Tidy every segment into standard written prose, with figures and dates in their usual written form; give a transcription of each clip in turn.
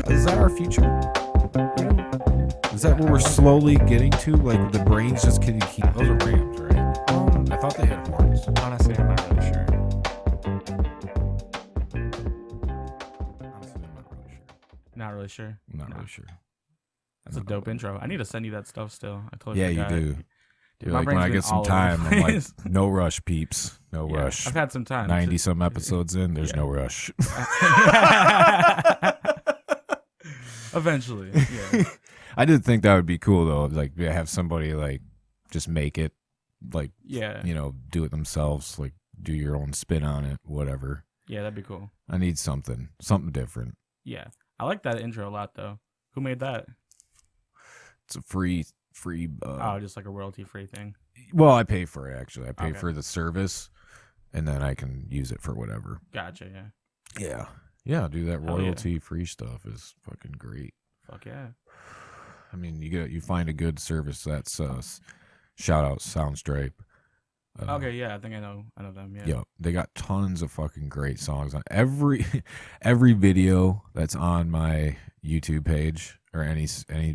Is that our future? Is that what we're slowly getting to? Like the brains just can keep. Those are rams, right? I thought they had horns. Honestly, I'm not really sure. Honestly, I'm not really sure. Not really sure. I'm not No. really sure. That's a dope intro. I need to send you that stuff still. I totally Yeah, forgot. you do. Dude, You're my like, when brain's I been get some all over time, the I'm like, place. no rush, peeps. No Yeah, rush. I've had some time. 90 some episodes in, there's Yeah. no rush. Eventually, yeah. I did think that would be cool though. Like have somebody like just make it, like Yeah. do it themselves. Like do your own spin on it, whatever. Yeah, that'd be cool. I need something different. Yeah. I like that intro a lot, though. Who made that? It's a free. Just like a royalty-free thing. Well, I pay for it actually. I pay Okay. for the service, and then I can use it for whatever. Gotcha, yeah. Yeah, yeah. Do that Hell yeah. royalty-free stuff is fucking great. Fuck yeah. I mean, you find a good service that's shout out Soundstripe. Okay, yeah, I think I know them, yeah. Yeah, they got tons of fucking great songs on every video that's on my YouTube page or any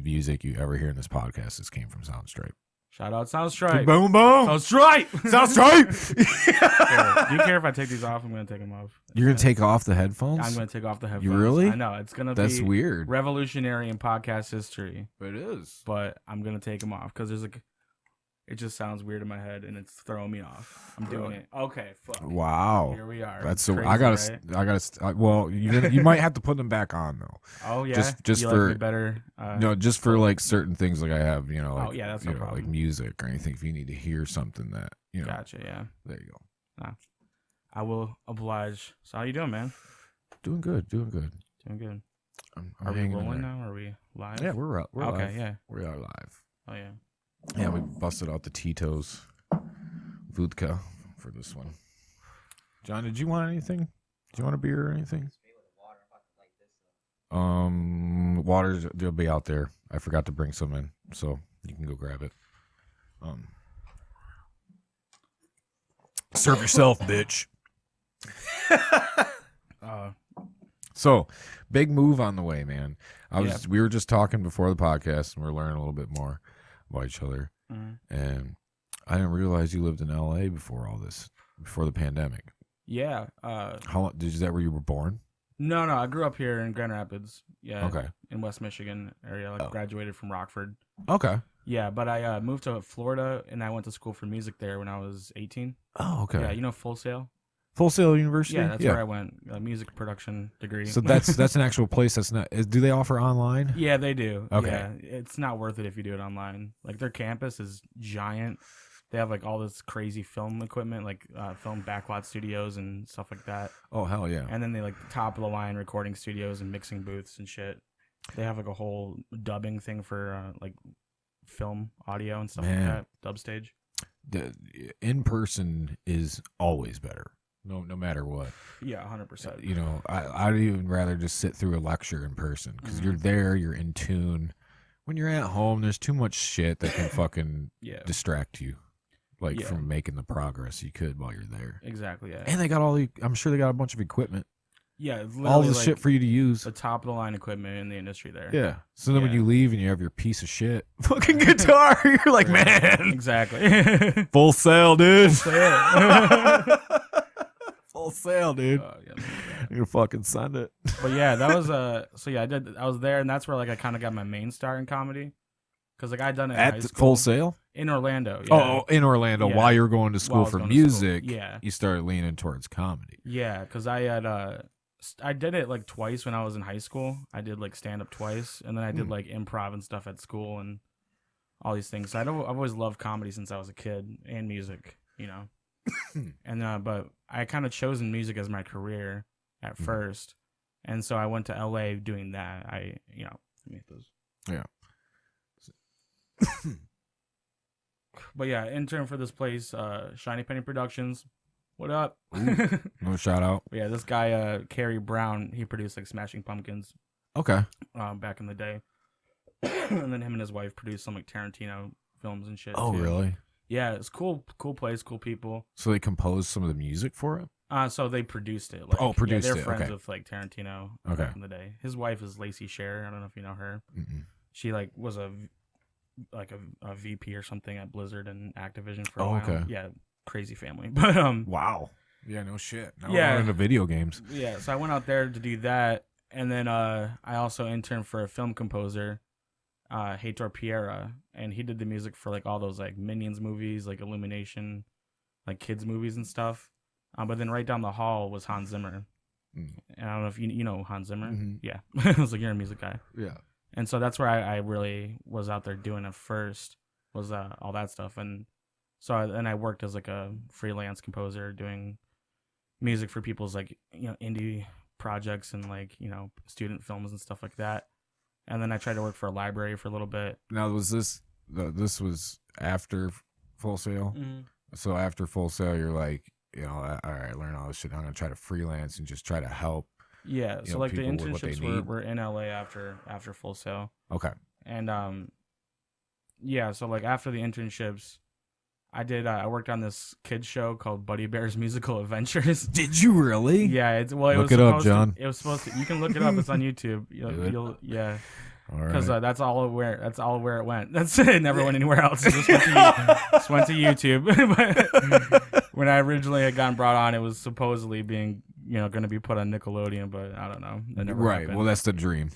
music you ever hear in this podcast. This came from Soundstripe. Shout out Soundstripe. Boom boom. Soundstripe. Soundstripe. Yeah, do you care if I take these off? I'm going to take them off. You're gonna take off the headphones? I'm going to take off the headphones. You really? I know. It's going to be That's weird. revolutionary in podcast history, It is. but I'm going to take them off because it just sounds weird in my head and it's throwing me off. I'm doing it. Okay, fuck. Wow. Here we are. That's so. Crazy, I gotta. right? I gotta. Well, you might have to put them back on though. Oh yeah. Just you for like me better. No, just for like certain things like I have, like, yeah, that's no like problem. music or anything. If you need to hear something that, Gotcha. Yeah. there you go. I will oblige. So how you doing, man? Doing good. Doing good. I'm Are we hanging in rolling there. now? Are we live? Yeah, we're okay. live. Yeah. We are live. Oh yeah. Yeah, we busted out the Tito's vodka for this one. John, did you want anything? Do you want a beer or anything? Water's they'll be out there. I forgot to bring some in, so you can go grab it. Serve yourself, bitch. So, big move on the way, man. We were just talking before the podcast, and we are learning a little bit more about each other. Mm-hmm. And I didn't realize you lived in LA before all this, before the pandemic. Yeah. How long, is that where you were born? No. I grew up here in Grand Rapids. Yeah. Okay. In West Michigan area. Graduated from Rockford. Okay. Yeah, but I moved to Florida and I went to school for music there when I was 18. Oh, okay. Yeah, you know Full Sail? Full Sail University? Yeah, that's where I went. A music production degree. So that's an actual place that's not. Do they offer online? Yeah, they do. Okay. Yeah, it's not worth it if you do it online. Like their campus is giant. They have like all this crazy film equipment, like film backlot studios and stuff like that. Oh hell yeah! And then they like top of the line recording studios and mixing booths and shit. They have like a whole dubbing thing for like film audio and stuff like that. Dub stage. The in person is always better. No matter what. Yeah, 100%. I'd even rather just sit through a lecture in person because you're there, you're in tune. When you're at home, there's too much shit that can fucking distract you, from making the progress you could while you're there. Exactly. Yeah. And they got I'm sure they got a bunch of equipment. Yeah, all the shit for you to use. The top of the line equipment in the industry there. Yeah. So then when you leave and you have your piece of shit fucking guitar, you're like, man. Exactly. Full Sail, dude. Full Sail. Full Sail, dude. You fucking send it. But yeah, that was I was there, and that's where I kind of got my main start in comedy, because I'd done it in high school. Full Sail in Orlando. Yeah. Oh, in Orlando, while you were going to school for music. Yeah, you started leaning towards comedy. Yeah, because I did it twice when I was in high school. I did stand up twice, and then I did improv and stuff at school and all these things. So I've always loved comedy since I was a kid and music, and but I kind of chosen music as my career at first, and so I went to LA doing that. Make those. Yeah. But yeah, intern for this place, Shiny Penny Productions. What up? No shout out. Yeah, this guy, Kerry Brown, he produced Smashing Pumpkins. Okay. Back in the day. And then him and his wife produced some Tarantino films and shit. Oh, too. really? Yeah, it's cool place, cool people. So they composed some of the music for it? So they produced it. Like, produced they're it. friends Okay. with like Tarantino Okay. back in the day. His wife is Lacey Sher. I don't know if you know her. Mm-mm. She like was a VP or something at Blizzard and Activision for a while. Okay. Yeah, crazy family. But wow. Yeah, no shit. Now yeah, we're into video games. Yeah, so I went out there to do that, and then I also interned for a film composer, Heitor Piera, and he did the music for like all those like Minions movies, like Illumination, like kids movies and stuff. But then right down the hall was Hans Zimmer. And I don't know if you know Hans Zimmer. Mm-hmm. Yeah, I was like, you're a music guy. Yeah. And so that's where I really was out there doing it first, was all that stuff. And so I worked as like a freelance composer doing music for people's like, indie projects and like, student films and stuff like that. And then I tried to work for a library for a little bit. Now, was this was after Full Sail? Mm-hmm. So after Full Sail, you're like, all right, learn all this shit. I'm going to try to freelance and just try to help. Yeah, so like the internships were in LA after Full Sail. Okay. And yeah, so like after the internships, I worked on this kids show called Buddy Bear's Musical Adventures. Did you really? Yeah, look it up, John. It was supposed to. You can look it up. It's on YouTube. Yeah. Because that's all where it went. That's it. It never went anywhere else. It just went to YouTube. But when I originally had gotten brought on, it was supposedly being going to be put on Nickelodeon, but I don't know. That never happened. Well, that's the dream.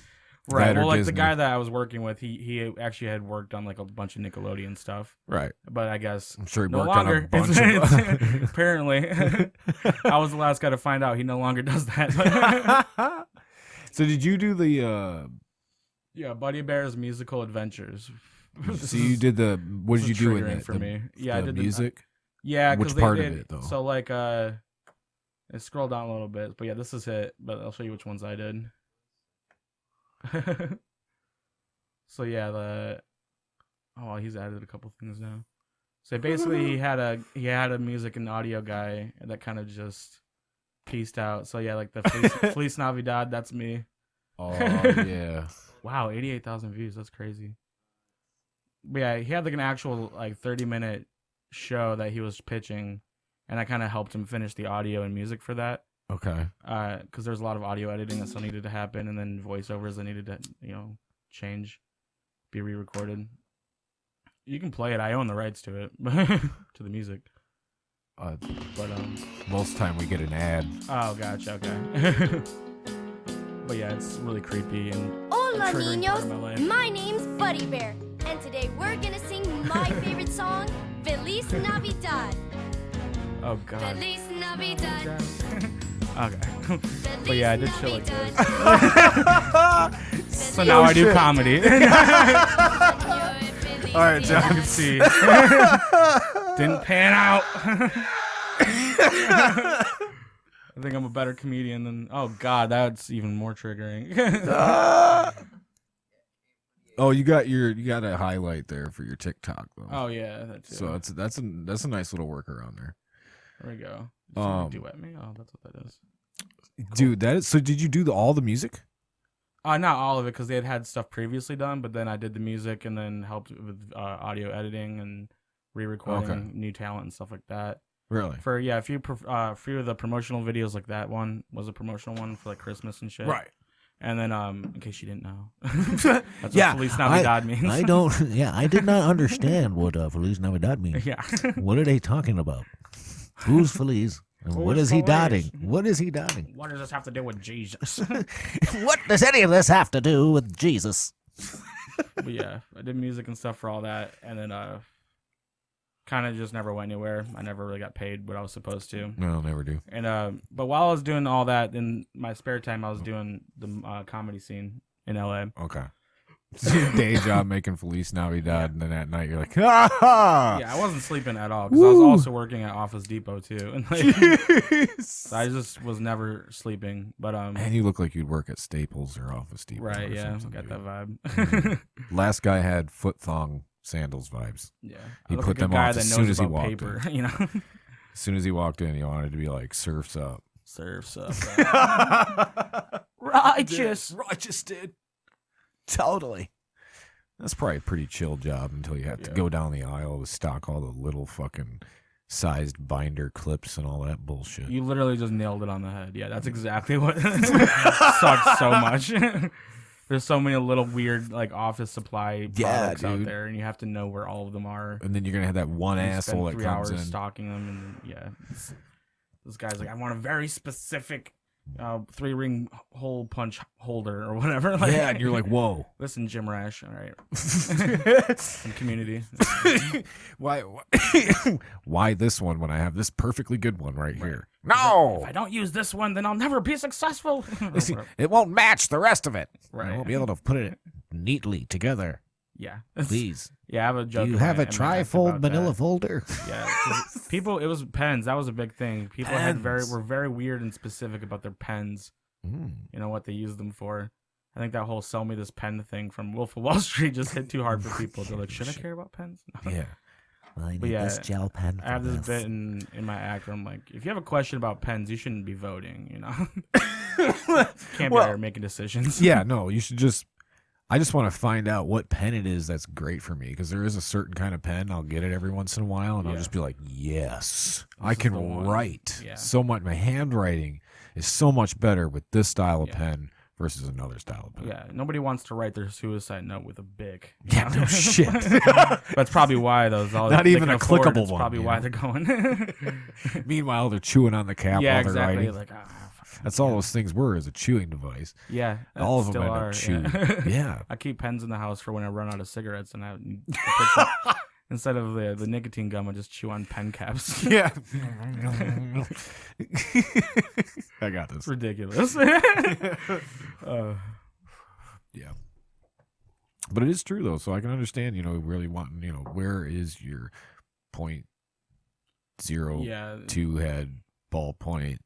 Right. Well, like Disney. The guy that I was working with, he actually had worked on like a bunch of Nickelodeon stuff. Right. But I guess I'm sure he no worked longer. on a bunch of apparently. I was the last guy to find out he no longer does that. So did you do the Buddy Bear's Musical Adventures. So you did what did you do with it? For me? Yeah, I did music. Yeah, which part of it though? So like I scroll down a little bit, but yeah, this is it. But I'll show you which ones I did. So yeah, he's added a couple things now. So basically, he had a music and audio guy that kind of just pieced out. So yeah, like the Feliz Navidad, that's me. Oh yeah. Wow, 88,000 views. That's crazy. But yeah, he had like an actual like 30-minute show that he was pitching, and I kind of helped him finish the audio and music for that. Okay. Because there's a lot of audio editing that still needed to happen, and then voiceovers that needed to change, be re-recorded. You can play it. I own the rights to it, to the music. But most time we get an ad. Oh, gotcha. Okay. But yeah, it's really creepy and Hola, triggering part of my life. My name's Buddy Bear, and today we're gonna sing my favorite song, Feliz Navidad. Oh God. Feliz Navidad. Okay. But yeah, I did shit like this. So Oh, now I do comedy. All right, John. You can see. Didn't pan out. I think I'm a better comedian than. Oh God, that's even more triggering. Oh, you got a highlight there for your TikTok though. Oh yeah, that too. So that's a nice little workaround there. There we go. Duet me. Oh, that's what that is. Dude, that is. So did you do all the music? Not all of it, because they had stuff previously done, but then I did the music and then helped with audio editing and re-recording new talent and stuff like that. Really? For a few of the promotional videos, like that one was a promotional one for like Christmas and shit. Right. And then, in case you didn't know, that's what Feliz Navidad means. I don't. Yeah, I did not understand what Feliz Navidad means. Yeah. What are they talking about? Who's Feliz? And what is he dotting? What is he dotting? What does this have to do with Jesus? What does any of this have to do with Jesus? But yeah, I did music and stuff for all that, and then kind of just never went anywhere. I never really got paid what I was supposed to. No, never do. And but while I was doing all that, in my spare time, I was doing the comedy scene in LA. Okay. Day job making Feliz Navidad, and then at night you're like, ah! Yeah, I wasn't sleeping at all because I was also working at Office Depot too, and like, so I just was never sleeping. But and you look like you'd work at Staples or Office Depot. Right? Or Yeah, something, got dude. that vibe. Last guy had foot thong sandals vibes. Yeah, He I look put like them a guy off that as knows soon as he about walked paper, in. you know. As soon as he walked in, you wanted to be like, surfs up. Surfs up. Righteous, dude. Totally. That's probably a pretty chill job until you have to go down the aisle to stock all the little fucking sized binder clips and all that bullshit. You literally just nailed it on the head. Yeah, that's exactly what sucks so much. There's so many little weird like office supply products out there, and you have to know where all of them are. And then you're gonna have that one asshole that 3 comes hours in stocking them, and yeah, this guy's like, I want a very specific 3-ring hole punch holder or whatever. Like, yeah, and you're like, whoa. Listen, Jim Rash, all right. Some Community. Why this one when I have this perfectly good one right here? No! If I don't use this one, then I'll never be successful. It won't match the rest of it. Right. I won't be able to put it neatly together. Yeah. Please. Yeah, I have a joke. Do you have a trifold manila folder? Yeah. People, it was pens. That was a big thing. People were very weird and specific about their pens. You know, what they use them for. I think that whole sell me this pen thing from Wolf of Wall Street just hit too hard for people. They're like, should I care about pens? No. Yeah. Well, I need this gel pen. I have this bit in my act where I'm like, if you have a question about pens, you shouldn't be voting, you know? Can't be there making decisions. Yeah, no, you should just... I just want to find out what pen it is that's great for me, because there is a certain kind of pen. I'll get it every once in a while, and I'll just be like, yes, I can write so much. My handwriting is so much better with this style of pen versus another style of pen. Yeah, nobody wants to write their suicide note with a Bic. Yeah, no shit. That's probably why, though. Not even a clickable That's one. probably why they're going. Meanwhile, they're chewing on the cap while they're writing. Like, that's all those things were, is a chewing device. Yeah. All of them end up chewing. Yeah. I keep pens in the house for when I run out of cigarettes, and instead of the nicotine gum, I just chew on pen caps. Yeah. I got this. It's ridiculous. Yeah. But it is true, though, so I can understand, really wanting, where is your .02 head ballpoint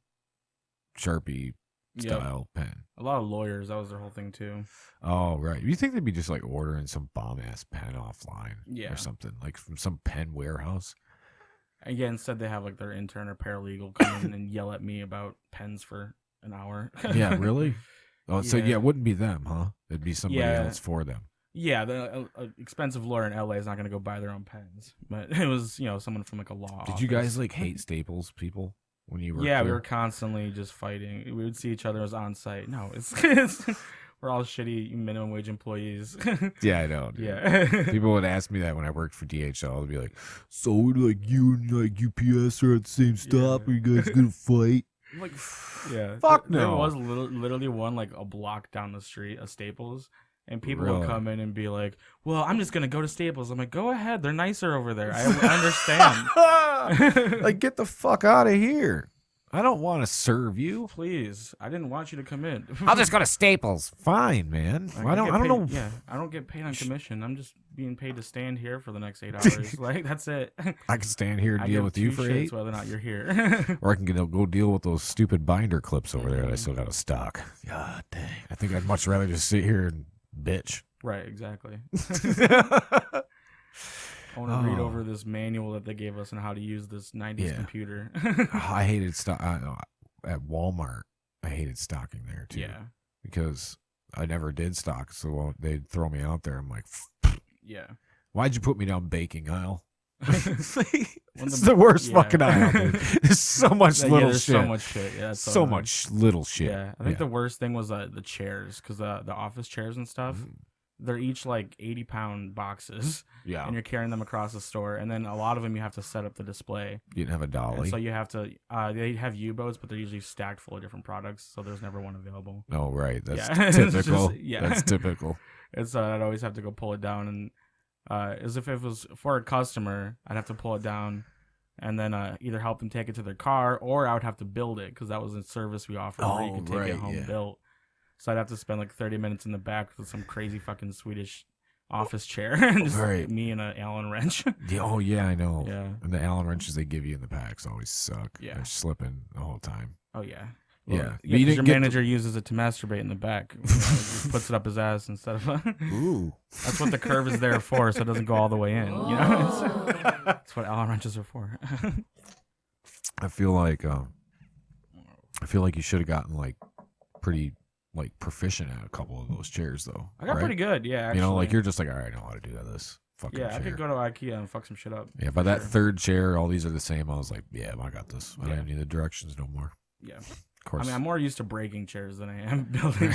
Sharpie style pen? A lot of lawyers, that was their whole thing too. Oh, right. You think they'd be just like ordering some bomb ass pen offline or something, like from some pen warehouse? Again, instead they have like their intern or paralegal come in and yell at me about pens for an hour. Yeah, really? Oh, so it wouldn't be them, huh? It'd be somebody else for them. Yeah, the expensive lawyer in LA is not going to go buy their own pens, but it was someone from like a law. Did you guys like hate Staples people? When you were we were constantly just fighting. We would see each other as on site. No, it's we're all shitty minimum wage employees. Yeah, I know. Dude. Yeah, people would ask me that when I worked for DHL. They'd be like, "So like you and like UPS are at the same stop? Are you guys gonna fight?" I'm like, yeah, fuck no. There was literally one like a block down the street, a Staples. And people will come in and be like, well, I'm just going to go to Staples. I'm like, go ahead. They're nicer over there. I understand. Like, get the fuck out of here. I don't want to serve you. Please. I didn't want you to come in. I'll just go to Staples. Fine, man. I don't know. Yeah, I don't get paid on commission. I'm just being paid to stand here for the next 8 hours. Like, that's it. I can stand here and deal with you for 8. Whether or not you're here. Or I can go deal with those stupid binder clips over there that I still got to stock. God dang. I think I'd much rather just sit here and bitch. Right, exactly. I want to read over this manual that they gave us on how to use this 90s computer. I hated stock at Walmart. I hated stocking there too. Yeah, because I never did stock, so they'd throw me out there. I'm like, yeah. Why'd you put me down baking aisle? It's the worst fucking aisle, dude. There's so much little shit. So much shit. Yeah, so much little shit. Yeah, I think the worst thing was the chairs, because the office chairs and stuff, they're each like 80-pound boxes. Yeah, and you're carrying them across the store, and then a lot of them you have to set up the display. You didn't have a dolly, and so you have to. They have U-boats, but they're usually stacked full of different products, so there's never one available. Oh, right, that's typical. That's typical. And so I'd always have to go pull it down and. As if it was for a customer, I'd have to pull it down and then either help them take it to their car, or I would have to build it, because that was a service we offered where you could take it home built. So I'd have to spend like 30 minutes in the back with some crazy fucking Swedish office chair, and just me and an Allen wrench. Oh yeah, I know. Yeah, and the Allen wrenches they give you in the packs always suck. Yeah, they're slipping the whole time. Oh yeah. Yeah, because your manager uses it to masterbate in the back. He puts it up his ass instead of. Ooh, that's what the curve is there for, so it doesn't go all the way in. You know, that's what Allen wrenches are for. I feel like you should have gotten like pretty like proficient at a couple of those chairs though. I got pretty good, yeah. Actually. Like you're just like, all right, I know how to do this. fucking Yeah, chair. I could go to IKEA and fuck some shit up. Yeah, by that third chair, all these are the same. I was like, yeah, I got this. I Yeah. don't need the directions no more. Yeah. Of course. I mean, I'm more used to breaking chairs than I am building.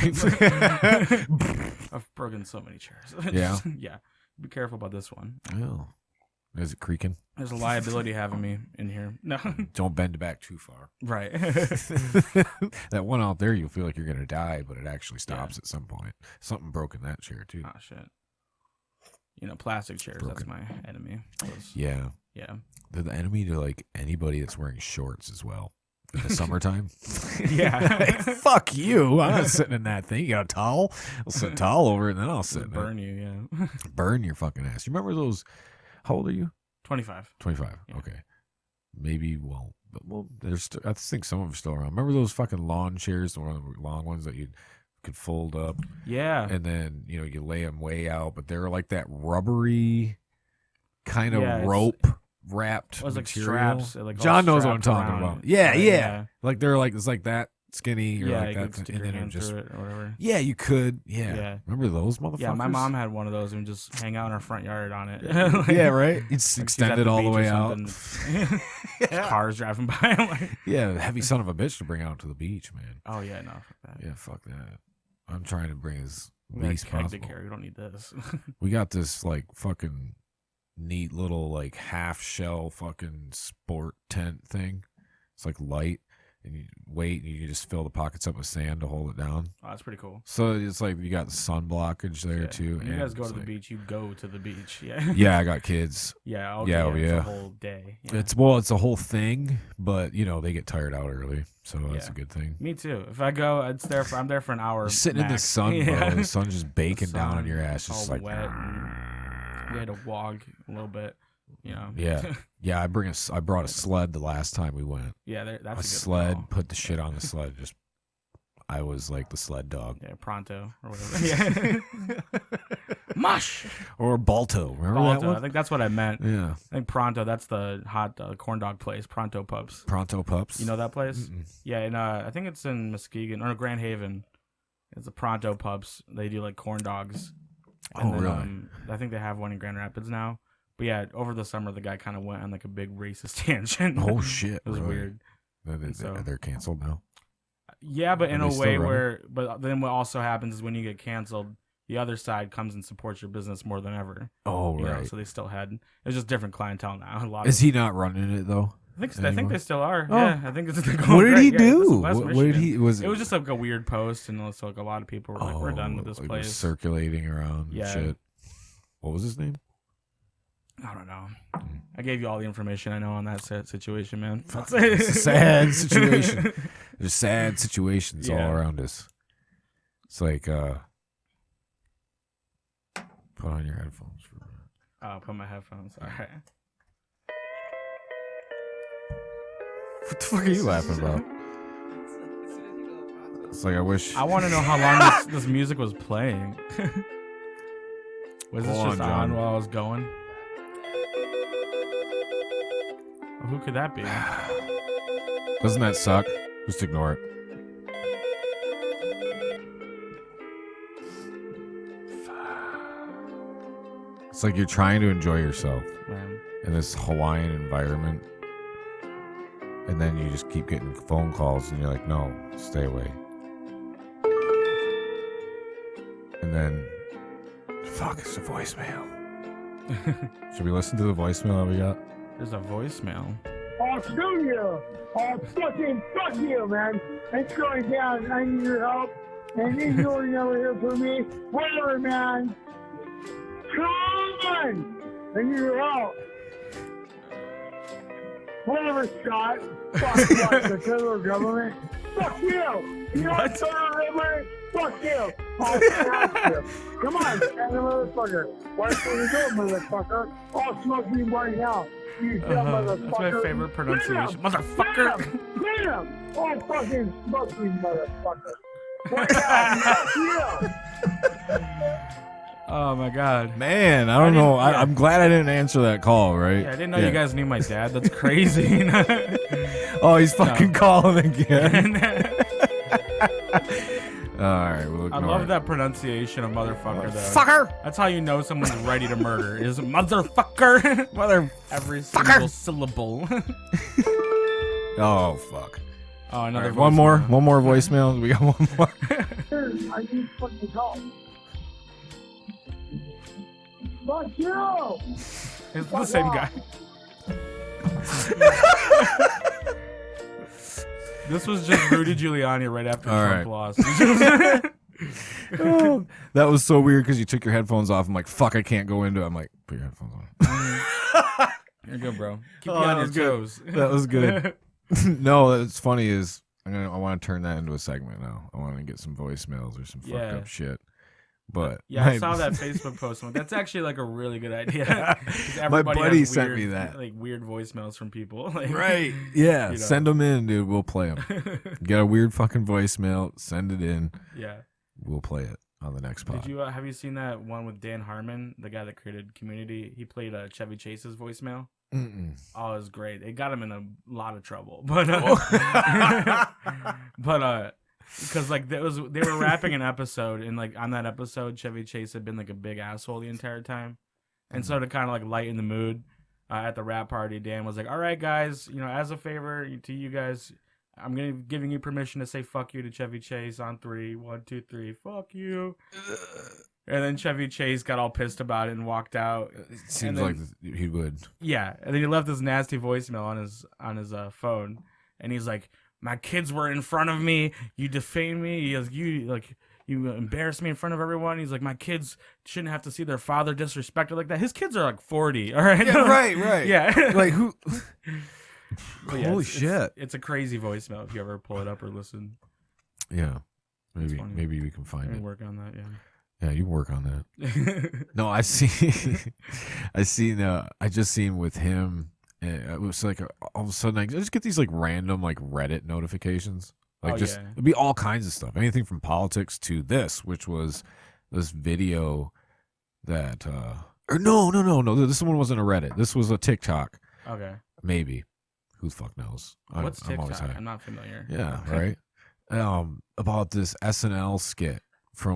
I've broken so many chairs. Yeah? Yeah. Be careful about this one. Oh. Is it creaking? There's a liability having me in here. No. Don't bend back too far. Right. That one out there, you'll feel like you're going to die, but it actually stops at some point. Something broke in that chair, too. Oh, shit. You know, plastic chairs, that's my enemy. Yeah. Yeah. They're the enemy to, like, anybody that's wearing shorts as well. In the summertime. Yeah. Like, fuck you. I'm not sitting in that thing. You got a towel? I'll sit a towel over it, and then I'll sit in it. Burn you, yeah. Burn your fucking ass. You remember those? How old are you? 25. 25. Yeah. Okay. Maybe, well, there's. I think some of them are still around. Remember those fucking lawn chairs, the long ones that you could fold up? Yeah. And then, you know, you lay them way out, but they're like that rubbery kind of rope wrapped it was material. Like straps. Like John knows what I'm talking about. Yeah, right, yeah. Like they're like, it's like that skinny or yeah, like you that. could stick your hand through it or whatever. Yeah, you could. Yeah. Yeah. Remember those motherfuckers? Yeah, my mom had one of those and just hang out in her front yard on it. Like, yeah, right? It's like extended all the way out. Yeah. Cars driving by. Like, yeah, heavy son of a bitch to bring out to the beach, man. oh, yeah, no, fuck that. Yeah, fuck that. I'm trying to bring as We got least a keg to possible. carry. We don't need this. We got this like fucking neat little like half shell fucking sport tent thing. It's like light, and you wait, and you just fill the pockets up with sand to hold it down. Oh, that's pretty cool. So it's like you got the sun blockage there Yeah. too. When you and guys go it's to the like- beach, you go to the beach. Yeah. Yeah, I got kids. Yeah. Okay, Yeah, It's yeah. a whole day. Yeah. It's a whole thing, but you know they get tired out early, so that's Yeah. a good thing. Me too. If I go, I'm there for an hour. You're sitting in the max. sun, Yeah. bro. The sun's just baking The down on sun, your ass, all just like wet. We had to walk a little bit. You know. Yeah, yeah. I brought a sled the last time we went. Yeah, that's a A good sled, call. put the shit on the sled. Just, I was like the sled dog. Yeah, Pronto or whatever. Yeah. Mush. Or Balto. Remember that Pronto. one? I think that's what I meant. Yeah. I think Pronto. That's the hot corn dog place. Pronto Pups. Pronto Pups. You know that place? Mm-mm. Yeah, and I think it's in Muskegon or Grand Haven. It's the Pronto Pups. They do like corn dogs. Oh, really? I think they have one in Grand Rapids now. But yeah, over the summer, the guy kind of went on like a big racist tangent. Oh shit! It was really? weird. They're canceled now. Yeah, but in Are a they still way running? but then what also happens is when you get canceled, the other side comes and supports your business more than ever. Oh You know, right. so they still had, it's just different clientele now. A lot Is of, he not running it though? I think anymore? they still are. Oh. Yeah, I think it's going What did he great. Yeah, this is do? West What did Michigan. he was? It was just like a weird post, and so like a lot of people were like, "We're done with this like, place." was circulating around. Yeah. Shit. What was his name? I don't know. I gave you all the information I know on that situation, man. It's a sad situation. There's sad situations Yeah. all around us. It's like put on your headphones for a minute. I'll put my headphones. All right. What the fuck are you laughing about? It's like I wish. I want to know how long this music was playing. Was this Go just on, on John. while I was going? Well, who could that be? Doesn't that suck? Just ignore it. It's like you're trying to enjoy yourself Man. in this Hawaiian environment, and then you just keep getting phone calls, and you're like, "No, stay away." And then, fuck, it's a voicemail. Should we listen to the voicemail that we got? There's a voicemail. Oh, screw you. Oh, fucking fuck you, man. It's going down. I need your help. And you know you're never here for me. Whatever, man. Come on. I need your help. Whatever, Scott. Fuck what? The federal government? Fuck you. You know what? Federal government? Fuck you. Oh, fuck you. Come on, stand the motherfucker. What's going to do, motherfucker? I'll smoke you right now. You dumb motherfucker. That's my favorite pronunciation. Motherfucker. Get him! Oh, fucking smoke me, motherfucker. Right now, fuck you. Oh my god. Man, I don't know. yeah. I'm glad I didn't answer that call, right? Yeah, I didn't know you guys knew my dad. That's crazy. Oh, he's fucking calling again. right, we'll I ignore love it. that pronunciation of motherfucker, though. Fucker! That's how you know someone's ready to murder. Is motherfucker. Mother. Every single syllable. Oh fuck. Oh, another Right, one more voicemail. voicemail. We got one more. I need fucking help. Fuck you! It's the same guy. This was just Rudy Giuliani right after All Trump right. lost. Oh, that was so weird because you took your headphones off. I'm like, fuck, I can't go into it. I'm like, put your headphones on. You're good, bro. Keep Oh, you on that your was good. toes. That was good. No, that's funny is I want to turn that into a segment now. I want to get some voicemails or some fucked up shit. But yeah, I saw that Facebook post. That's actually like a really good idea. My buddy has sent weird, me that. like weird voicemails from people. Like, right. Yeah. you know. Send them in, dude. We'll play them. Get a weird fucking voicemail. Send it in. Yeah. We'll play it on the next pod. Did you have you seen that one with Dan Harmon, the guy that created Community? He played Chevy Chase's voicemail. Mm-mm. Oh, it was great. It got him in a lot of trouble, but because like they were rapping an episode, and like on that episode, Chevy Chase had been like a big asshole the entire time, and so to kind of like lighten the mood at the rap party, Dan was like, "All right, guys, as a favor to you guys, I'm giving you permission to say fuck you to Chevy Chase on 3. 1, 2, 3. Fuck you." And then Chevy Chase got all pissed about it and walked out. It seems like he would. Yeah, and then he left this nasty voicemail on his phone, and he's like, "My kids were in front of me. You defamed me. He goes, you embarrassed me in front of everyone." He's like, "My kids shouldn't have to see their father disrespected like that." His kids are like 40. All right. Yeah, right. Yeah. Like who? Yeah, Holy shit! It's a crazy voicemail if you ever pull it up or listen. Yeah, maybe we can find And it. work on that. Yeah. Yeah, you work on that. No, I just seen with him. It was like all of a sudden I just get these like random like Reddit notifications. Like it'd be all kinds of stuff, anything from politics to this, which was this video that or no, this one wasn't a Reddit. This was a TikTok. Okay. Maybe. Who the fuck knows? What's I'm always TikTok? high. I'm not familiar. Yeah, right. About this SNL skit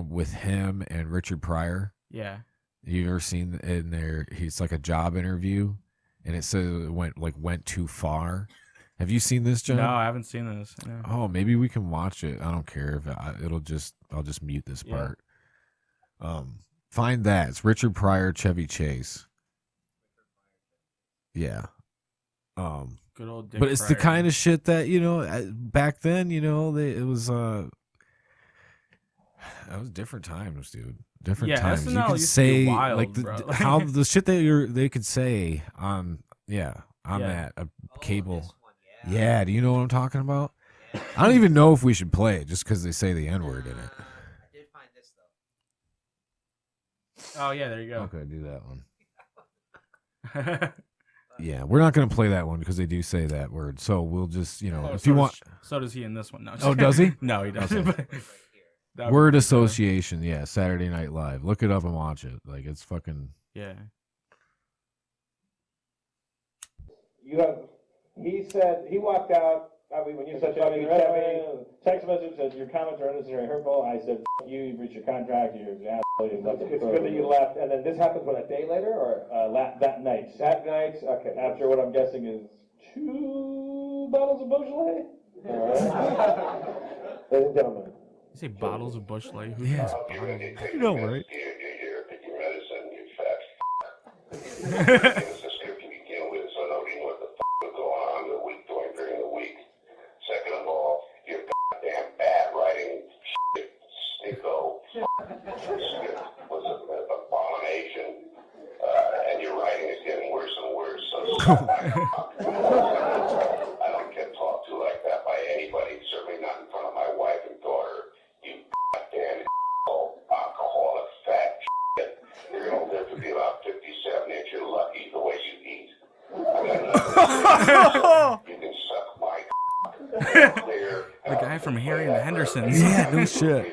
with him and Richard Pryor. Yeah. You ever seen in there? He's like a job interview, and it says it went too far. Have you seen this, John? No, I haven't seen this. No. Oh, maybe we can watch it. I don't care if I'll just mute this part. Find that. It's Richard Pryor, Chevy Chase. Yeah. Good old Dick But it's Pryor. the kind of shit that back then. It was that was different times, dude. Different times. SNL You could used to say be wild, like bro. how the shit that they could say on that cable. Yeah, do you know what I'm talking about? I don't even know if we should play it just because they say the N-word in it. I did find this though. Oh yeah, there you go. Okay, do that one. Yeah, we're not going to play that one because they do say that word. So we'll just, if you want. So does he in this one? No. Oh, does he? No, he doesn't. Okay. But Word association, yeah, Saturday Night Live. Look it up and watch it. Like it's fucking. Yeah. He said he walked out. I mean, when you said text message said your comments are unnecessary, hurtful. I said you, you breached your contract. You're an asshole. It's good that you left. And then this happens a day later, or that night. That night. Okay. After what I'm guessing is 2 bottles of Beaujolais. All right. Ladies and gentlemen. You say bottles of Busch Light? Who Yes. drinks bottles of Busch? You know, right? I don't get talked to like that by anybody, certainly not in front of my wife and daughter. You goddamn alcoholic fat shit. You're going to live to be about 57 if you're lucky the way you eat. You can suck my The guy from Harry and the Hendersons. Yeah, no shit.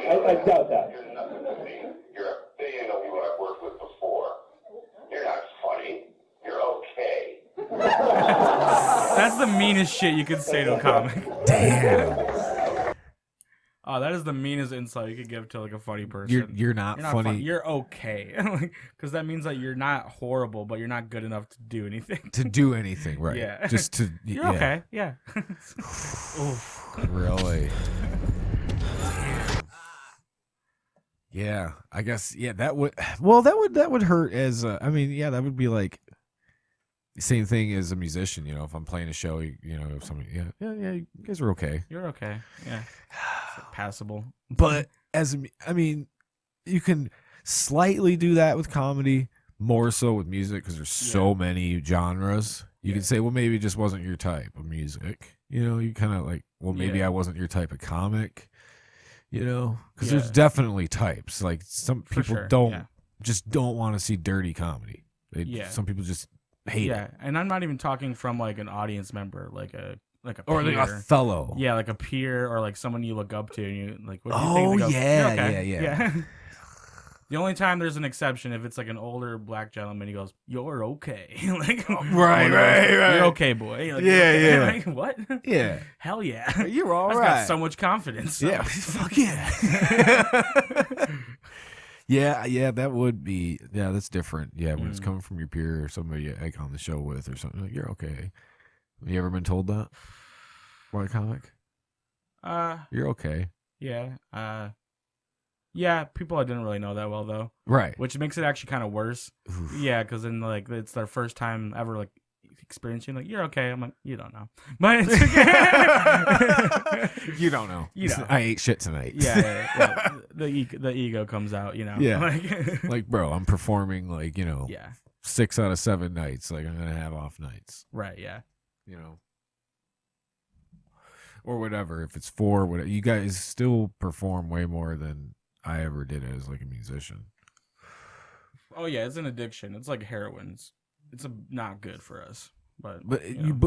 I doubt that. You're nothing to me. You're That's the meanest shit you could say to a comic. Damn. Oh, that is the meanest insult you could give to like a funny person. You're not funny. You're okay. Because that means that you're not horrible, but you're not good enough to do anything. To do anything, right? Yeah. Just to. You're okay. Yeah. Really? Yeah, I guess. Yeah, that would. Well, that would hurt. As I mean, yeah, that would be like the same thing as a musician. You know, if I'm playing a show, you know, if somebody, yeah, you guys are okay. You're okay. Yeah. It's like passable. But I mean, you can slightly do that with comedy, more so with music because there's so many genres. You can say, well, maybe it just wasn't your type of music. You know, you kind of like, well, maybe I wasn't your type of comic. You know, because there's definitely types. Like some people don't want to see dirty comedy. Some people just hate it. Yeah, and I'm not even talking from like an audience member, like a or peer. like a fellow. Yeah, like a peer or like someone you look up to, and you like. What do you Oh think? They go, yeah. Yeah. The only time there's an exception if it's like an older black gentleman. He goes, "You're okay." Like, right. You're okay, boy. Like, yeah. Like, what? Yeah. Hell yeah. You're all I've right. got so much confidence. Yeah. Fuck yeah. Yeah. That would be. Yeah, that's different. Yeah, when it's coming from your peer or somebody you like on the show with or something. Like, you're okay. Have you ever been told that by a comic? You're okay. Yeah. Yeah, people I didn't really know that well though. Right. Which makes it actually kind of worse. Oof. Yeah, because then like it's their first time ever like experiencing like you're okay. I'm like, you don't know, but it's okay. You don't know. You know. I ate shit tonight. Yeah. The ego comes out, you know. Yeah. Like, bro, I'm performing like, you know. Yeah. 6 out of 7 nights. Like, I'm gonna have off nights. Right. Yeah. You know. Or whatever. If it's 4, whatever. You guys still perform way more than I ever did as like a musician. Oh yeah, it's an addiction. It's like heroin. It's not good for us. But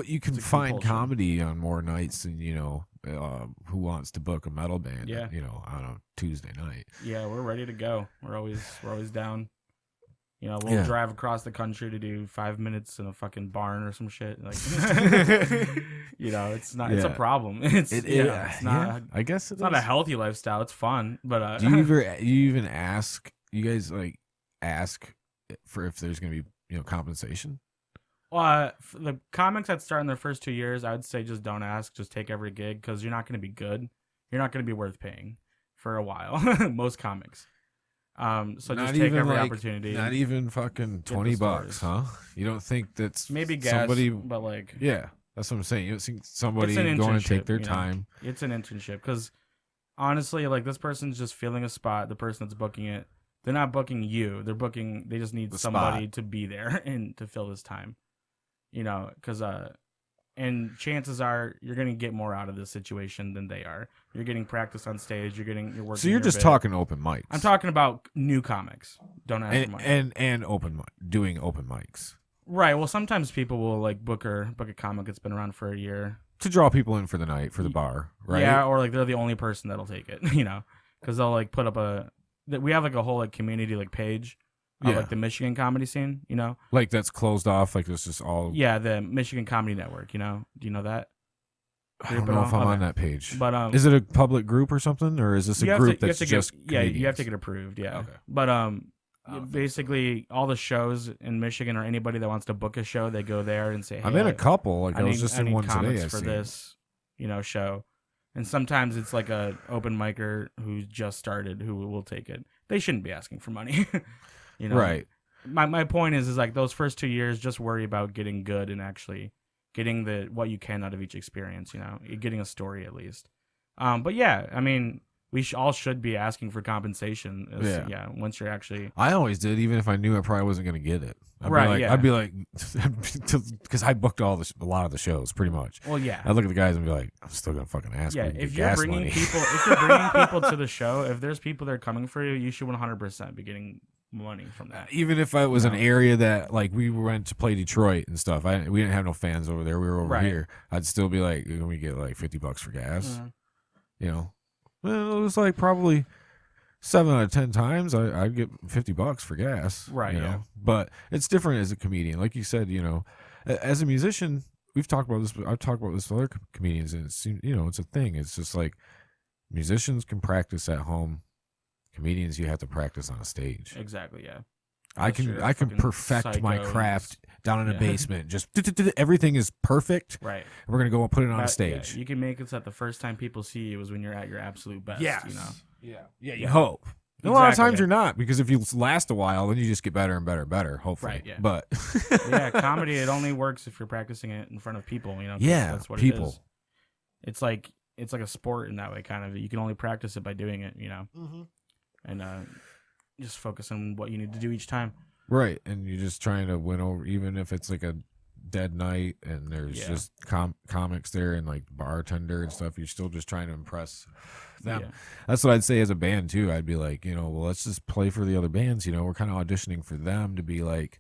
you can find comedy on more nights than who wants to book a metal band? Yeah. On a Tuesday night. Yeah, we're ready to go. We're always down. We'll drive across the country to do 5 minutes in a fucking barn or some shit. Like, it's not. It's a problem. It's not. I guess it's not a healthy lifestyle. It's fun, but do you even ask? You guys like ask for if there's gonna be compensation? For the comics that start in their first 2 years, I would say just don't ask. Just take every gig because you're not going to be good. You're not going to be worth paying for a while. Most comics. So just take every opportunity. Not even fucking $20, huh? You don't think that's maybe gas, somebody? But like, yeah, that's what I'm saying. You don't think somebody going to take their time? It's an internship because honestly, like this person's just filling a spot. The person that's booking it, they're not booking you. They just need somebody to be there and to fill this time. Because and chances are you're going to get more out of this situation than they are. You're getting practice on stage. You're working. So you're just talking open mics. I'm talking about new comics. Don't ask for money. And doing open mics. Right. Well, sometimes people will like book a comic that's been around for a year to draw people in for the night for the bar, right? Yeah, or like they're the only person that'll take it. Because they'll like put up we have like a whole like community like page. Like the Michigan comedy scene, like that's closed off. Like this is all. Yeah, the Michigan Comedy Network. Do you know that? I don't know if I'm on that page. But is it a public group or something, or is this a group that's just? You have to get approved. Yeah. Okay. But basically all the shows in Michigan or anybody that wants to book a show, they go there and say, hey, I'm in a couple. Like I was just in one today. For this, show, and sometimes it's like a open micer who just started who will take it. They shouldn't be asking for money. Right. My point is like those first 2 years, just worry about getting good and actually getting what you can out of each experience. Getting a story at least. But yeah, I mean, we all should be asking for compensation. Once you're actually. I always did, even if I knew I probably wasn't going to get it. I'd be like, because I booked a lot of the shows pretty much. Well, yeah. I'd look at the guys and be like, I'm still going to fucking ask. Yeah, if you're bringing people to the show, if there's people that are coming for you, you should 100% be getting money from that. Even if it was an area that like we went to play Detroit and stuff, we didn't have no fans over there. We were over here. I'd still be like, can we get like $50 for gas? Well, it was like probably 7 out of 10 times I'd get $50 for gas. Right. But it's different as a comedian. Like you said, as a musician, we've talked about this. I've talked about this with other comedians, and it seems, it's a thing. It's just like musicians can practice at home. Comedians, you have to practice on a stage. Exactly. Yeah. I can perfect my craft down in a basement. Just everything is perfect. Right. And we're gonna go and put it on a stage. Yeah, you can make it so that the first time people see you is when you're at your absolute best. Yes. Yeah. Yeah. You hope. Exactly. A lot of times you're not, because if you last a while, then you just get better and better and better. Hopefully. Right. Yeah. But comedy, it only works if you're practicing it in front of people. Yeah. That's what people. It is. It's like a sport in that way, kind of. You can only practice it by doing it. Mm-hmm. And just focus on what you need to do each time. Right, and you're just trying to win over, even if it's like a dead night and there's just comics there and like bartender and stuff. You're still just trying to impress them. Yeah. That's what I'd say as a band too. I'd be like, well, let's just play for the other bands. We're kind of auditioning for them to be like,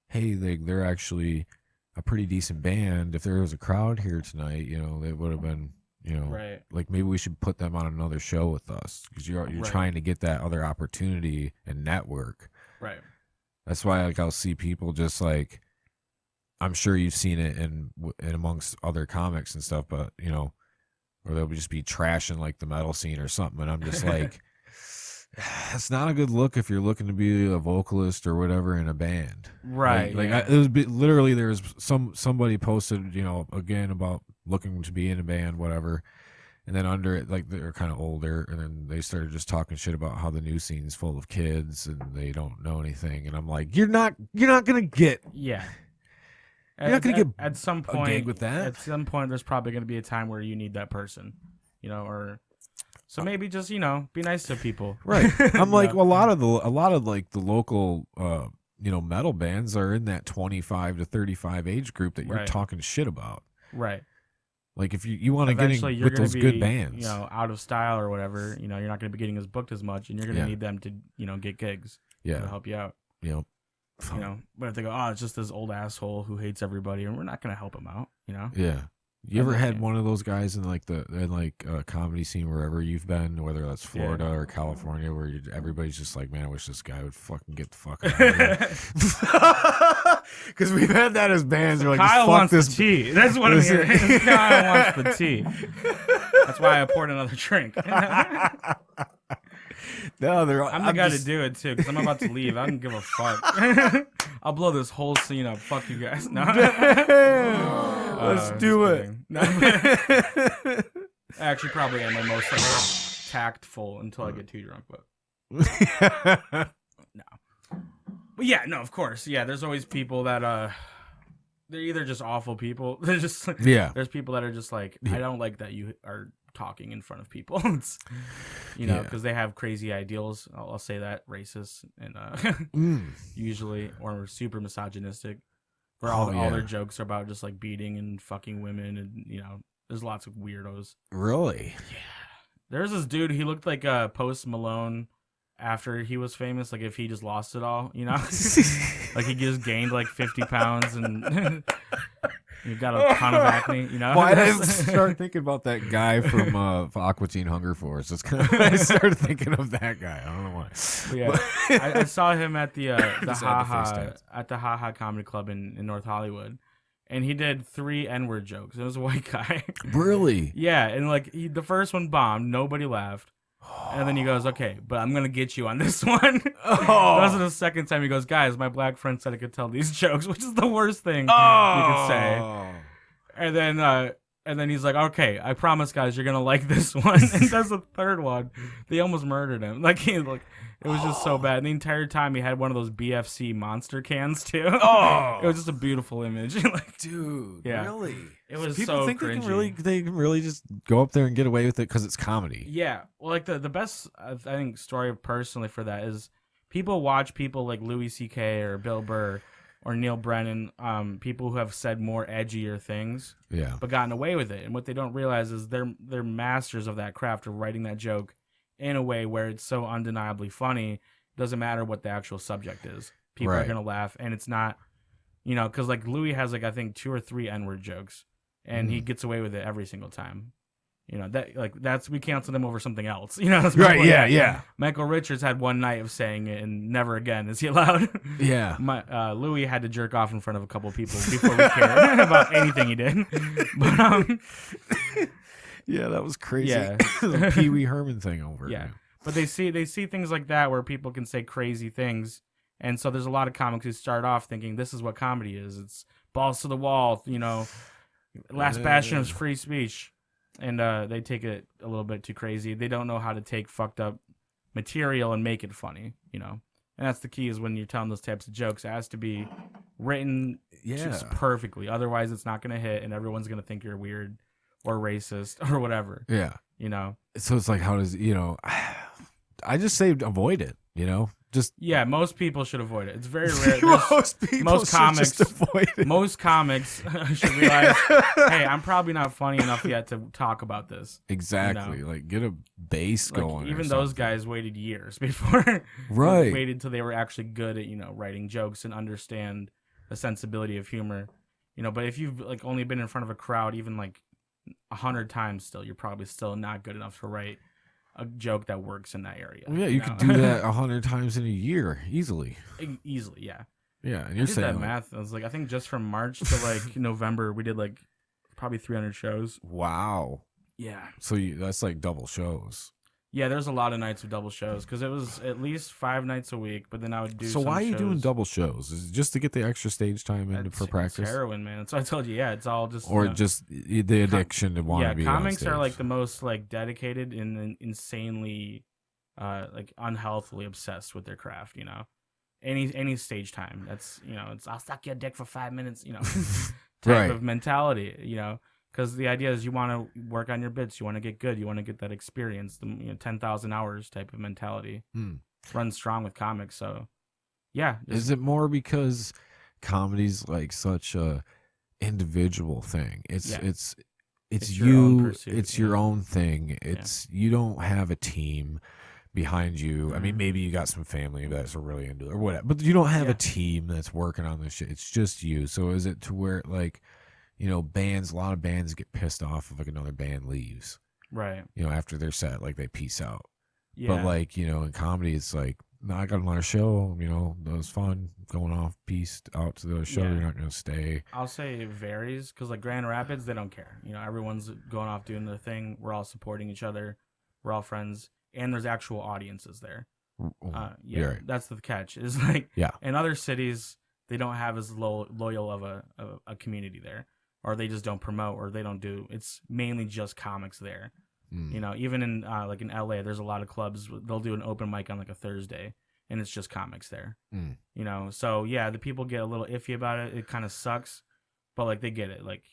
hey, they're actually a pretty decent band. If there was a crowd here tonight, it would have been. Right. Like maybe we should put them on another show with us, because you're trying to get that other opportunity and network. Right. That's why I'll see people just like, I'm sure you've seen it in amongst other comics and stuff, but or they'll just be trashing like the metal scene or something, and I'm just like, it's not a good look if you're looking to be a vocalist or whatever in a band. Right. It was literally, there's somebody posted again about looking to be in a band, whatever, and then under it, like, they're kind of older, and then they started just talking shit about how the new scene's full of kids and they don't know anything, and I'm like, you're not gonna get you're not gonna get at some point a gig with that. At some point, there's probably gonna be a time where you need that person, or so maybe just be nice to people. Right. I'm like, well, a lot of like the local metal bands are in that 25 to 35 age group that you're talking shit about. Right. Like, if you want to get in with those good bands, out of style or whatever, you're not going to be getting as booked as much, and you're going to need them to, get gigs. To help you out. Yep. But if they go, oh, it's just this old asshole who hates everybody, and we're not going to help him out. Yeah. You ever had one of those guys in like comedy scene wherever you've been, whether that's Florida or California, where everybody's just like, man, I wish this guy would fucking get the fuck out of here. Because we've had that as bands. We're like, Kyle wants this the tea. That's what I'm hearing. Kyle wants the tea. That's why I poured another drink. No, I'm the guy to do it too, because I'm about to leave. I don't give a fuck. I'll blow this whole scene up. Fuck you guys. No. Let's do it. No. Actually, probably am my most tactful until I get too drunk, but no. But yeah, no, of course, yeah. There's always people that they're either just awful people. They're just There's people that are just like, I don't like that you are talking in front of people. It's, because they have crazy ideals. I'll say that, racist and usually, or super misogynistic. Where all their jokes are about just like beating and fucking women, and there's lots of weirdos. Really? Yeah. There's this dude. He looked like Post Malone after he was famous. Like if he just lost it all, like he just gained like 50 pounds and he got a ton of acne. Why did I start thinking about that guy from Aqua Teen Hunger Force? I started thinking of that guy. I don't know why. Yeah, I saw him at the Ha Comedy Club in North Hollywood, and he did 3 N-word jokes. It was a white guy. Really? Yeah, and like the first one bombed, nobody laughed. And then he goes, okay, but I'm going to get you on this one. That was the second time he goes, guys, my black friend said I could tell these jokes, which is the worst thing you could say. And then he's like, okay, I promise, guys, you're going to like this one. And that's the third one. They almost murdered him. It was just so bad. And the entire time he had one of those BFC monster cans, too. It was just a beautiful image. Dude, yeah. really? It was People so think cringy. they can really just go up there and get away with it because it's comedy. Yeah. Well, like the best, I think, story personally for that is people watch people like Louis C.K. or Bill Burr or Neil Brennan, people who have said more edgier things, but gotten away with it. And what they don't realize is they're masters of that craft of writing that joke in a way where it's so undeniably funny. It doesn't matter what the actual subject is. People are going to laugh. And it's not, because like Louis has like, I think 2 or 3 N-word jokes, and he gets away with it every single time. You know, we canceled him over something else. You know, that's Right? Yeah. Michael Richards had one night of saying it, and never again is he allowed. Yeah. Louis had to jerk off in front of a couple people before we cared about anything he did. But yeah, that was crazy. Yeah, Pee Wee Herman thing over. Yeah, but they see things like that where people can say crazy things, and so there's a lot of comics who start off thinking this is what comedy is. It's balls to the wall. You know, last bastion of free speech. And they take it a little bit too crazy. They don't know how to take fucked up material and make it funny, you know. And that's the key is when you're telling those types of jokes, it has to be written just perfectly. Otherwise, it's not going to hit, and everyone's going to think you're weird or racist or whatever. Yeah. You know. So it's like, how does, you know, I just say avoid it, you know. Yeah, most people should avoid it. It's very rare. most comics just avoid it. Most comics should realize, hey, I'm probably not funny enough yet to talk about this. Exactly. You know? Like get a base going. Even those guys waited years before. Right. Waited till they were actually good at, you know, writing jokes and understand the sensibility of humor. You know, but if you've like only been in front of a crowd even like 100 times still, you're probably still not good enough to write a joke that works in that area. Well, yeah, you could do that 100 times in a year easily. Easily, yeah. Yeah, and you're saying that like, math. I was like, I think just from March to like November, we did like probably 300 shows. Wow. Yeah. So that's like double shows. Yeah, there's a lot of nights of double shows because it was at least 5 nights a week. But then I would do. So why are you doing double shows? Is it just to get the extra stage time in for practice? It's heroin, man. So I told you, yeah, it's all just. Or just the addiction to want to be. Yeah, comics on are stage. like the most like dedicated and insanely, like unhealthily obsessed with their craft. You know, any stage time. That's it's I'll suck your dick for 5 minutes. You know, type of mentality. You know. Because the idea is you want to work on your bits, you want to get good, you want to get that experience, the 10,000 hours type of mentality. Runs strong with comics, so yeah. Is it more because comedy's like such a individual thing? It's you, it's your own thing. It's you don't have a team behind you. I mean, maybe you got some family that's really into it or whatever, but you don't have a team that's working on this shit. It's just you. So is it to where like, a lot of bands get pissed off if like another band leaves, right? After their set, like they peace out. Yeah. But like, in comedy, it's like, no, I got another show, that was fun, going off, peace out to the show. You're not going to stay. I'll say it varies because like Grand Rapids, they don't care. Everyone's going off doing their thing. We're all supporting each other. We're all friends. And there's actual audiences there. Right. That's the catch. Is like, in other cities, they don't have as loyal of a community there. Or they just don't promote, or they don't do. It's mainly just comics there. Even in like in LA, there's a lot of clubs. They'll do an open mic on like a Thursday, and it's just comics there. So yeah, the people get a little iffy about it. It kind of sucks, but like they get it. Like,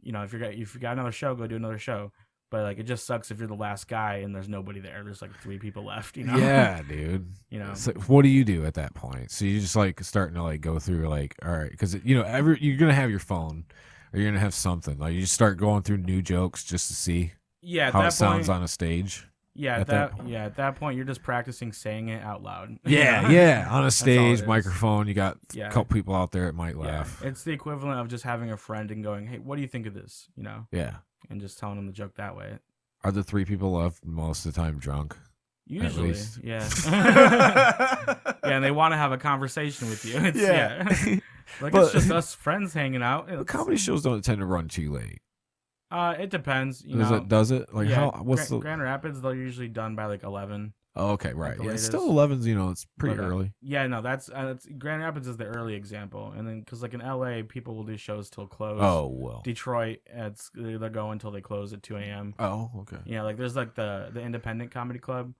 if you got another show, go do another show. But like it just sucks if you're the last guy and there's nobody there. There's like 3 people left. Yeah, dude. So what do you do at that point? So you're just like starting to like go through like, all right, because you're gonna have your phone. Or you're gonna have something like you start going through new jokes just to see how it sounds on a stage. Yeah, at that point you're just practicing saying it out loud. Yeah, on a stage, microphone. You got a couple people out there that might laugh. It's the equivalent of just having a friend and going, "Hey, what do you think of this?" Yeah, and just telling them the joke that way. Are the 3 people left most of the time drunk? Usually, yeah. And they want to have a conversation with you. It's just us friends hanging out. But comedy shows don't tend to run too late. It depends. Does it? Like Grand Rapids? They're usually done by like 11. Oh, okay, right. Yeah, it's still 11's. It's pretty early. Yeah, no, that's Grand Rapids is the early example, and then because like in LA, people will do shows till close. Oh well. Detroit, they'll go until they close at 2 a.m. Oh, okay. Yeah, like there's like the independent comedy club.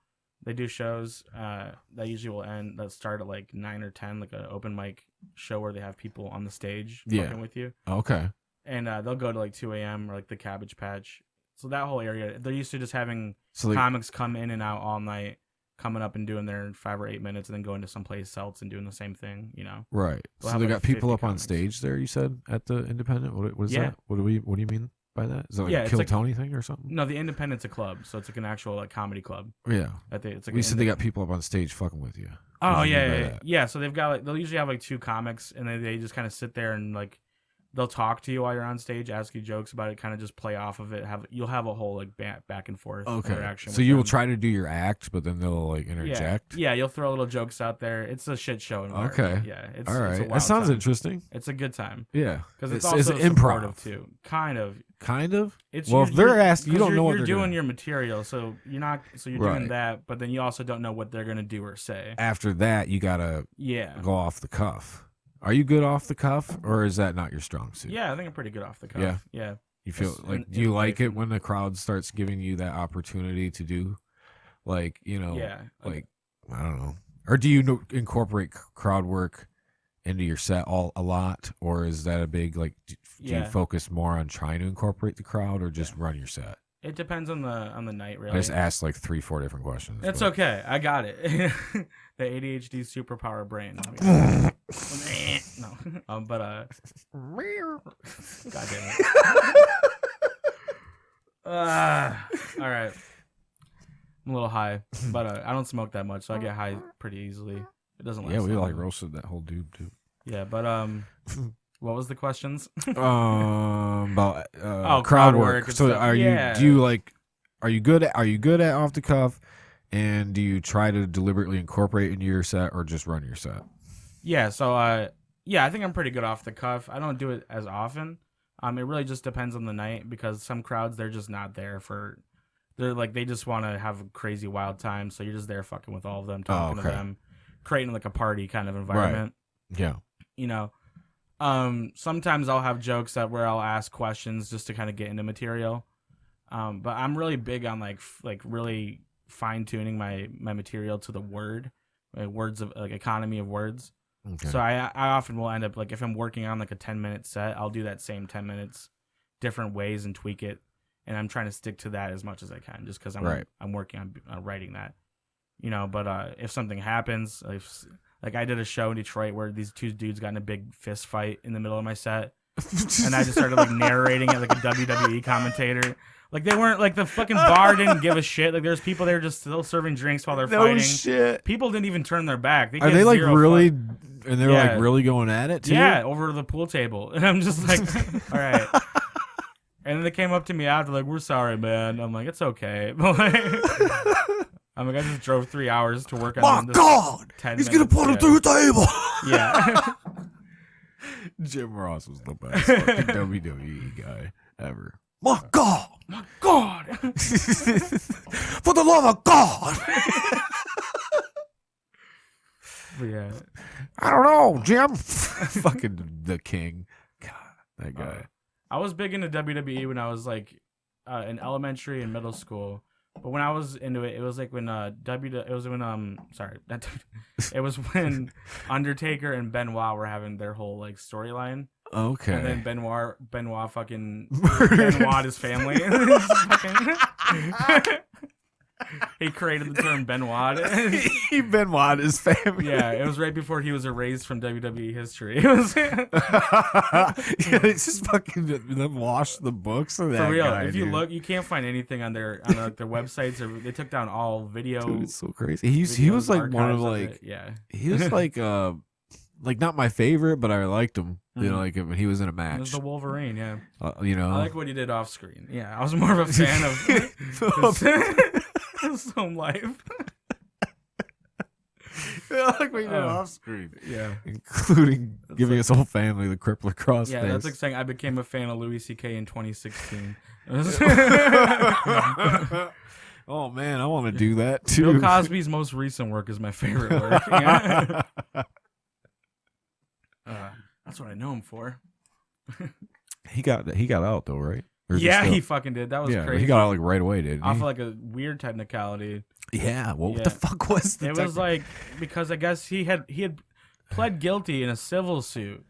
They do shows that usually will end that start at like 9 or 10, like an open mic show where they have people on the stage fucking with you. Okay. And they'll go to like 2 a.m. or like the Cabbage Patch. So that whole area, they're used to just having comics come in and out all night, coming up and doing their 5 or 8 minutes, and then going to someplace else and doing the same thing. Right. So they got people up on stage there. You said at the independent. What is that? What do you mean by that? Is that like a Kill Tony thing or something? No, the independent's a club, so it's like an actual like comedy club. Yeah. It's like you said they got people up on stage fucking with you. Oh yeah. So they've got they'll usually have like 2 comics, and they just kind of sit there and like they'll talk to you while you're on stage, ask you jokes about it, kind of just play off of it. You'll have a whole like back and forth interaction. So you will try to do your act, but then they'll like interject. Yeah, you'll throw little jokes out there. It's a shit show environment. Okay. Yeah. It's, all right. It's a wild that sounds time. interesting. It's a good time. Yeah. Because it's also improv too. Kind of. Kind of. It's well, if they're asking, you don't know what you're they're doing your material, so you're not. So you're doing that, but then you also don't know what they're gonna do or say. After that, you gotta go off the cuff. Are you good off the cuff, or is that not your strong suit? Yeah, I think I'm pretty good off the cuff. Yeah. You feel like do you like it when the crowd starts giving you that opportunity to do, like like I don't know, or do you incorporate crowd work into your set a lot, or is that a big like? Do you focus more on trying to incorporate the crowd, or just run your set? It depends on the night, really. I just asked like 3-4 different questions. It's okay. I got it. The ADHD superpower brain. No. But God damn it. All right. I'm a little high, but I don't smoke that much, so I get high pretty easily. It doesn't last. Yeah, we long. like roasted that whole dude too. Yeah, but what was the questions? About crowd work. So are you good at off the cuff, and do you try to deliberately incorporate into your set or just run your set? Yeah, so I think I'm pretty good off the cuff. I don't do it as often. It really just depends on the night, because some crowds, they're just not there they just want to have a crazy wild time, so you're just there fucking with all of them, talking to them, creating like a party kind of environment. Right. Yeah. Sometimes I'll have jokes where I'll ask questions just to kind of get into material. But I'm really big on like really fine tuning my material to the words of like economy of words. Okay. So I often will end up like, if I'm working on like a 10-minute set, I'll do that same 10 minutes different ways and tweak it. And I'm trying to stick to that as much as I can, just because I'm working on writing that, but if something happens, like I did a show in Detroit where these two dudes got in a big fist fight in the middle of my set, and I just started like narrating it like a WWE commentator. Like they weren't like the fucking bar didn't give a shit. Like there's people there just still serving drinks while they're fighting. No shit. People didn't even turn their back. Are they like really? And they're like really going at it too? Yeah, over the pool table, and I'm just like, all right. And then they came up to me after like, we're sorry, man. I'm like, it's okay. I'm like, I just drove 3 hours to work on this. My God! 10 He's going to put him through the table! Yeah. Jim Ross was the best fucking WWE guy ever. My God! My God! For the love of God! Yeah. I don't know, Jim. Fucking the king. God, that guy. I was big into WWE when I was like in elementary and middle school, but when I was into it, it was like when it was when Undertaker and Benoit were having their whole like storyline. Okay. And then Benoit fucking Benoit his family. He created the term Benoit. He Benoit his family. Yeah, it was right before he was erased from WWE history. It was it's just fucking them wash the books of that. For real, guy, if you look, you can't find anything on their websites, or they took down all video. Dude, it's so crazy. He was like one of like he was like not my favorite, but I liked him. Mm-hmm. You know, like when he was in a match. It was the Wolverine, yeah. You know, I like what he did off screen. Yeah, I was more of a fan of his home life. I like what he did off screen. Yeah, including giving his whole family the crippler cross. Yeah, that's like saying I became a fan of Louis C.K. in 2016. Oh man, I want to do that too. Bill Cosby's most recent work is my favorite work. Yeah. That's what I know him for. He got out though, right? Yeah, he fucking did. That was crazy. He got out like right away, didn't he? Off of like a weird technicality. Yeah. What the fuck was the? It was like because I guess he had pled guilty in a civil suit.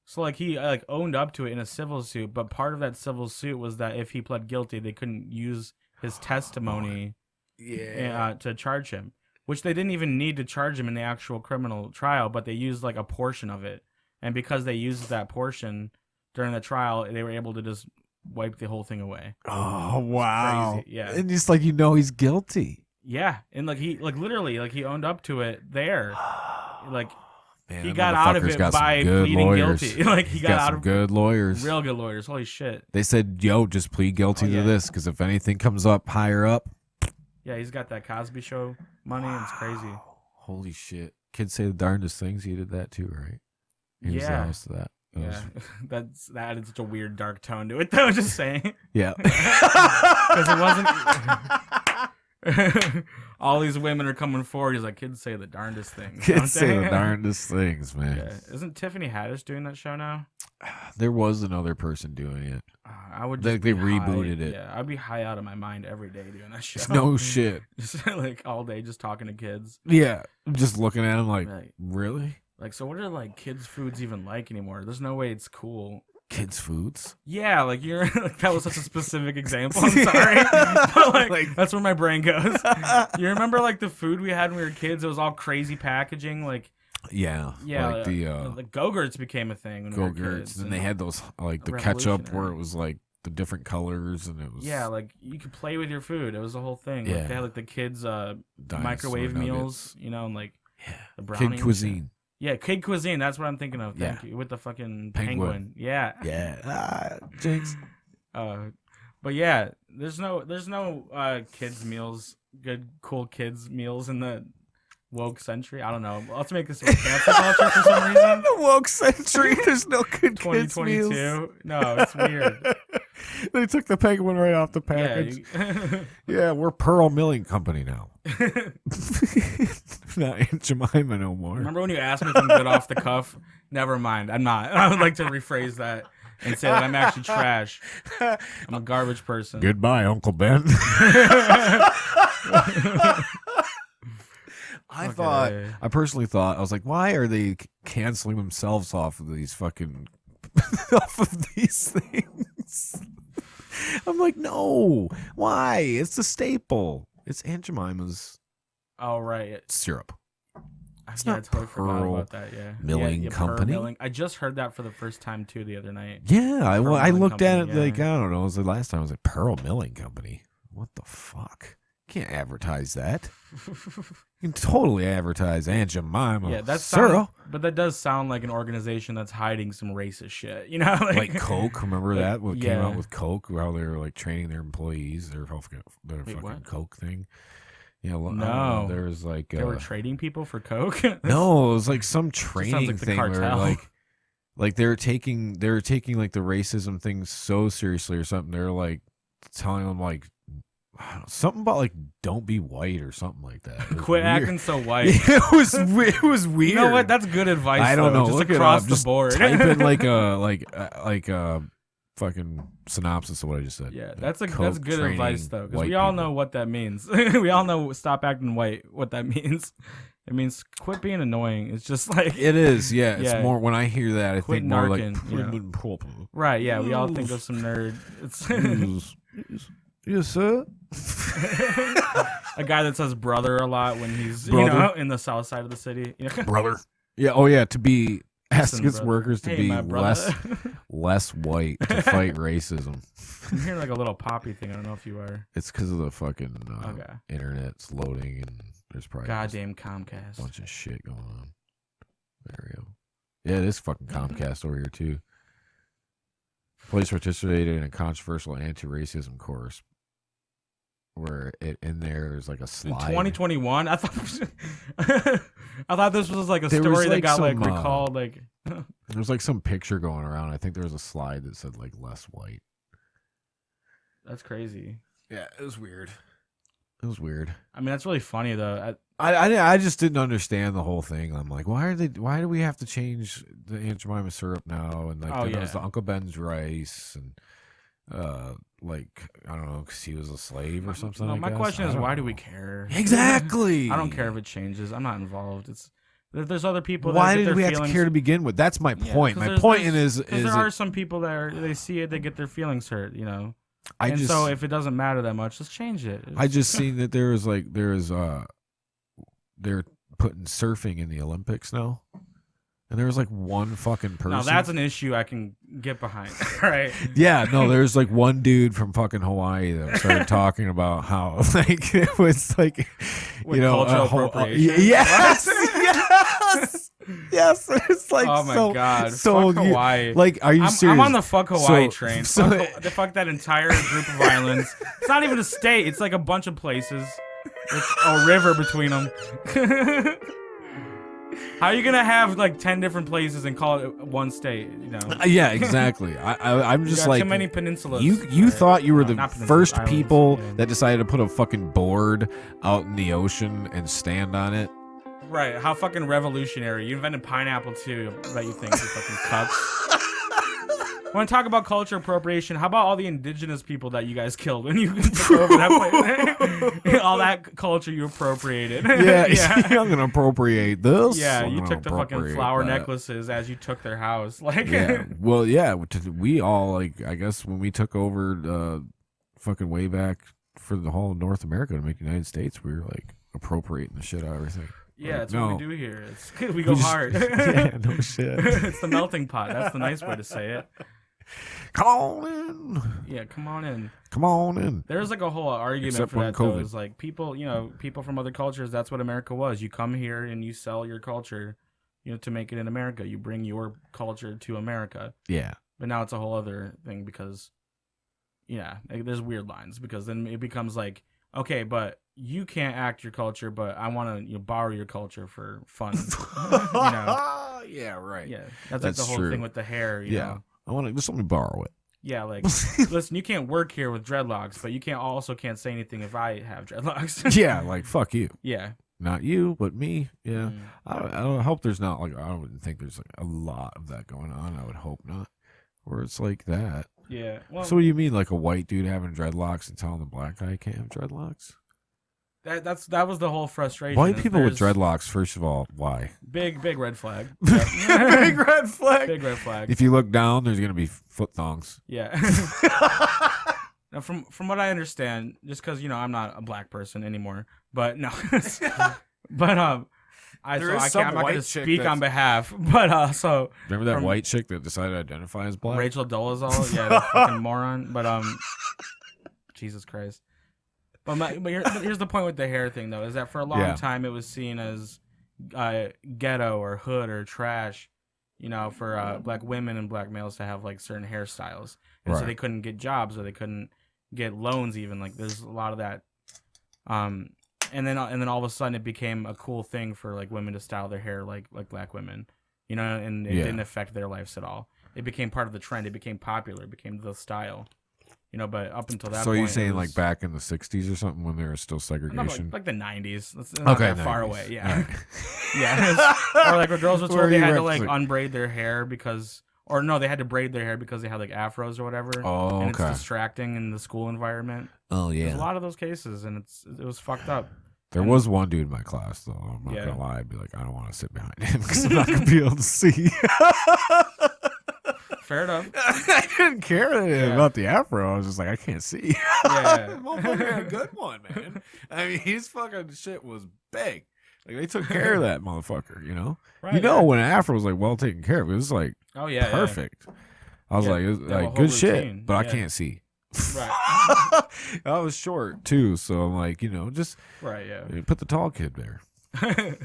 So like he like owned up to it in a civil suit, but part of that civil suit was that if he pled guilty, they couldn't use his testimony to charge him, which they didn't even need to charge him in the actual criminal trial, but they used like a portion of it. And because they used that portion during the trial, they were able to just wipe the whole thing away. Oh, wow. Yeah. And just like, he's guilty. Yeah. And like he like literally like he owned up to it there. Like Man, he that got out of motherfucker's it got some by good pleading lawyers. guilty. Like he He's got out some of good lawyers. real good lawyers. Holy shit. They said, "Yo, just plead guilty to this, because if anything comes up higher up." Yeah, he's got that Cosby Show money. And it's crazy. Holy shit! Kids say the darndest things. He did that too, right? He was the Yeah. host of that. Yeah, that added such a weird dark tone to it, though. Just saying, Yeah. because it wasn't. All these women are coming forward. He's like, kids say the darndest things. Kids say the darndest things, man. Yeah. Isn't Tiffany Haddish doing that show now? There was another person doing it. I would. They Just be rebooted high. it. Yeah, I'd be high out of my mind every day doing that show. No shit. Just like all day, just talking to kids. Yeah. Just looking at him like, Like, really? like, so what are like kids' foods even like anymore? There's no way it's cool. Kids' foods? Yeah, like you're like, that was such a specific example. I'm sorry, but like that's where my brain goes. You remember like the food we had when we were kids? It was all crazy packaging. Like Yeah. yeah, Like the Go-Gurts became a thing. When we were Go-Gurts. kids, And they had those, like the ketchup where revolutionary. it was like the different colors and it was. Yeah, like you could play with your food. It was a whole thing. Like, Yeah. they had like the kids' Dinosaur microwave nuggets. meals, you know, and like the brownies. Kid and cuisine. shit. Yeah, kid cuisine. That's what I'm thinking of. Yeah. Thank you. With the fucking Penguin. penguin. Yeah. Yeah. Jinx. But yeah, there's no kids meals, good cool kids meals in the woke century. I don't know. Let's make this about cancel culture for some reason. The woke century. There's no good kids meals. 2022. No, it's weird. They took the penguin right off the Yeah, package. Yeah, we're Pearl Milling Company now. Not Aunt Jemima no more. Remember when you asked me if I'm good off the cuff? Never mind. I'm not. I would like to rephrase that and say that I'm actually trash. I'm a garbage person. Goodbye, Uncle Ben. I personally thought, I was like, why are they canceling themselves off of these fucking, off of these things? I'm like, no, why? It's a staple. It's Aunt Jemima's Oh, right. syrup. It's not I totally forgot Pearl about that. Yeah, Milling Pearl Company? Milling. I just heard that for the first time too the other night. Yeah, I Milling looked at it Company, like, yeah. I don't know, it was the last time I was like, Pearl Milling Company. What the fuck? Can't advertise that. You can totally advertise Aunt Jemima. Yeah, that's syrup. but that does sound like an organization that's hiding some racist shit. You know, Like Coke, remember like, that? What came yeah. out with Coke, how they were like training their employees, their fucking what? Coke thing. Yeah, well, No. there was like they were trading people for Coke. no, it was like some sounds training like the thing where cartel. like they were taking like the racism thing so seriously or something. They're like telling them like I don't know, something about like don't be white or something like that. It was Quit weird. acting so white. it was weird. You know what? That's good advice. I don't though, know. Just Look it across up. the Just board. type in like a fucking synopsis of what I just said. Yeah, that's Coke good advice training though, because white we all people. know what that means. We all know stop acting white. What that means. It means quit being annoying. It's just like It is, yeah. It's Yeah. more when I hear that, I Quit think more like narking, you know. yeah. right. Yeah, we all think of some nerd. It's Yes, sir. a guy that says brother a lot when he's Brother. in the south side of the city. You know? Brother. Yeah, oh yeah, to be ask Listen, its brother. workers to Hey, be my brother. less white to fight racism. I'm hearing like a little poppy thing. I don't know if you are. It's because of the fucking Okay. internet's loading and there's probably Goddamn a Comcast. bunch of shit going on. There we go. Yeah, it is fucking Comcast over here too. Police participated in a controversial anti-racism course where in there's like a In slide. 2021, I thought I thought this was like a There was, story that like, got like some, recalled. Like There was like some picture going around. I think there was a slide that said like less white. that's crazy. Yeah, it was weird. It was weird. I mean, that's really funny though. I just didn't understand the whole thing. I'm like, why do we have to change the Aunt Jemima syrup now? And like, Oh, then it was yeah. the Uncle Ben's rice, and like I don't know, because he was a slave or something. No, I my guess. question I is, don't why do know. we care? Exactly. I don't care if it changes. I'm not involved. It's there's other people. Why that get did their we have to feelings- care to begin with? That's my Yeah, point. 'cause My there's- point there's- is 'cause there are it, some people that they see it, they get their feelings hurt. You know. I And just so if it doesn't matter that much, let's change it. I just seen that they're putting surfing in the Olympics now. And there was like one fucking person. Now that's an issue I can get behind. Right? Yeah, no, there's like one dude from fucking Hawaii that started talking about how like it was like With cultural appropriation. Yes, yes, Yes, it's like oh my god, so fuck Hawaii. Like, are you serious? I'm on the fuck Hawaii train. So, Fuck that entire group of islands. It's not even a state. It's like a bunch of places with a river between them. How are you gonna have like 10 different places and call it one state? You know? Yeah, exactly. I'm just like too many peninsulas. You thought you were the first islands, people yeah. that decided to put a fucking board out in the ocean and stand on it. Right? How fucking revolutionary! You invented pineapple too. That you think you fucking cucks. Want to talk about culture appropriation? How about all the indigenous people that you guys killed when you took over that place? All that culture you appropriated. Yeah, I'm gonna appropriate this. Yeah, I'm you gonna took the fucking appropriate flower that. necklaces as you took their house. Like, Yeah, well, yeah, we all like. I guess when we took over, fucking way back for the whole of North America to make the United States, we were like appropriating the shit out of everything. yeah, that's No. what we do here. We go hard. Yeah, no shit. It's the melting pot. That's the nice way to say it. Come on in. Yeah, come on in. Come on in. There's like a whole argument Except for when that, though. COVID. Is like people from other cultures, that's what America was. You come here and you sell your culture, to make it in America. You bring your culture to America. Yeah. But now it's a whole other thing because, there's weird lines because then it becomes like, okay, but you can't act your culture, but I want to borrow your culture for fun. Yeah, right. Yeah, that's like That's the whole true. thing with the hair. You know? I want to just let me borrow it. Yeah, like, listen, you can't work here with dreadlocks, but you can't say anything if I have dreadlocks. Yeah, like fuck you. Yeah. Not you, but me. Yeah. Mm. I hope there's not like I wouldn't think there's like a lot of that going on. I would hope not. Where it's like that. Yeah. Well, So what do you mean like a white dude having dreadlocks and telling the black guy he can't have dreadlocks? that was the whole frustration. White is people with there's dreadlocks, first of all, why? big red flag. Big red flag. Big red flag. If you look down, there's gonna be foot thongs. Yeah. Now, from what I understand, just because I'm not a black person anymore, but no, but I'm not going to speak on behalf. But so remember that white chick that decided to identify as black? Rachel Dolezal, yeah, that fucking moron. But Jesus Christ. But here's the point with the hair thing, though, is that for a long time it was seen as ghetto or hood or trash, for black women and black males to have like certain hairstyles, and so they couldn't get jobs or they couldn't get loans even. Like there's a lot of that, and then all of a sudden it became a cool thing for like women to style their hair like black women, and it didn't affect their lives at all. It became part of the trend. It became popular. It became the style. But up until that point. So you're saying like back in the 60s or something when there was still segregation? Like the 90s. That's not that far 90s. away. Yeah. Right. Yeah. Or like when girls were told they had to like referencing? unbraid their hair because, or no, they had to braid their hair because they had like afros or whatever. Oh, and okay. it's distracting in the school environment. Oh, There's a yeah. lot of those cases and it was fucked up. There was one dude in my class, though. I'm not going to lie. I'd be like, I don't want to sit behind him because I'm not going to be able to see. Fair enough. I didn't care about the afro. I was just like, I can't see. Yeah. Motherfucker had a good one, man. I mean, his fucking shit was big. Like, they took care of that motherfucker, Right, when an afro was, like, well taken care of, it was, like, Oh yeah. perfect. I was like, it was, they have a like whole good shit, routine. but I Yeah. can't see. Right. I was short, too, so I'm like, just Right. Yeah. put the tall kid there. I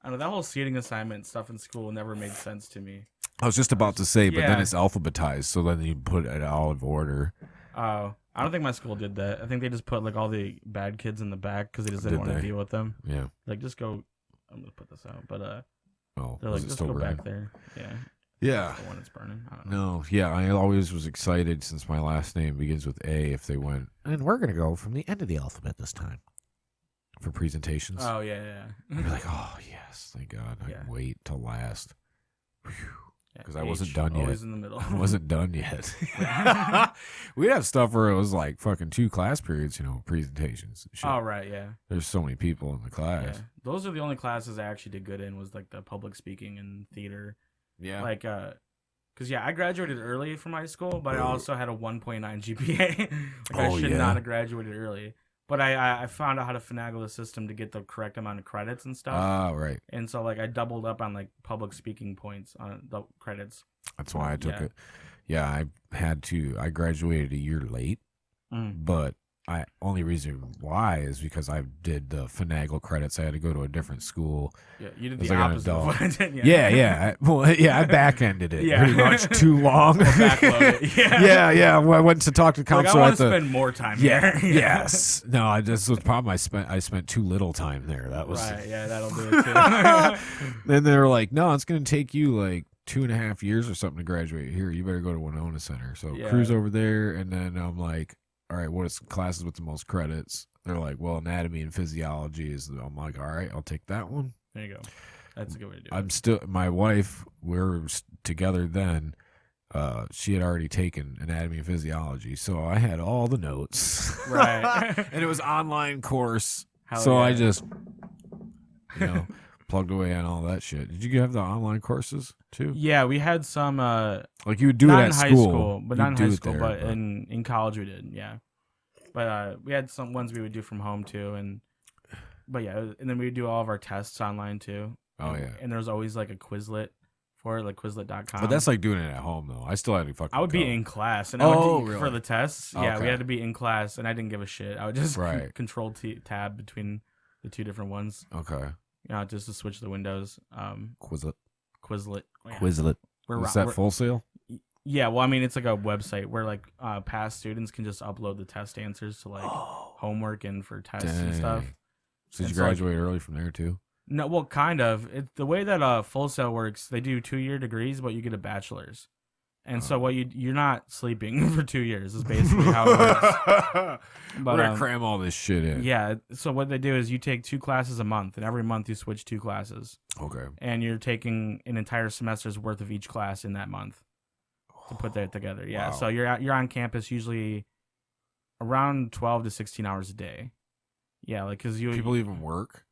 don't know, that whole seating assignment stuff in school never made sense to me. I was just about to say, but then Yeah. it's alphabetized, so then you put it out of order. Oh, I don't think my school did that. I think they just put like all the bad kids in the back because they just didn't Did want to they? deal with them. Yeah. Like, just go. I'm gonna put this out, but Oh, they're was like, it just still go burning? back there. Yeah, Yeah. the one that's burning. I don't know. No, yeah, I always was excited since my last name begins with A if they went, And we're going to go from the end of the alphabet this time. for presentations. Oh yeah. I'd be like, oh, yes, thank God. I Yeah. can wait till last. Yeah, 'Cause I wasn't H, done yet. Always in the middle. I wasn't done yet. We'd have stuff where it was like fucking 2 class periods, presentations and shit. Oh right, yeah. There's so many people in the Yeah. class. Those are the only classes I actually did good in was like the public speaking and theater. Yeah. Like, cause I graduated early from high school, but I also had a 1.9 GPA. I Oh, should yeah? not have graduated early. But I found out how to finagle the system to get the correct amount of credits and stuff. Ah, right. And so like I doubled up on like public speaking points on the credits. That's why I took Yeah. it. Yeah, I graduated a year late, but only reason why is because I did the finagle credits. I had to go to a different school. Yeah, you did as the like an opposite of adult. what I did. Yeah. I back-ended it pretty much too long. Backload it. Yeah. Well, I went to talk to the Like, counselor. I want to spend more time here. Yes. No, I just was the problem. I spent too little time there. That was right. Yeah, that'll do it too. Then they were like, no, it's going to take you like 2.5 years or something to graduate here. You better go to Winona Center. So cruise over there. And then I'm like, all right, what is classes with the most credits? They're like, well, anatomy and physiology is. I'm like, all right, I'll take that one. There you go. That's a good way to do it. I'm still, my wife, we were together then. She had already taken anatomy and physiology, so I had all the notes. Right. And it was online course. Hell so yeah. I just, plugged away on all that shit. Did you have the online courses too? Yeah, we had some. Like you would do it not at in high school, school, but not in You'd do high it school, there, but in college we did. Yeah, but we had some ones we would do from home too, and then we would do all of our tests online too. Oh yeah, and there was always like a Quizlet for it, like Quizlet.com. but that's like doing it at home though. I still had to fucking. I would go. be in class, and I would do, really? for the tests. Yeah, we Okay. had to be in class, and I didn't give a shit. I would just Right. control tab between the two different ones. Okay. Just to switch the windows. Quizlet. Quizlet. Yeah. Quizlet. Is that Full Sail? Yeah, well, I mean, it's like a website where like past students can just upload the test answers to like homework and for tests and stuff. So did And you so, like, graduate early from there too? No, well, kind of. The way that Full Sail works, they do 2-year degrees, but you get a bachelor's. And so you're not sleeping for 2 years is basically how it works. But, We're gonna cram all this shit in. Yeah. So what they do is you take 2 classes a month, and every month you switch 2 classes. Okay. And you're taking an entire semester's worth of each class in that month to put that together. Yeah. Wow. So you're on campus usually around 12 to 16 hours a day. Yeah, like because People even work.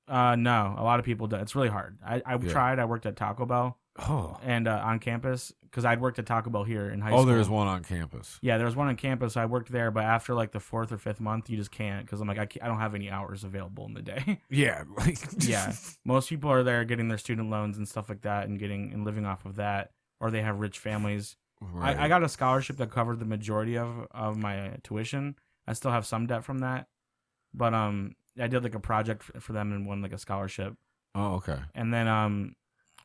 No, a lot of people do. It's really hard. I tried. I worked at Taco Bell. Oh. And on campus, because I'd worked at Taco Bell here in high school. Oh, there's one on campus. Yeah, there was one on campus. I worked there, but after like the 4th or 5th month, you just can't because I'm like I don't have any hours available in the day. Yeah. Yeah, most people are there getting their student loans and stuff like that, and living off of that, or they have rich families. Right. I got a scholarship that covered the majority of my tuition. I still have some debt from that, but I did like a project for them and won like a scholarship. Oh, okay. And then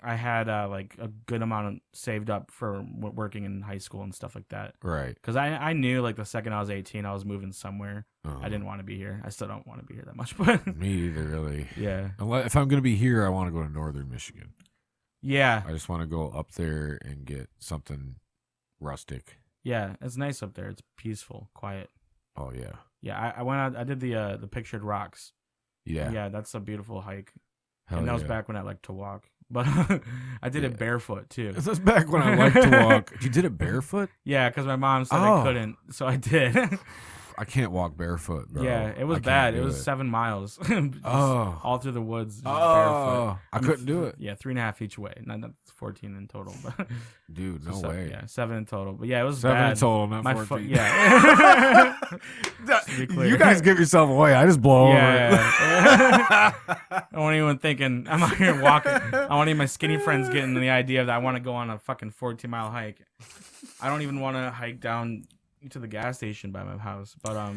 I had like a good amount saved up for working in high school and stuff like that. Right. Because I knew like the second I was 18, I was moving somewhere. Uh-huh. I didn't want to be here. I still don't want to be here that much. But Me either, really. yeah. If I'm gonna be here, I want to go to Northern Michigan. Yeah. I just want to go up there and get something rustic. Yeah. It's nice up there. It's peaceful, quiet. Oh yeah. Yeah. I went out. I did the Pictured Rocks. Yeah. Yeah. That's a beautiful hike. Hell and that was yeah. back when I liked to walk. But I did it barefoot too. This was back when I liked to walk. You did it barefoot? Yeah, because my mom said I couldn't, so I did. I can't walk barefoot, bro. Yeah, it was I can't bad. do It was 7 miles. Just all through the woods. Just barefoot. I couldn't do it. Yeah, 3.5 each way. Not 14 in total, but Dude, no way. Yeah, 7 in total. But yeah, it was 7 bad. in total, not My 14. Yeah. To be clear. You guys give yourself away. I just blow over it. Yeah. I wasn't even thinking. I'm out here walking. I want even my skinny friends getting the idea that I want to go on a fucking 14-mile hike. I don't even want to hike down to the gas station by my house. But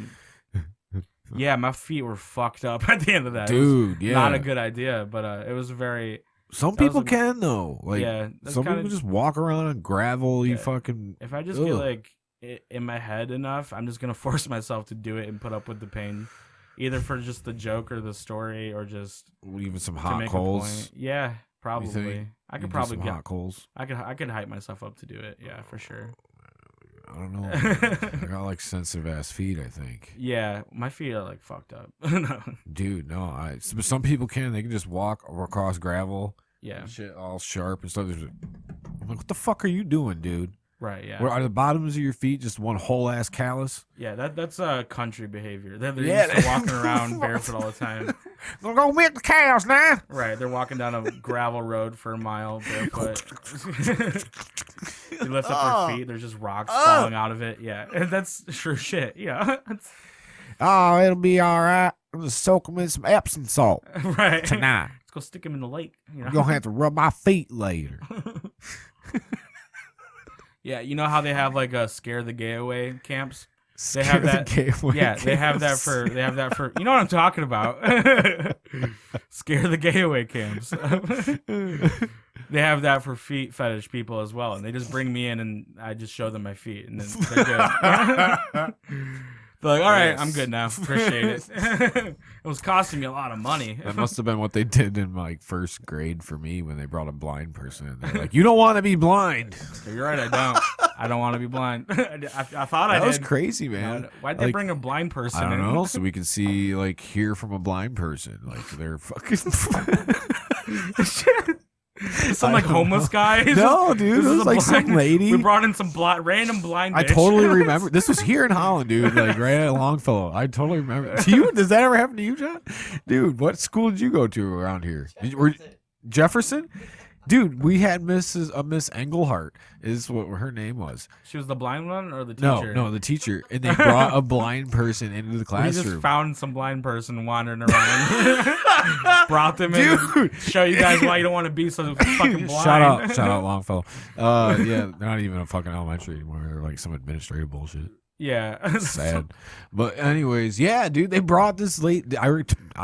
yeah, my feet were fucked up at the end of that. Dude, yeah. Not a good idea, but it was very. Some people can though. Like, yeah, some people just walk around on gravel. You fucking. If I just get like in my head enough, I'm just gonna force myself to do it and put up with the pain, either for just the joke or the story, or just even some to hot make a coals. point. Yeah, probably. I could probably get hot coals. I could hype myself up to do it. Yeah, for sure. I don't know. I got like sensitive ass feet, I think. Yeah, my feet are like fucked up. Dude, no. Some people can. They can just walk across gravel. Yeah. And shit all sharp and stuff. I'm like, what the fuck are you doing, dude? Right, yeah. Where are the bottoms of your feet just one whole ass callus? Yeah, that's country behavior. They're used to walking around barefoot all the time. We're gonna milk the cows now. Right, they're walking down a gravel road for a mile barefoot. You lift up their feet, there's just rocks falling out of it. Yeah, that's sure shit. Yeah. Oh, it'll be all right. I'm gonna soak them in some Epsom salt right tonight. Let's go stick them in the lake. You know? I'm gonna have to rub my feet later. Yeah, you know how they have like scare the gay away camps? They have that. They have that for. You know what I'm talking about. Scare the gay away camps. They have that for feet fetish people as well, and they just bring me in and I just show them my feet, and then they're good. They're like, all right, I'm good now. Appreciate it. It was costing me a lot of money. That must have been what they did in like first grade for me when they brought a blind person in. They're like, you don't want to be blind. You're right, I don't. I don't want to be blind. I thought I did. That was crazy, man. Why'd they bring a blind person in? I don't know, so we can see, like, hear from a blind person. Like, they're fucking... Some like homeless guy. No, dude, it was like some lady. We brought in some random blind bitch. I totally remember. This was here in Holland, dude. Like right at Longfellow. I totally remember. Does that ever happen to you, John? Dude, what school did you go to around here? Jefferson? Dude, we had Miss Engelhart is what her name was. She was the blind one or the teacher? No, the teacher. And they brought a blind person into the classroom. We just found some blind person wandering around. Brought them in to show you guys why you don't want to be so fucking blind. Shout out Longfellow. Yeah, they're not even a fucking elementary anymore. They're like some administrative bullshit. Yeah. Sad. But anyways, yeah, dude, they brought this late. I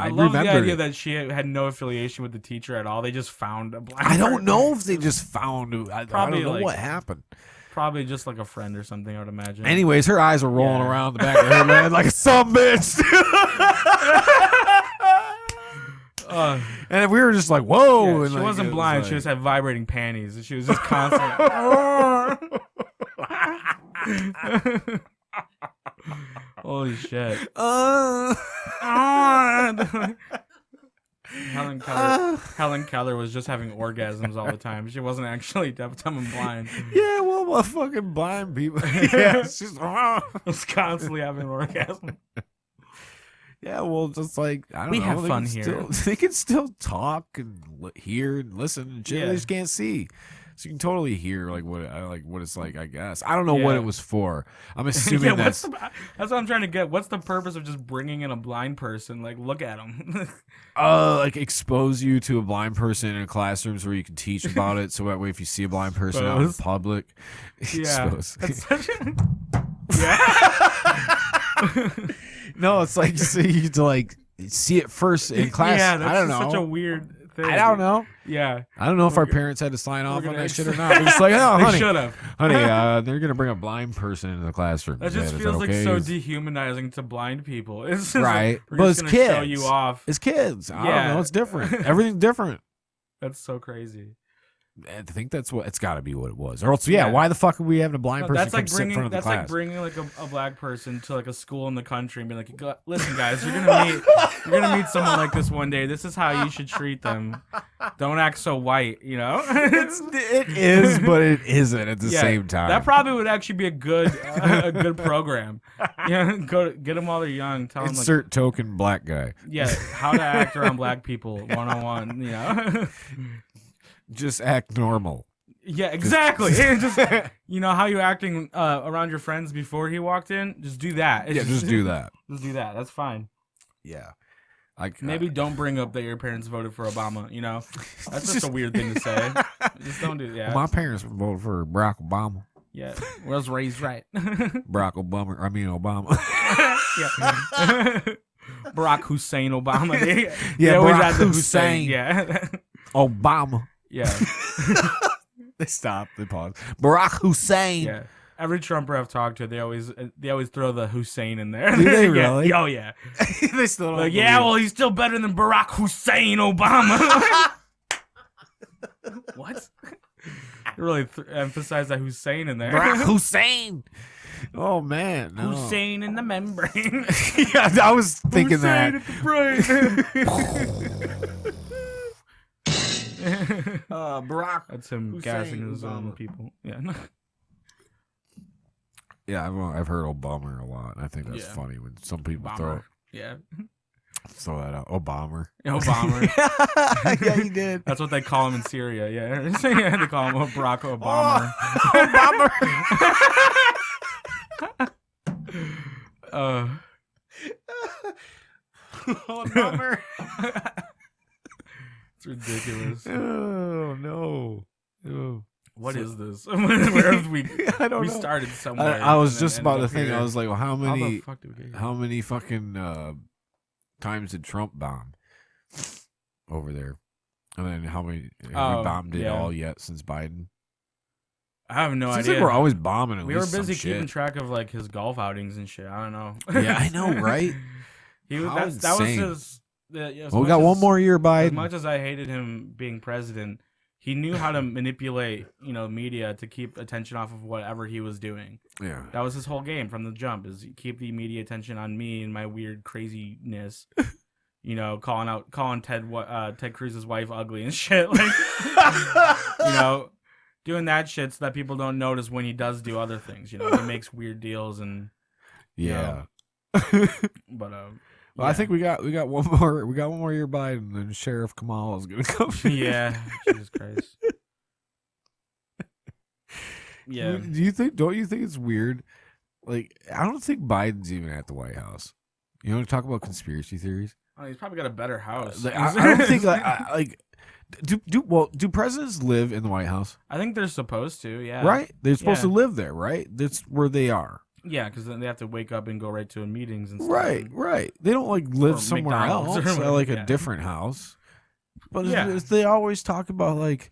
love the idea that she had no affiliation with the teacher at all. They just found a blind person. I don't know if they just found. I don't know what happened. Probably just like a friend or something, I would imagine. Anyways, her eyes were rolling around the back of her head like a some bitch. And we were just like, whoa. Yeah, and she like, wasn't blind. She just had vibrating panties. And she was just constantly. Holy shit. Helen Keller was just having orgasms all the time. She wasn't actually deaf, dumb, and blind. Yeah, well, fucking blind people. Yeah, she's was constantly having an orgasm. Yeah, well, just like, I don't know. We have fun here. They can still talk and hear and listen and shit. They just can't see. So you can totally hear like what it's like, I guess. I don't know what it was for. I'm assuming that's what I'm trying to get. What's the purpose of just bringing in a blind person? Like, look at them. Like expose you to a blind person in classrooms where you can teach about it. So that way, if you see a blind person out in public, No, it's like so you get to like see it first in class. Yeah, that's I don't know. Such a weird thing. I don't know. Yeah, I don't know if our parents had to sign off on that shit or not. They're just like, oh, honey, should have. Honey, they're gonna bring a blind person into the classroom. That just feels like so dehumanizing to blind people. It's just right, like, but it's kids. Show you off. It's kids. I don't know. It's different. Everything's different. That's so crazy. I think that's what it's got to be what it was, or else, why the fuck are we having a blind person that's come like sit in front of the class? That's like bringing like a black person to like a school in the country and be like, listen, guys, you're gonna meet someone like this one day. This is how you should treat them. Don't act so white, you know. It is, but it isn't at the same time. That probably would actually be a good program. Yeah, get them while they're young. Tell them insert token black guy. Yeah, how to act around black people 101. You know. Just act normal. Yeah, exactly. Just you know how you acting around your friends before he walked in. Just do that. Just do that. Just do that. That's fine. Yeah. Maybe don't bring up that your parents voted for Obama. You know, that's just a weird thing to say. Just don't do that. Well, my parents voted for Barack Obama. Yeah, I was raised right. Obama. Yeah. Barack Hussein Obama. They Barack Hussein. Yeah. Obama. Yeah. They stopped. They paused. Barack Hussein. Yeah. Every Trumper I've talked to, they always throw the Hussein in there. Do they really? Yeah. Oh yeah. They still don't. Like, well, he's still better than Barack Hussein Obama. What? You really emphasize that Hussein in there. Barack Hussein. Oh man, no. Hussein in the membrane. Yeah, I was thinking Hussein that. At the brain. Barack. That's him Hussein gassing his own Obama. people. Yeah. Yeah, I've heard Obama a lot, and I think that's funny when some people throw that out. Obama. Yeah, he did. That's what they call him in Syria. Yeah, they call him Barack Obama. Obama. It's ridiculous. Oh no. Oh. what is this? Where have we? I don't we know. started somewhere. I was and just then about to ended up think. here. I was like, well, how How the many fuck did we get here? how many fucking times did Trump bomb over there? And then how many have we bombed it all yet since Biden? I have no Seems idea. like we're always bombing. We were busy keeping track of like his golf outings and shit. I don't know. Yeah, I know, right? He was, How that was insane. his. Well, we got one more year, As Biden. much as I hated him being president, he knew how to manipulate, media to keep attention off of whatever he was doing. Yeah. That was his whole game from the jump: is keep the media attention on me and my weird craziness. Calling Ted Cruz's wife ugly and shit, like, doing that shit so that people don't notice when he does do other things. He makes weird deals and Yeah. But Well, I think we got one more. We got one more year Biden, and then Sheriff Kamala is gonna come. yeah, Jesus Christ. Yeah. Don't you think it's weird? Like, I don't think Biden's even at the White House. You want to talk about conspiracy theories? Oh, he's probably got a better house. I don't think do presidents live in the White House? I think they're supposed to, yeah. Right? They're supposed to Yeah. live there, right? That's where they are. Yeah, because then they have to wake up and go right to meetings and stuff. Right, and- right. They don't like live Or somewhere McDonald's else, or or like yeah. a different house. But Yeah. they always talk about like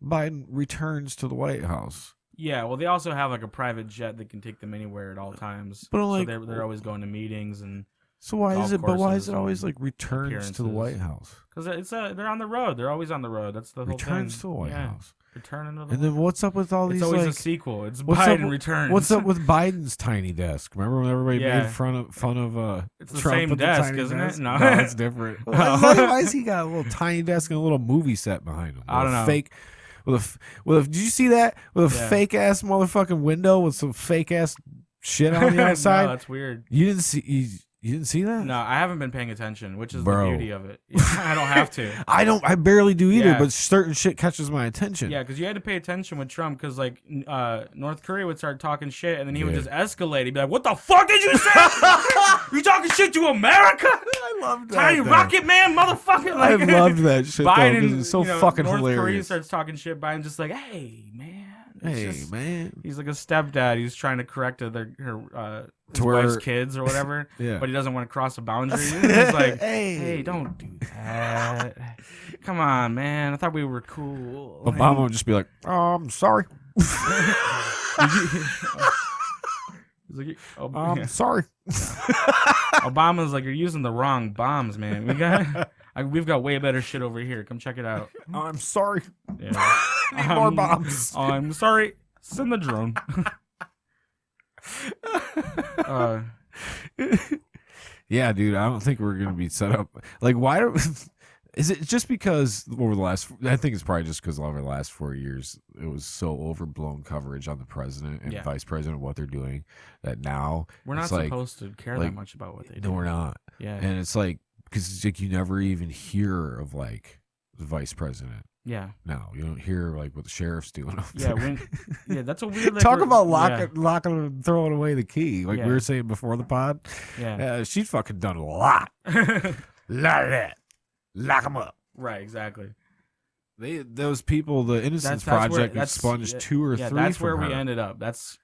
Biden returns to the White House. Yeah, well, they also have like a private jet that can take them anywhere at all times. But, like, so they're always going to meetings and So why Golf is it? But why is courses it always and like returns to the White House? because they're on the road. They're always on the road. That's the whole Returns thing. to the White Yeah. House. Returning to the And then what's up with all It's these always like? a sequel. It's what's up Biden with- returns. What's up with Biden's tiny desk? Remember when everybody Yeah. made fun of It's the Trump same with the desk, tiny isn't it? desk? No. it's different. Why has he got a little tiny desk and a little movie set behind him? I don't know. Fake. Did you see that? With a Yeah. fake ass motherfucking window with some fake ass shit on the outside. No, that's weird. You didn't see. You didn't see that? No, I haven't been paying attention, which is Bro. the beauty of it. Yeah, I don't have to. I barely do either, Yeah. but certain shit catches my attention. Yeah, because you had to pay attention with Trump, because like North Korea would start talking shit, and then he would Yeah. just escalate. He'd be like, "What the fuck did you say? You talking shit to America? I love that. Tiny though. Rocket Man, motherfucker!" I Like, loved that shit. Biden, though, 'cause it's so fucking North Korea hilarious. starts talking shit. Biden's just like, "Hey, man." It's Hey, just- man. He's like a stepdad. He's trying to correct his To where- wife's kids or whatever, Yeah. but he doesn't want to cross a boundary. He's like, Hey. hey, don't do that. Come on, man. I thought we were cool. Obama would just be like, I'm sorry. He's like, I'm sorry. Obama's like, you're using the wrong bombs, man. We've got way better shit over here. Come check it out. I'm sorry. Yeah. Need more bombs. I'm sorry. Send the drone. Yeah, dude, I don't think we're going to be set up. Like, why do... Is it just because over the last... I think it's probably just because over the last 4 years, it was so overblown coverage on the president and Yeah. vice president, what they're doing, that now... We're not it's like, supposed to care that much about what they do. No, we're not. Yeah. And it's like... Because it's like you never even hear of, like, the vice president. Yeah. No, you don't hear, like, what the sheriff's doing. Up Yeah, there. that's a weird. Like, Talk about yeah. locking and throwing away the key. Like Yeah. we were saying before the pod. Yeah. She's fucking done a lot. Lot of that. Lock them up. Right. Exactly. Those people, the Innocence Project expunged 2 or 3 That's from where her. we ended up. That's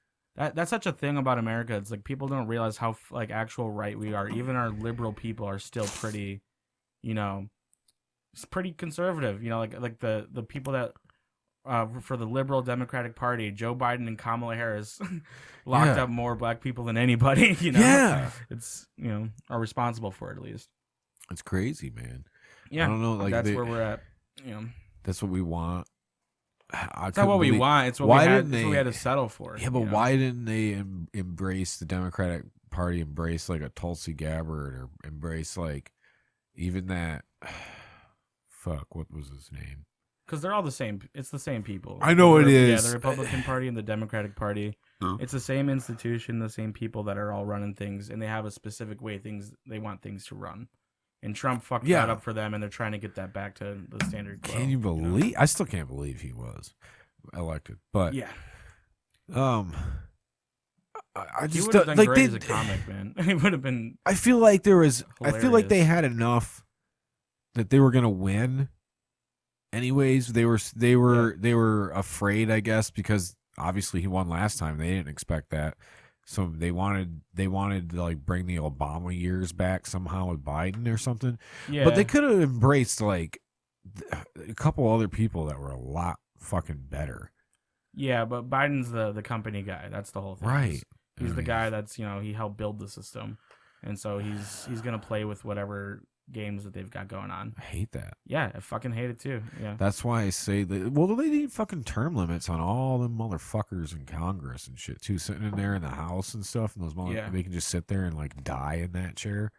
such a thing about America. It's like people don't realize how like actual right we are. Even our liberal people are still pretty, it's pretty conservative. Like the people that for the liberal Democratic Party, Joe Biden and Kamala Harris locked up more black people than anybody. Yeah. It's are responsible for it at least. It's crazy, man. Yeah, I don't know. Like that's where we're at. That's what we want. It's not what we want. It's what we had. It's what we had to settle for. Yeah, but why didn't they embrace the Democratic Party? Embrace like a Tulsi Gabbard, or embrace like even that. Fuck, what was his name? Because they're all the same. It's the same people. I know it Yeah, is. the Republican Party and the Democratic Party. It's the same institution, the same people that are all running things, and they have a specific way they want things to run. And Trump fucked that up for them, and they're trying to get that back to the standard quo. Can you believe? I still can't believe he was elected. But yeah, I he just would have done like great as a comic, man. He would have been. I feel like there was. I feel like they hilarious. had enough that they were gonna win, anyways. They were afraid, I guess, because obviously he won last time. They didn't expect that. So they wanted to like bring the Obama years back somehow with Biden or something. Yeah. But they could have embraced like a couple other people that were a lot fucking better. Yeah, but Biden's the company guy. That's the whole thing. Right. He's the guy that's, he helped build the system. And so he's going to play with whatever games that they've got going on. I hate that. Yeah, I fucking hate it too. Yeah. That's why I say that. Well, they need fucking term limits on all them motherfuckers in Congress and shit too, sitting in there in the House and stuff. And those they can just sit there and like die in that chair.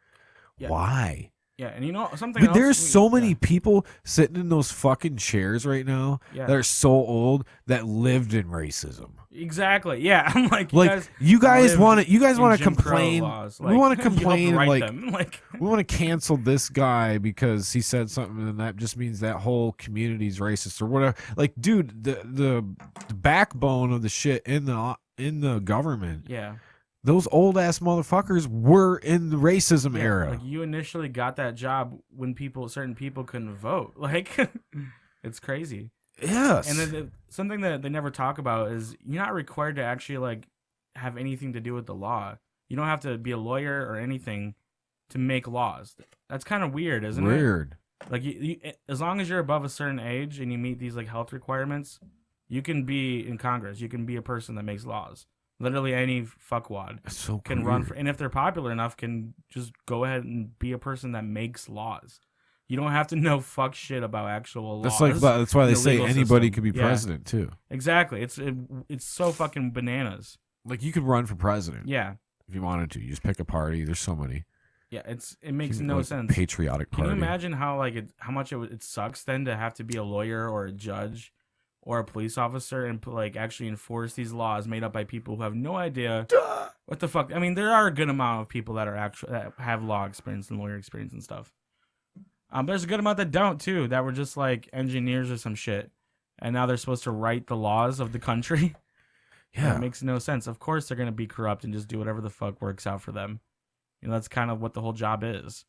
Yeah. Why? Yeah, and something But else. there's so many people sitting in those fucking chairs right now that are so old that lived in racism. Exactly. Yeah, I'm like, you guys want to complain. Like, we want to complain like we want to cancel this guy because he said something, and that just means that whole community's racist or whatever. Like, dude, the backbone of the shit in the government. Yeah. Those old ass motherfuckers were in the racism era. Like, you initially got that job when certain people couldn't vote. Like, it's crazy. Yes. And then something that they never talk about is you're not required to actually like have anything to do with the law. You don't have to be a lawyer or anything to make laws. That's kind of weird, isn't it? Weird. Like, you, as long as you're above a certain age and you meet these like health requirements, you can be in Congress. You can be a person that makes laws. Literally any fuckwad can run for, and if they're popular enough, can just go ahead and be a person that makes laws. You don't have to know fuck shit about actual laws. That's why they say anybody could be president too. Exactly. It's so fucking bananas. Like, you could run for president. Yeah. If you wanted to, you just pick a party. There's so many. Yeah, it makes no sense. Patriotic party. Can you imagine how how much it sucks then to have to be a lawyer or a judge or a police officer and like actually enforce these laws made up by people who have no idea what the fuck. I mean, there are a good amount of people that have law experience and lawyer experience and stuff. There's a good amount that don't too, that were just like engineers or some shit, and now they're supposed to write the laws of the country. Yeah, it makes no sense. Of course, they're gonna be corrupt and just do whatever the fuck works out for them. That's kind of what the whole job is.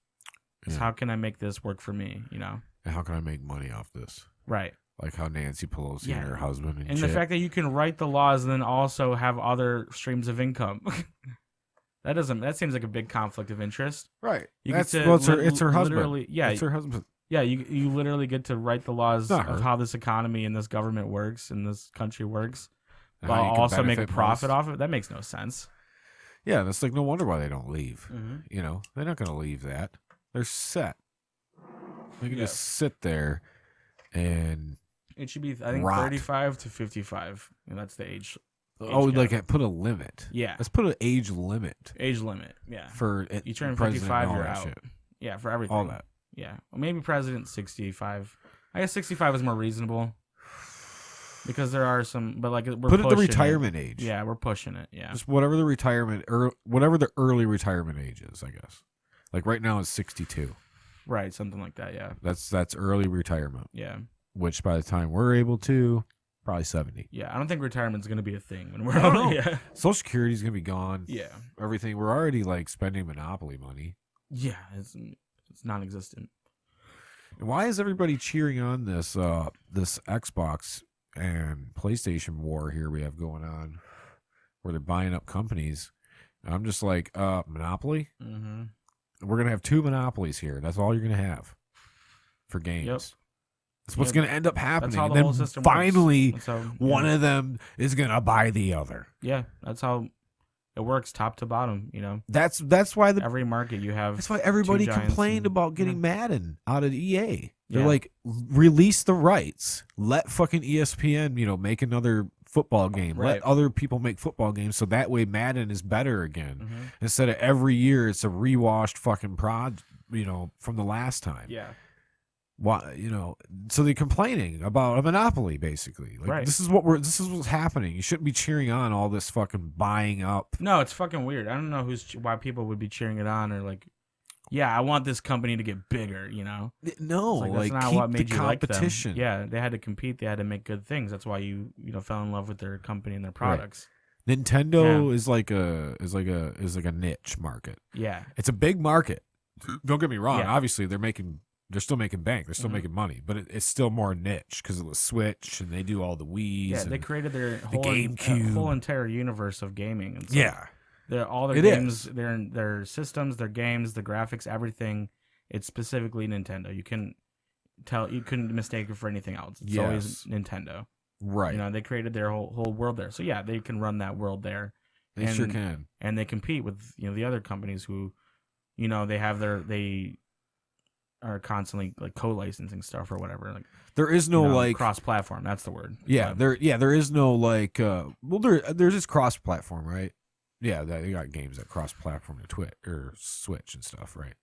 Is how can I make this work for me? And how can I make money off this? Right. Like how Nancy Pelosi and her husband and shit. The fact that you can write the laws and then also have other streams of income. That seems like a big conflict of interest. Right. It's her husband. Yeah. It's her husband. Yeah, you literally get to write the laws of how this economy and this government works and this country works, while also make a profit off of it. That makes no sense. Yeah, that's like no wonder why they don't leave. Mm-hmm. They're not going to leave that. They're set. They can just sit there and it should be, I think, 35 to 55. And that's the age. Like put a limit. Yeah. Let's put an age limit. Age limit, yeah. For you turn 55, you're out. Shit. Yeah, for everything. All that. Yeah. Well, maybe president 65. I guess 65 is more reasonable. Because there are some, but like we're put pushing it the retirement age. Yeah, we're pushing it. Yeah. Just whatever the retirement or whatever the early retirement age is, I guess. Like right now it's 62. Right, something like that, yeah. That's early retirement. Yeah. Which by the time we're able to, probably 70. Yeah, I don't think retirement's going to be a thing when we're older. Yeah. Social Security's going to be gone. Yeah. Everything. We're already like spending monopoly money. Yeah, it's non-existent. And why is everybody cheering on this Xbox and PlayStation war here we have going on, where they're buying up companies? And I'm just like, monopoly? Mm-hmm. We're going to have 2 monopolies here. That's all you're going to have for games. Yep. That's what's going to end up happening. That's how the and whole then system finally, works. How, one of them is going to buy the other. Yeah, that's how it works, top to bottom. That's why every market you have. That's why everybody complained about getting Madden out of EA. They're like, release the rights. Let fucking ESPN, make another football game. Right. Let other people make football games so that way Madden is better again. Instead of every year it's a rewashed fucking from the last time. Yeah. Why, so they're complaining about a monopoly basically. Like, right. This is what's happening. You shouldn't be cheering on all this fucking buying up. No, it's fucking weird. I don't know why people would be cheering it on or like, yeah, I want this company to get bigger, No, like, that's not keep what made the you competition. Like them. Yeah, they had to compete. They had to make good things. That's why you fell in love with their company and their products. Right. Nintendo is like a niche market. Yeah, it's a big market. Don't get me wrong. Yeah. Obviously, they're making They're still making bank. They're still making money, but it's still more niche because it was Switch and they do all the Wii's. Yeah, and they created their whole GameCube. whole entire universe of gaming. And so yeah, all their games, their systems, their games, the graphics, everything. It's specifically Nintendo. You couldn't mistake it for anything else. It's always Nintendo. Right. You know, they created their whole world there. So yeah, they can run that world there. They sure can. And they compete with the other companies who, they are constantly like co-licensing stuff or whatever. Like there is no like cross-platform. That's the word. Yeah, there is no like there's this cross-platform, right? Yeah, they got games that cross-platform to Twitch or Switch and stuff, right?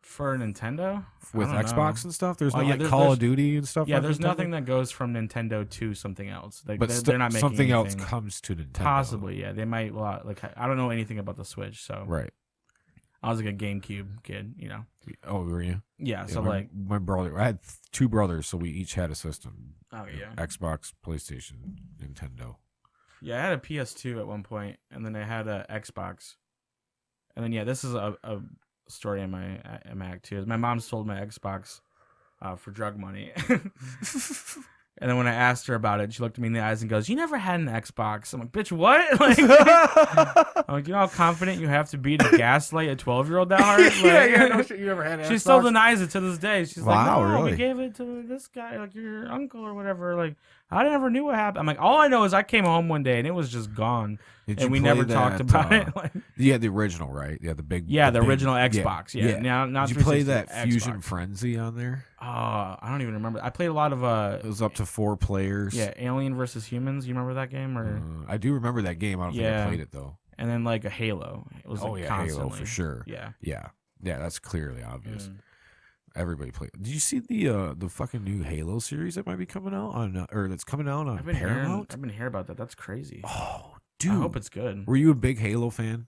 For Nintendo with Xbox and stuff, there's there's Call of Duty and stuff. Yeah, like there's Nintendo? nothing that goes from Nintendo to something else. But they're not making something anything. else comes to Nintendo. Possibly, yeah. They might. I don't know anything about the Switch, so right. I was like a GameCube kid, Oh, were you? Yeah. So my brother, I had two brothers, so we each had a system. Oh yeah. Xbox, PlayStation, Nintendo. Yeah, I had a PS2 at one point, and then I had a Xbox, and then this is a story in my act too. My mom sold my Xbox for drug money. And then when I asked her about it, she looked at me in the eyes and goes, "You never had an Xbox." I'm like, "Bitch, what?" Like, I'm like, "You know how confident you have to be to gaslight a 12-year-old that hard?" Like, no shit. You never had an she Xbox? still denies it to this day. She's like, "No, really? we gave it to this guy, like your uncle or whatever." Like, I never knew what happened. I'm like, all I know is I came home one day and it was just gone, and we never talked about it. Like, yeah, the original, right? Yeah, the big. Yeah, the original Xbox. Yeah. Now, not did you play that Xbox. Fusion Frenzy on there? I don't even remember. I played a lot of It was up to 4 players. Yeah, Alien versus Humans. You remember that game? Or I do remember that game. I don't think I played it though. And then like a Halo. It was constantly. Halo for sure. Yeah. That's clearly obvious. Everybody played. Did you see the fucking new Halo series that might be coming out on or that's coming out on Paramount? I've been hearing about that. That's crazy. Oh, dude! I hope it's good. Were you a big Halo fan?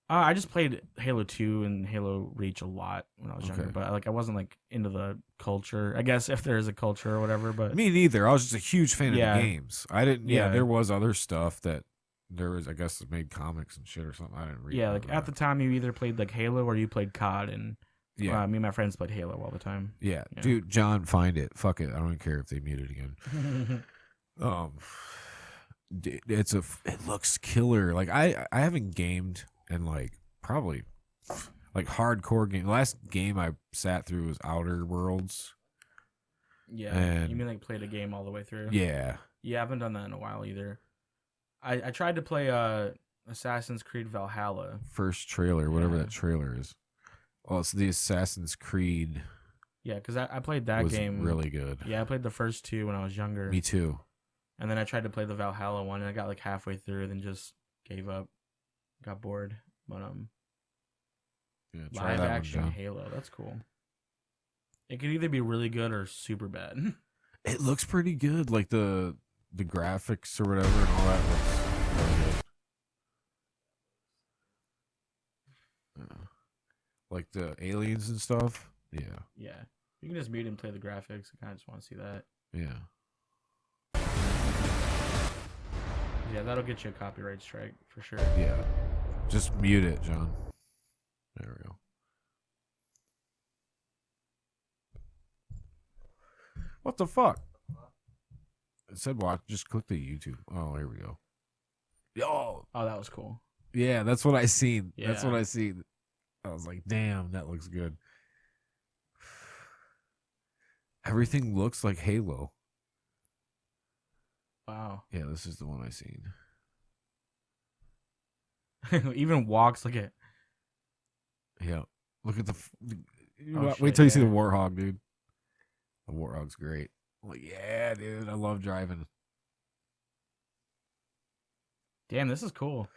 I just played Halo 2 and Halo Reach a lot when I was younger, but I wasn't like into the culture. I guess if there is a culture or whatever, but me neither. I was just a huge fan of the games. I didn't. Yeah, there was other stuff that there was. I guess made comics and shit or something. I didn't read. Yeah, like at the time, you either played like Halo or you played COD, and me and my friends played Halo all the time. Yeah, dude, John, find it. Fuck it. I don't care if they mute it again. It looks killer. Like I haven't gamed in like probably like hardcore game. The last game I sat through was Outer Worlds. Yeah, and you mean like played a game all the way through? Yeah. Yeah, I haven't done that in a while either. I tried to play Assassin's Creed Valhalla. First trailer, whatever that trailer is. Well, it's the Assassin's Creed. Yeah, because I played that game. Really good. Yeah, I played the first 2 when I was younger. Me too. And then I tried to play the Valhalla one, and I got like halfway through, then just gave up. Got bored. But try live that action one, Halo, that's cool. It could either be really good or super bad. It looks pretty good, like the graphics or whatever and all that looks really good. Like the aliens and stuff. Yeah. Yeah. You can just mute and play the graphics. I kind of just want to see that. Yeah. Yeah, that'll get you a copyright strike for sure. Yeah. Just mute it, John. There we go. What the fuck? It said watch. Just click the YouTube. Oh, here we go. Oh, that was cool. Yeah, that's what I seen. Yeah. That's what I seen. I was like, damn, that looks good. Everything looks like Halo. Wow. Yeah, this is the one I seen. Even walks like it. Yeah. Look at Oh, wait till you see the Warthog, dude. The Warthog's great. I'm like, yeah, dude, I love driving. Damn, this is cool.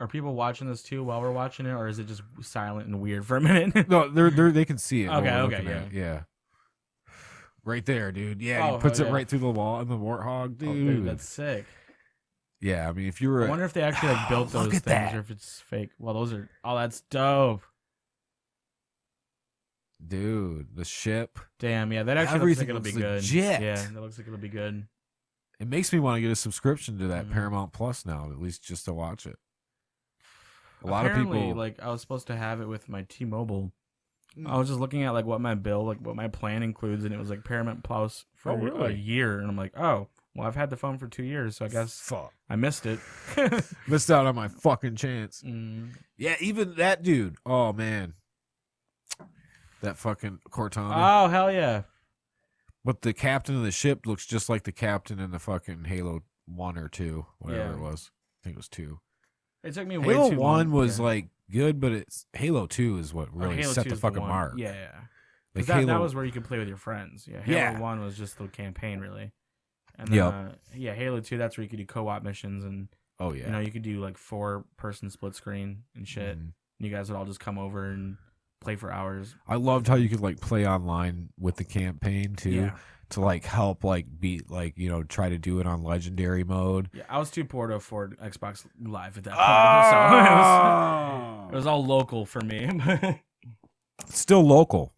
Are people watching this too while we're watching it, or is it just silent and weird for a minute? No, they can see it. Okay, yeah. Right there, dude. Yeah, he puts it right through the wall and the Warthog, dude. Oh, dude, that's sick. Yeah, I mean, if you were, I wonder if they actually like built those things or if it's fake. Well, those are. Oh, that's dope. Dude, the ship. Damn, yeah, that actually Everything looks like it'll be looks good. legit. Yeah, that looks like it'll be good. It makes me want to get a subscription to that Paramount Plus now, at least just to watch it. A lot of people like I was supposed to have it with my T-Mobile I was just looking at like what my bill, like what my plan includes, and it was like Paramount Plus for a year, and I'm like, oh, well, I've had the phone for 2 years, so I guess I missed it. Missed out on my fucking chance. Mm. Yeah, even that dude. Oh man, that fucking Cortana. Oh hell yeah! But the captain of the ship looks just like the captain in the fucking Halo 1 or 2, whatever it was. I think it was 2. It took me way Halo too 1 long. was like good, but it's Halo 2 is what really Halo set 2 the is fucking one. mark. Yeah, yeah. Like that was where you could play with your friends. Yeah, Halo 1 was just the campaign, really. And then, Halo 2, that's where you could do co-op missions, and you could do like 4-person split screen and shit. And you guys would all just come over and play for hours. I loved how you could like play online with the campaign too, to like help like beat like try to do it on legendary mode. Yeah, I was too poor to afford Xbox Live at that point, so it was all local for me. Still local.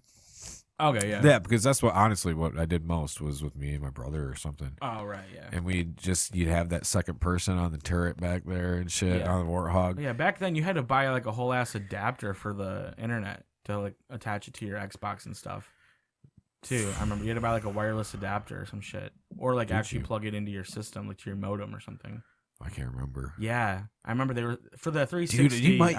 Okay, yeah. Yeah, because that's what I did most was with me and my brother or something. Oh, right, yeah. And you'd have that second person on the turret back there and shit on the Warthog. Yeah, back then you had to buy like a whole ass adapter for the internet to like attach it to your Xbox and stuff. Too. I remember you had to buy like a wireless adapter or some shit. Or like actually plug it into your system, like to your modem or something. I can't remember. Yeah. I remember they were for the 360. Dude, you might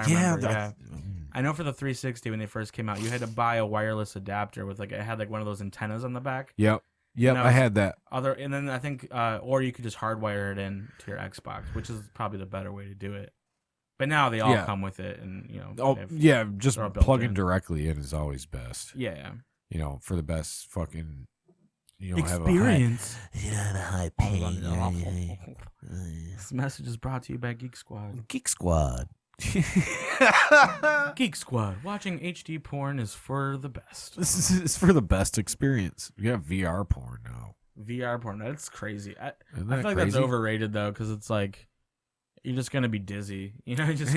I know for the 360 when they first came out, you had to buy a wireless adapter with like it had like one of those antennas on the back. Yep, I had that. And then I think or you could just hardwire it in to your Xbox, which is probably the better way to do it. But now they all come with it, and just plugging directly in is always best. Yeah. For the best fucking experience. Have a high pay. This message is brought to you by Geek Squad. Geek Squad. Geek Squad. Watching HD porn is for the best. This is for the best experience. You have VR porn now. VR porn. That's crazy. I feel like crazy? that's overrated though, because it's like you're just gonna be dizzy. Just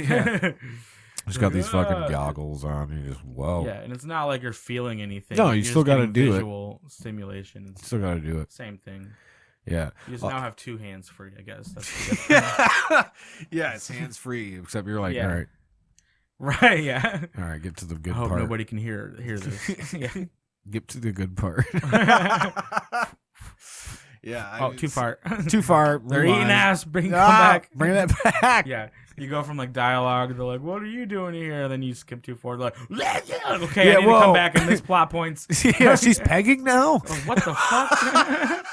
Just got these fucking goggles on. You just whoa. Yeah, and it's not like you're feeling anything. No, you still got to do visual stimulation. You still got to do it. Same thing. Yeah. You just now have 2 hands free, I guess. That's yeah, it's hands free. Except you're like, all right. Right, yeah. All right, get to the good I hope part. nobody can hear this. Yeah. Get to the good part. Yeah. Too far. Too far. They're eating ass. Come back. Bring that back. Yeah. You go from like dialogue, they're like, what are you doing here? And then you skip too forward, like, okay, I need to come back and miss plot points. Yeah, she's pegging now? Oh, what the fuck?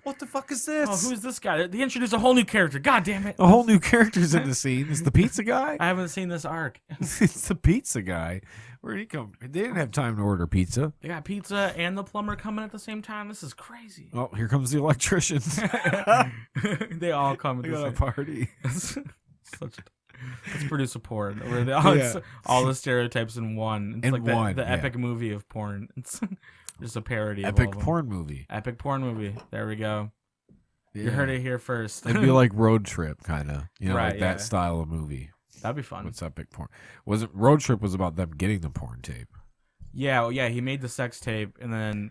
What the fuck is this? Oh, who's this guy? They introduced a whole new character. God damn it. A whole new character's in the scene. It's the pizza guy? I haven't seen this arc. It's the pizza guy. Where'd he come? They didn't have time to order pizza. They got pizza and the plumber coming at the same time. This is crazy. Oh, here comes the electrician. They all come at they the got same a party. Let's produce a porn where it's all the stereotypes in one. It's like the epic movie of porn. It's just a parody. Epic of all porn movie. Epic porn movie. There we go. Yeah. You heard it here first. It'd be like Road Trip, kind of. Right, like that style of movie. That'd be fun. What's epic porn? Road Trip was about them getting the porn tape. Yeah, he made the sex tape, and then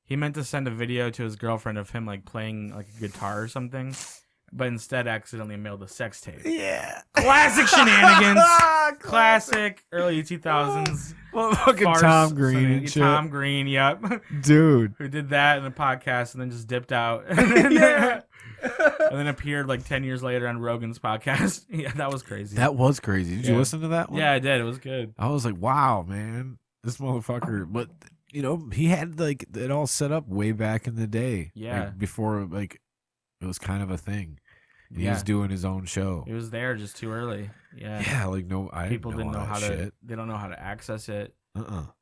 he meant to send a video to his girlfriend of him like playing like a guitar or something, but instead accidentally mailed a sex tape. Yeah. Classic shenanigans. Classic early 2000s. Well, fucking farce. Tom Green and shit. Tom Green, yep. Dude. Who did that in a podcast and then just dipped out. And then appeared like 10 years later on Rogan's podcast. Yeah, that was crazy. That was crazy. Did you listen to that one? Yeah, I did. It was good. I was like, wow, man. This motherfucker. But, he had like it all set up way back in the day. Yeah. Like, before, like, it was kind of a thing. He was doing his own show. He was there just too early. Yeah. Yeah, like people didn't know how to. They don't know how to access it.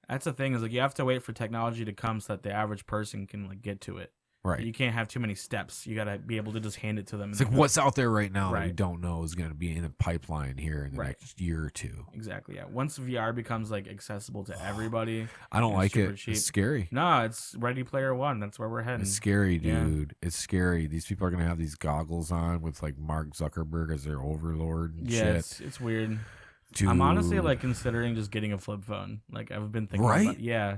That's the thing is like you have to wait for technology to come so that the average person can like get to it. Right. You can't have too many steps. You got to be able to just hand it to them. It's like what's out there right now that we don't know is going to be in a pipeline here in the next year or two. Exactly. Yeah. Once VR becomes like accessible to everybody, I don't like it. Cheap. It's scary. No, it's Ready Player One. That's where we're heading. It's scary, dude. Yeah. It's scary. These people are going to have these goggles on with like Mark Zuckerberg as their overlord and shit. It's weird. Dude. I'm honestly like considering just getting a flip phone. Like I've been thinking about, yeah.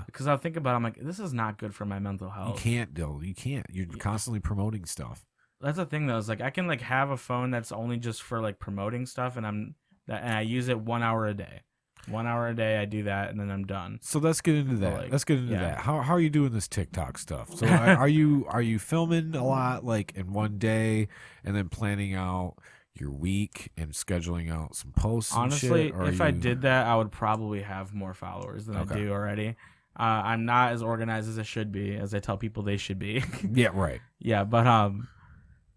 Because I think about it, I'm like, this is not good for my mental health. You can't, though. You can't. You're constantly promoting stuff. That's the thing though, is like I can like have a phone that's only just for like promoting stuff and I use it 1 hour a day. 1 hour a day. I do that, and then I'm done. So let's get into that. Like, let's get into that. How are you doing this TikTok stuff? So are you filming a lot like in one day, and then planning out your week and scheduling out some posts? Honestly, and shit? if I did that, I would probably have more followers than I do already. I'm not as organized as I should be, as I tell people they should be. Yeah, right. Yeah, but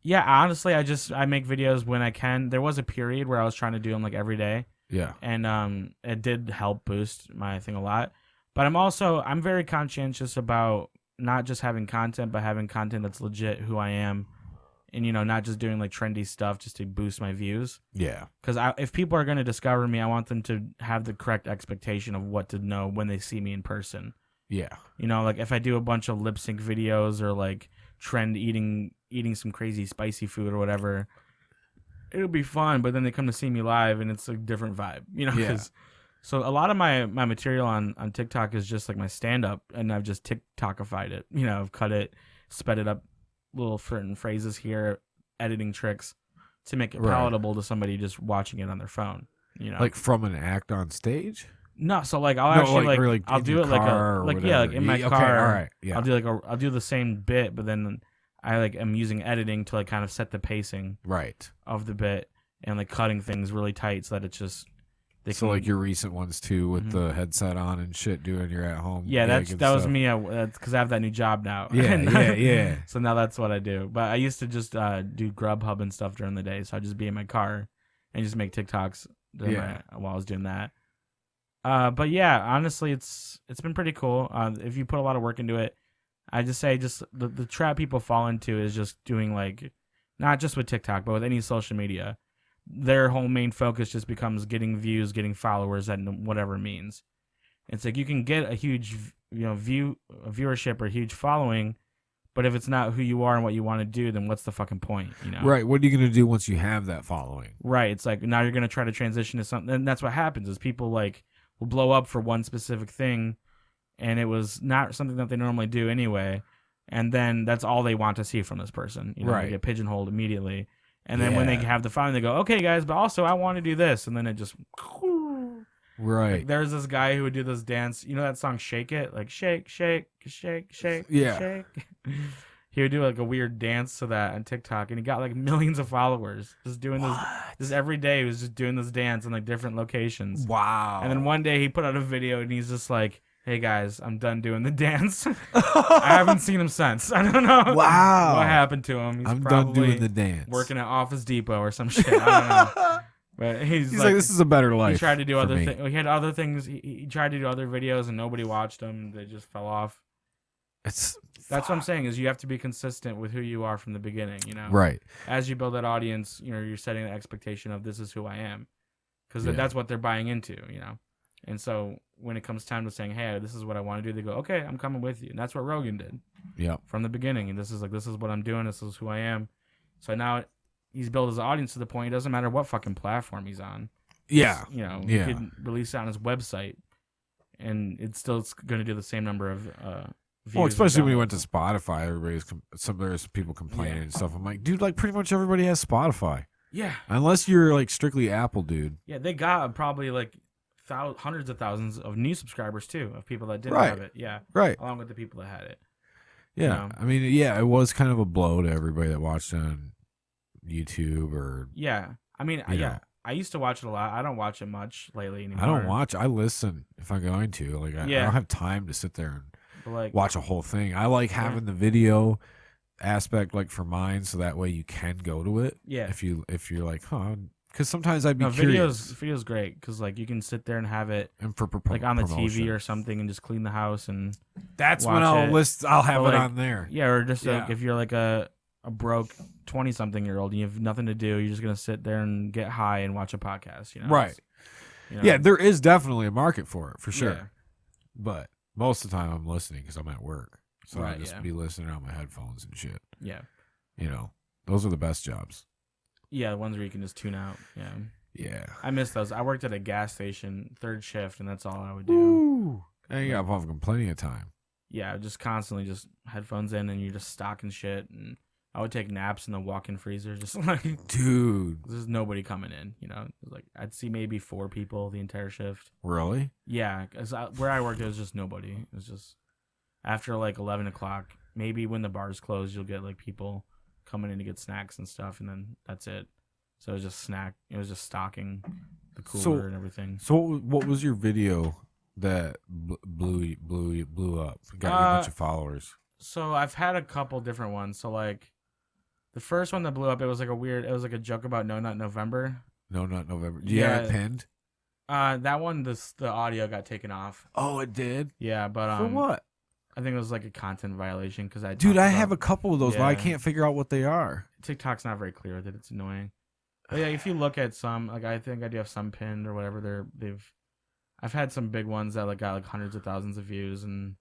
yeah, honestly, I make videos when I can. There was a period where I was trying to do them like every day. Yeah. And it did help boost my thing a lot. But I'm very conscientious about not just having content, but having content that's legit who I am. And, not just doing like trendy stuff just to boost my views. Yeah. Because if people are going to discover me, I want them to have the correct expectation of what to know when they see me in person. Yeah. Like if I do a bunch of lip sync videos or like trend eating some crazy spicy food or whatever, it'll be fun. But then they come to see me live and it's a different vibe, Yeah. So a lot of my material on TikTok is just like my stand up, and I've just TikTokified it. I've cut it, sped it up, little certain phrases here, editing tricks to make it palatable to somebody just watching it on their phone. Like from an act on stage. No, so like I'll actually I'll do it like in my car. Okay, all right. Yeah. I'll do the same bit, but then I am using editing to like kind of set the pacing of the bit and like cutting things really tight so that it's just like your recent ones too with the headset on and shit doing your at home. Yeah, that was me. That's because I have that new job now. Yeah. So now that's what I do. But I used to just do Grubhub and stuff during the day, so I'd just be in my car and just make TikToks while I was doing that. But yeah, honestly, it's been pretty cool. If you put a lot of work into it, I just say the trap people fall into is just doing like, not just with TikTok, but with any social media. Their whole main focus just becomes getting views, getting followers, and whatever it means. It's like you can get a huge, viewership or a huge following, but if it's not who you are and what you want to do, then what's the fucking point? Right. What are you gonna do once you have that following? Right. It's like now you're gonna try to transition to something, and that's what happens. Is people like will blow up for one specific thing, and it was not something that they normally do anyway, and then that's all they want to see from this person. They get pigeonholed immediately. And then when they have the following, they go, okay, guys, but also I want to do this. And then it just... Right. Like, there's this guy who would do this dance. You know that song, Shake It? Like, shake, shake, shake, shake, shake. He would do like a weird dance to that on TikTok. And he got like millions of followers. Just doing this. Just every day he was just doing this dance in like different locations. Wow. And then one day he put out a video and he's just like, hey guys, I'm done doing the dance. I haven't seen him since. I don't know what happened to him. I'm done doing the dance. Working at Office Depot or some shit. I don't know. But he's like, this is a better life. He tried to do other things. He had other things. He tried to do other videos and nobody watched them. They just fell off. That's what I'm saying is you have to be consistent with who you are from the beginning. Right. As you build that audience, you're setting the expectation of this is who I am, because that's what they're buying into. And so when it comes time to saying, hey, this is what I want to do, they go, okay, I'm coming with you. And that's what Rogan did. Yeah. From the beginning. And this is what I'm doing. This is who I am. So now he's built his audience to the point it doesn't matter what fucking platform he's on. Yeah. He could release it on his website and it's still going to do the same number of views. Well, especially when he went to Spotify, there's people complaining and stuff. I'm like, dude, like pretty much everybody has Spotify. Yeah. Unless you're like strictly Apple, dude. Yeah, they got probably like hundreds of thousands of new subscribers too, of people that didn't have it. Yeah. Right. Along with the people that had it. Yeah. I mean, it was kind of a blow to everybody that watched on YouTube or. Yeah. I mean, I used to watch it a lot. I don't watch it much lately anymore. I don't watch. I listen if I'm going to. Like, I don't have time to sit there and watch a whole thing. I like having the video aspect, like for mine, so that way you can go to it. Yeah. If you're like, because sometimes I'd be curious. Video's great because like you can sit there and have it and for like on the TV or something and just clean the house and that's when I'll have it on there. Yeah, or just like if you're like a broke 20-something-year-old and you have nothing to do, you're just gonna sit there and get high and watch a podcast. Right. Yeah, there is definitely a market for it for sure. Yeah. But most of the time I'm listening because I'm at work, so I just be listening on my headphones and shit. Yeah. Those are the best jobs. Yeah, the ones where you can just tune out. Yeah. Yeah. I miss those. I worked at a gas station, third shift, and that's all I would do. Ooh. And you got plenty of time. Yeah, just constantly just headphones in and you're just stocking shit and I would take naps in the walk-in freezer, just like, dude, there's nobody coming in. Like I'd see maybe 4 people the entire shift. Really? Yeah, because where I worked, there was just nobody. It was just after like 11 o'clock. Maybe when the bars close, you'll get like people coming in to get snacks and stuff, and then that's it. So it was just It was just stocking the cooler and everything. So what was your video that blew up? Got you a bunch of followers. So I've had a couple different ones. So like. The first one that blew up, it was like a joke about No Nut November. No Nut November. Do you have it pinned? That one, the audio got taken off. Oh, it did? Yeah, but for what? I think it was like a content violation because I have a couple of those, but I can't figure out what they are. TikTok's not very clear with it. It's annoying. But yeah, if you look at some, like I think I do have some pinned or whatever. I've had some big ones that like got like hundreds of thousands of views, and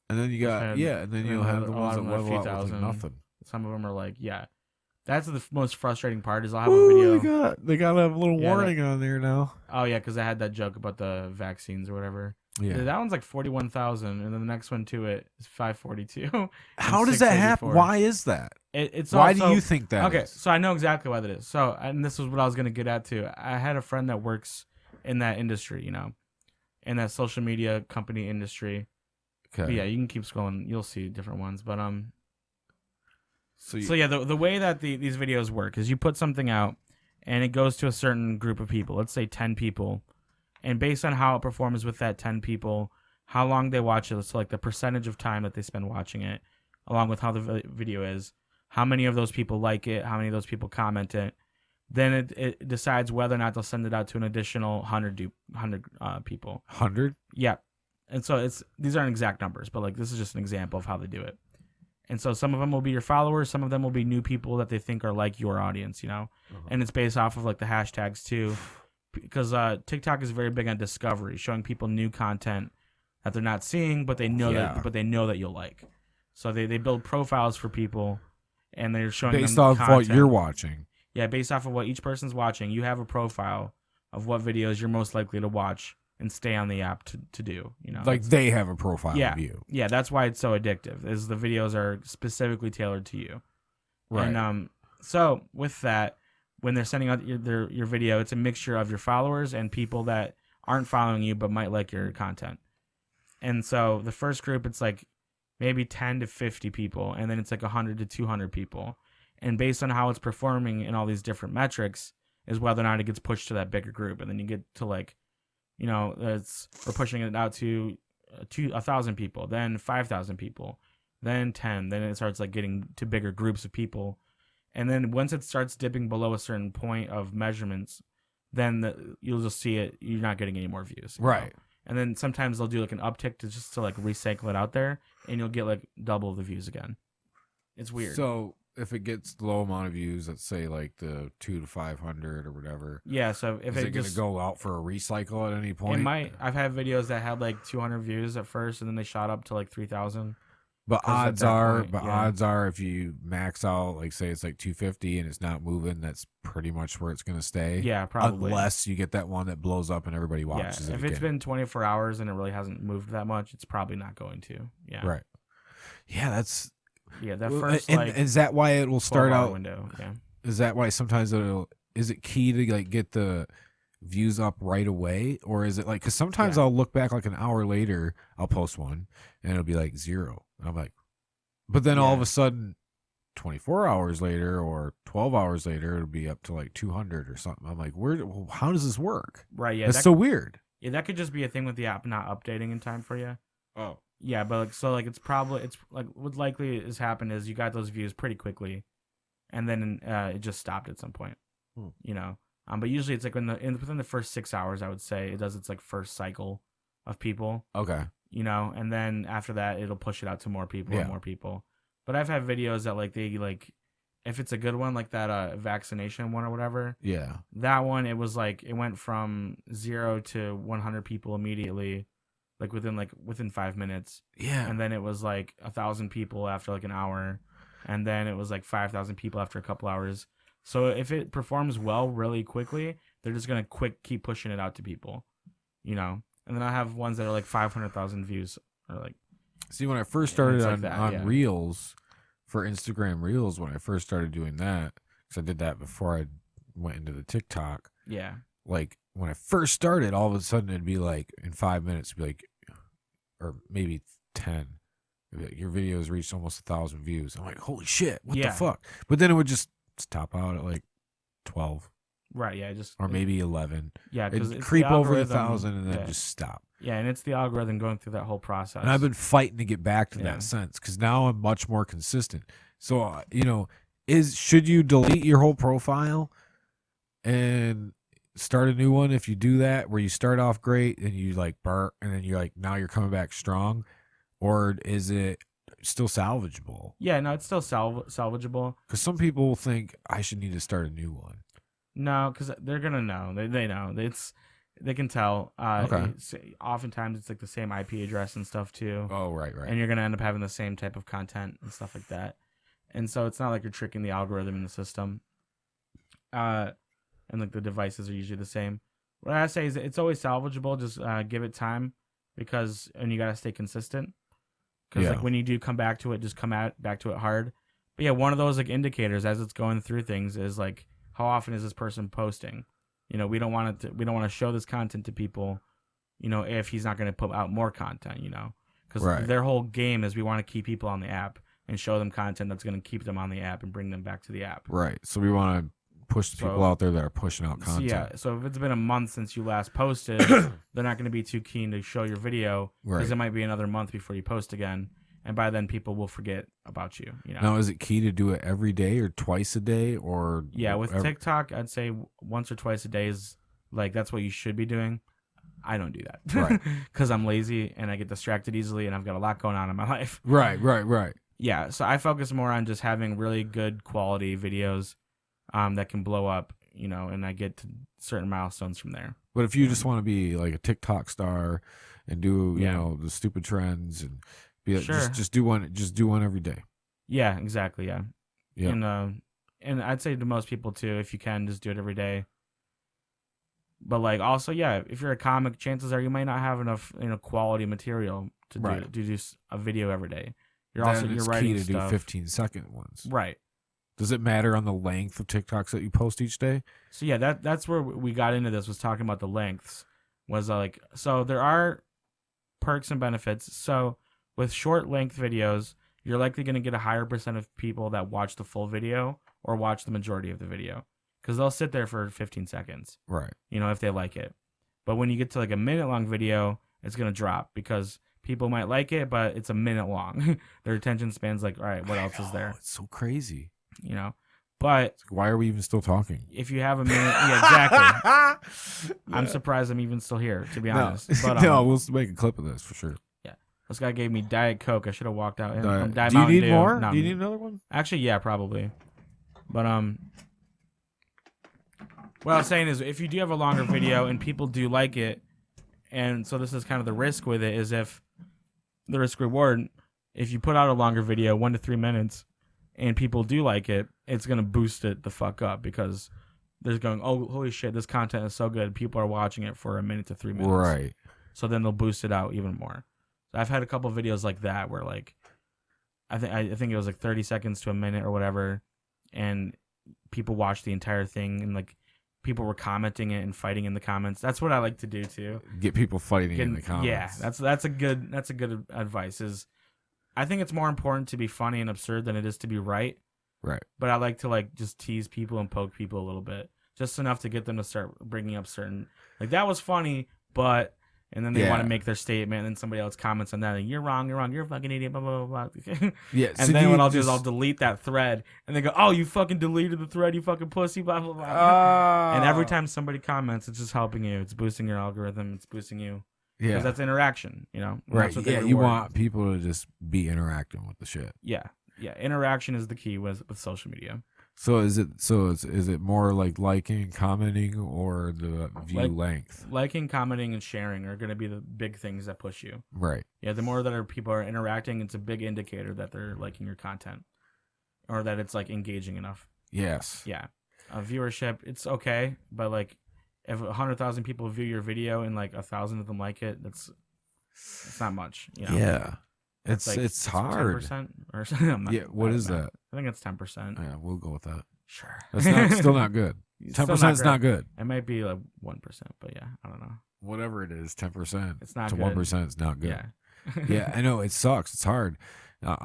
then you got and then you'll have the ones that level out with like nothing. Some of them are like, yeah. That's the most frustrating part is I'll have a video. They got a little warning on there now. Oh, yeah, because I had that joke about the vaccines or whatever. Yeah. That one's like 41,000, and then the next one to it is 542. How does that happen? Why is that? Why do you think that Okay, is? so I know exactly why that is. So, and this is what I was going to get at, too. I had a friend that works in that industry, in that social media company industry. Okay. But yeah, you can keep scrolling. You'll see different ones. But, So yeah, the way that these videos work is you put something out, and it goes to a certain group of people. Let's say 10 people, and based on how it performs with that 10 people, how long they watch it, so like the percentage of time that they spend watching it, along with how the video is, how many of those people like it, how many of those people comment it, then it decides whether or not they'll send it out to an additional 100 people. 100? Yeah, and so these aren't exact numbers, but like this is just an example of how they do it. And so some of them will be your followers. Some of them will be new people that they think are like your audience, And it's based off of like the hashtags too, because TikTok is very big on discovery, showing people new content that they're not seeing, but they know that you'll like. So they build profiles for people, and they're showing based them off content. what you're watching. Yeah, based off of what each person's watching, you have a profile of what videos you're most likely to watch and stay on the app to do, Like they have a profile of you. Yeah, that's why it's so addictive, is the videos are specifically tailored to you. Right. And so with that, when they're sending out your video, it's a mixture of your followers and people that aren't following you but might like your content. And so the first group, it's like maybe 10 to 50 people, and then it's like 100 to 200 people. And based on how it's performing in all these different metrics is whether or not it gets pushed to that bigger group. And then you get to like, we're pushing it out to 1,000 people, then 5,000 people, then 10. Then it starts like getting to bigger groups of people, and then once it starts dipping below a certain point of measurements, then you'll just see it. You're not getting any more views, right? And then sometimes they'll do like an uptick to like recycle it out there, and you'll get like double the views again. It's weird. So if it gets low amount of views, let's say like the 200 to 500 or whatever. Yeah. So if is it going to go out for a recycle at any point? It might. I've had videos that had like 200 views at first, and then they shot up to like 3,000. But odds are, if you max out, like say it's like 250 and it's not moving, that's pretty much where it's going to stay. Yeah, probably. Unless you get that one that blows up and everybody watches it. If it's been 24 hours and it really hasn't moved that much, it's probably not going to. Yeah. Right. Yeah, that's. Yeah, that first. And is that why it will start out? Window. Yeah. Is that why sometimes is it key to like get the views up right away, or is it like, because sometimes I'll look back like an hour later, I'll post one and it'll be like 0. And I'm like, but then all of a sudden 24 hours later or 12 hours later, it'll be up to like 200 or something. I'm like, how does this work? Right. Yeah. That's so weird. Yeah. That could just be a thing with the app not updating in time for you. Oh. Yeah. But it's like what likely has happened is you got those views pretty quickly, and then it just stopped at some point, but usually it's like within the first 6 hours, I would say it does its like first cycle of people. Okay. And then after that, it'll push it out to more people and more people. But I've had videos that like they like, if it's a good one, like that vaccination one or whatever. Yeah. That one, it was like, it went from 0 to 100 people immediately, like within 5 minutes. Yeah. And then it was like 1,000 people after like an hour. And then it was like 5,000 people after a couple hours. So if it performs well really quickly, they're just going to keep pushing it out to people, And then I have ones that are like 500,000 views or like. See, when I first started on Reels, for Instagram Reels when I first started doing that, because I did that before I went into the TikTok. Yeah. Like when I first started, all of a sudden it'd be like in 5 minutes, it'd be like, or maybe 10. It'd be like, your video has reached almost 1,000 views. I'm like, holy shit, what the fuck? But then it would just top out at like 12. Right. Yeah. Or maybe 11. Yeah. Because it'd creep over 1,000 and then just stop. Yeah, and it's the algorithm going through that whole process. And I've been fighting to get back to that sense because now I'm much more consistent. So, should you delete your whole profile and start a new one if you do that, where you start off great and you like burnt and then you're like, now you're coming back strong? Or is it still salvageable? Yeah, no, it's still salvageable. Because some people think I should need to start a new one. No, because they're going to know. They know. They can tell. Okay. Oftentimes, it's like the same IP address and stuff too. Oh, right. And you're gonna end up having the same type of content and stuff like that. And so it's not like you're tricking the algorithm in the system. And like the devices are usually the same. What I say is it's always salvageable. Just give it time, and you gotta stay consistent. Because like when you do come back to it, just back to it hard. But yeah, one of those like indicators as it's going through things is like, how often is this person posting? We don't want to show this content to people, if he's not going to put out more content, because their whole game is we want to keep people on the app and show them content that's going to keep them on the app and bring them back to the app. Right. So we want to push the people out there that are pushing out content. So if it's been a month since you last posted, they're not going to be too keen to show your video because it might be another month before you post again. And by then, people will forget about you. Now, is it key to do it every day or twice a day, or? Yeah, with TikTok, I'd say once or twice a day is like that's what you should be doing. I don't do that, right? Because I'm lazy and I get distracted easily, and I've got a lot going on in my life. Right. Yeah, so I focus more on just having really good quality videos, that can blow up, and I get to certain milestones from there. But if you just want to be like a TikTok star and do the stupid trends and just do one every day. Yeah, exactly. Yeah. And I'd say to most people too, if you can, just do it every day. But like also, if you're a comic, chances are you might not have enough quality material to do a video every day. You're writing key to stuff. do 15-second ones. Right. Does it matter on the length of TikToks that you post each day? So yeah, that's where we got into this, was talking about the lengths. Was like, so there are perks and benefits. So with short length videos, you're likely going to get a higher percent of people that watch the full video or watch the majority of the video, because they'll sit there for 15 seconds. Right. If they like it. But when you get to like a minute long video, it's going to drop because people might like it, but it's a minute long. Their attention span's like, all right, what else is there? It's so crazy. But why are we even still talking? If you have a minute, exactly. I'm surprised I'm even still here, to be honest. But, no, we'll make a clip of this for sure. Yeah, this guy gave me Diet Coke. I should have walked out. Do you need more? No, do you need another one? Actually, yeah, probably. But what I was saying is, if you do have a longer video and people do like it, and so this is kind of the risk with it, is if the risk reward, if you put out a longer video, 1 to 3 minutes, and people do like it, it's going to boost it the fuck up, because they're going, oh, holy shit, this content is so good. People are watching it for 1 minute to 3 minutes. Right. So then they'll boost it out even more. So I've had a couple of videos like that where like, I think it was like 30 seconds to a minute or whatever, and people watched the entire thing, and like people were commenting it and fighting in the comments. That's what I like to do too. Get people fighting in the comments. Yeah, that's a good advice. Is I think it's more important to be funny and absurd than it is to be right. Right. But I like to like just tease people and poke people a little bit, just enough to get them to start bringing up certain, like, that was funny, but, and then they want to make their statement, and then somebody else comments on that, and you're wrong, you're a fucking idiot, blah, blah, blah, blah. Yeah. And so then what I'll do is I'll delete that thread, and they go, oh, you fucking deleted the thread, you fucking pussy, blah, blah, blah. And every time somebody comments, it's just helping you. It's boosting your algorithm. It's boosting you. Yeah. Because that's interaction, Right. Yeah, you want people to just be interacting with the shit. Yeah. Yeah. Interaction is the key with social media. So is it more like liking, commenting, or the view length? Liking, commenting, and sharing are going to be the big things that push you. Right. Yeah, the more that people are interacting, it's a big indicator that they're liking your content, or that it's like engaging enough. Yes. Yeah. Viewership, it's okay, but like if 100,000 people view your video and like 1,000 of them like it, it's not much. Yeah. It's hard. 10% or something. Yeah, what is that? I think it's 10%. Yeah, we'll go with that. Sure. That's still not good. 10% is not good. It might be like 1%, but yeah, I don't know. Whatever it is, 10%. It's not to good. 1% is not good. Yeah. Yeah, I know it sucks. It's hard.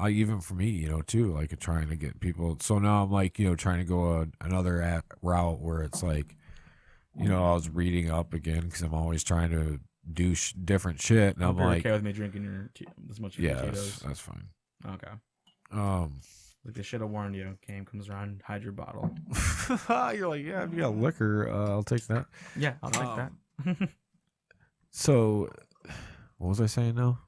Even for me, too, like trying to get people. So now I'm like, trying to go another route where it's like, I was reading up again because I'm always trying to do different shit. And I'm like, okay with me drinking this much of your Tito's? That's fine. Okay. Like they should have warned you. Game comes around, hide your bottle. You're like, yeah, if you got liquor, I'll take that. Yeah, I'll take that. So, what was I saying now?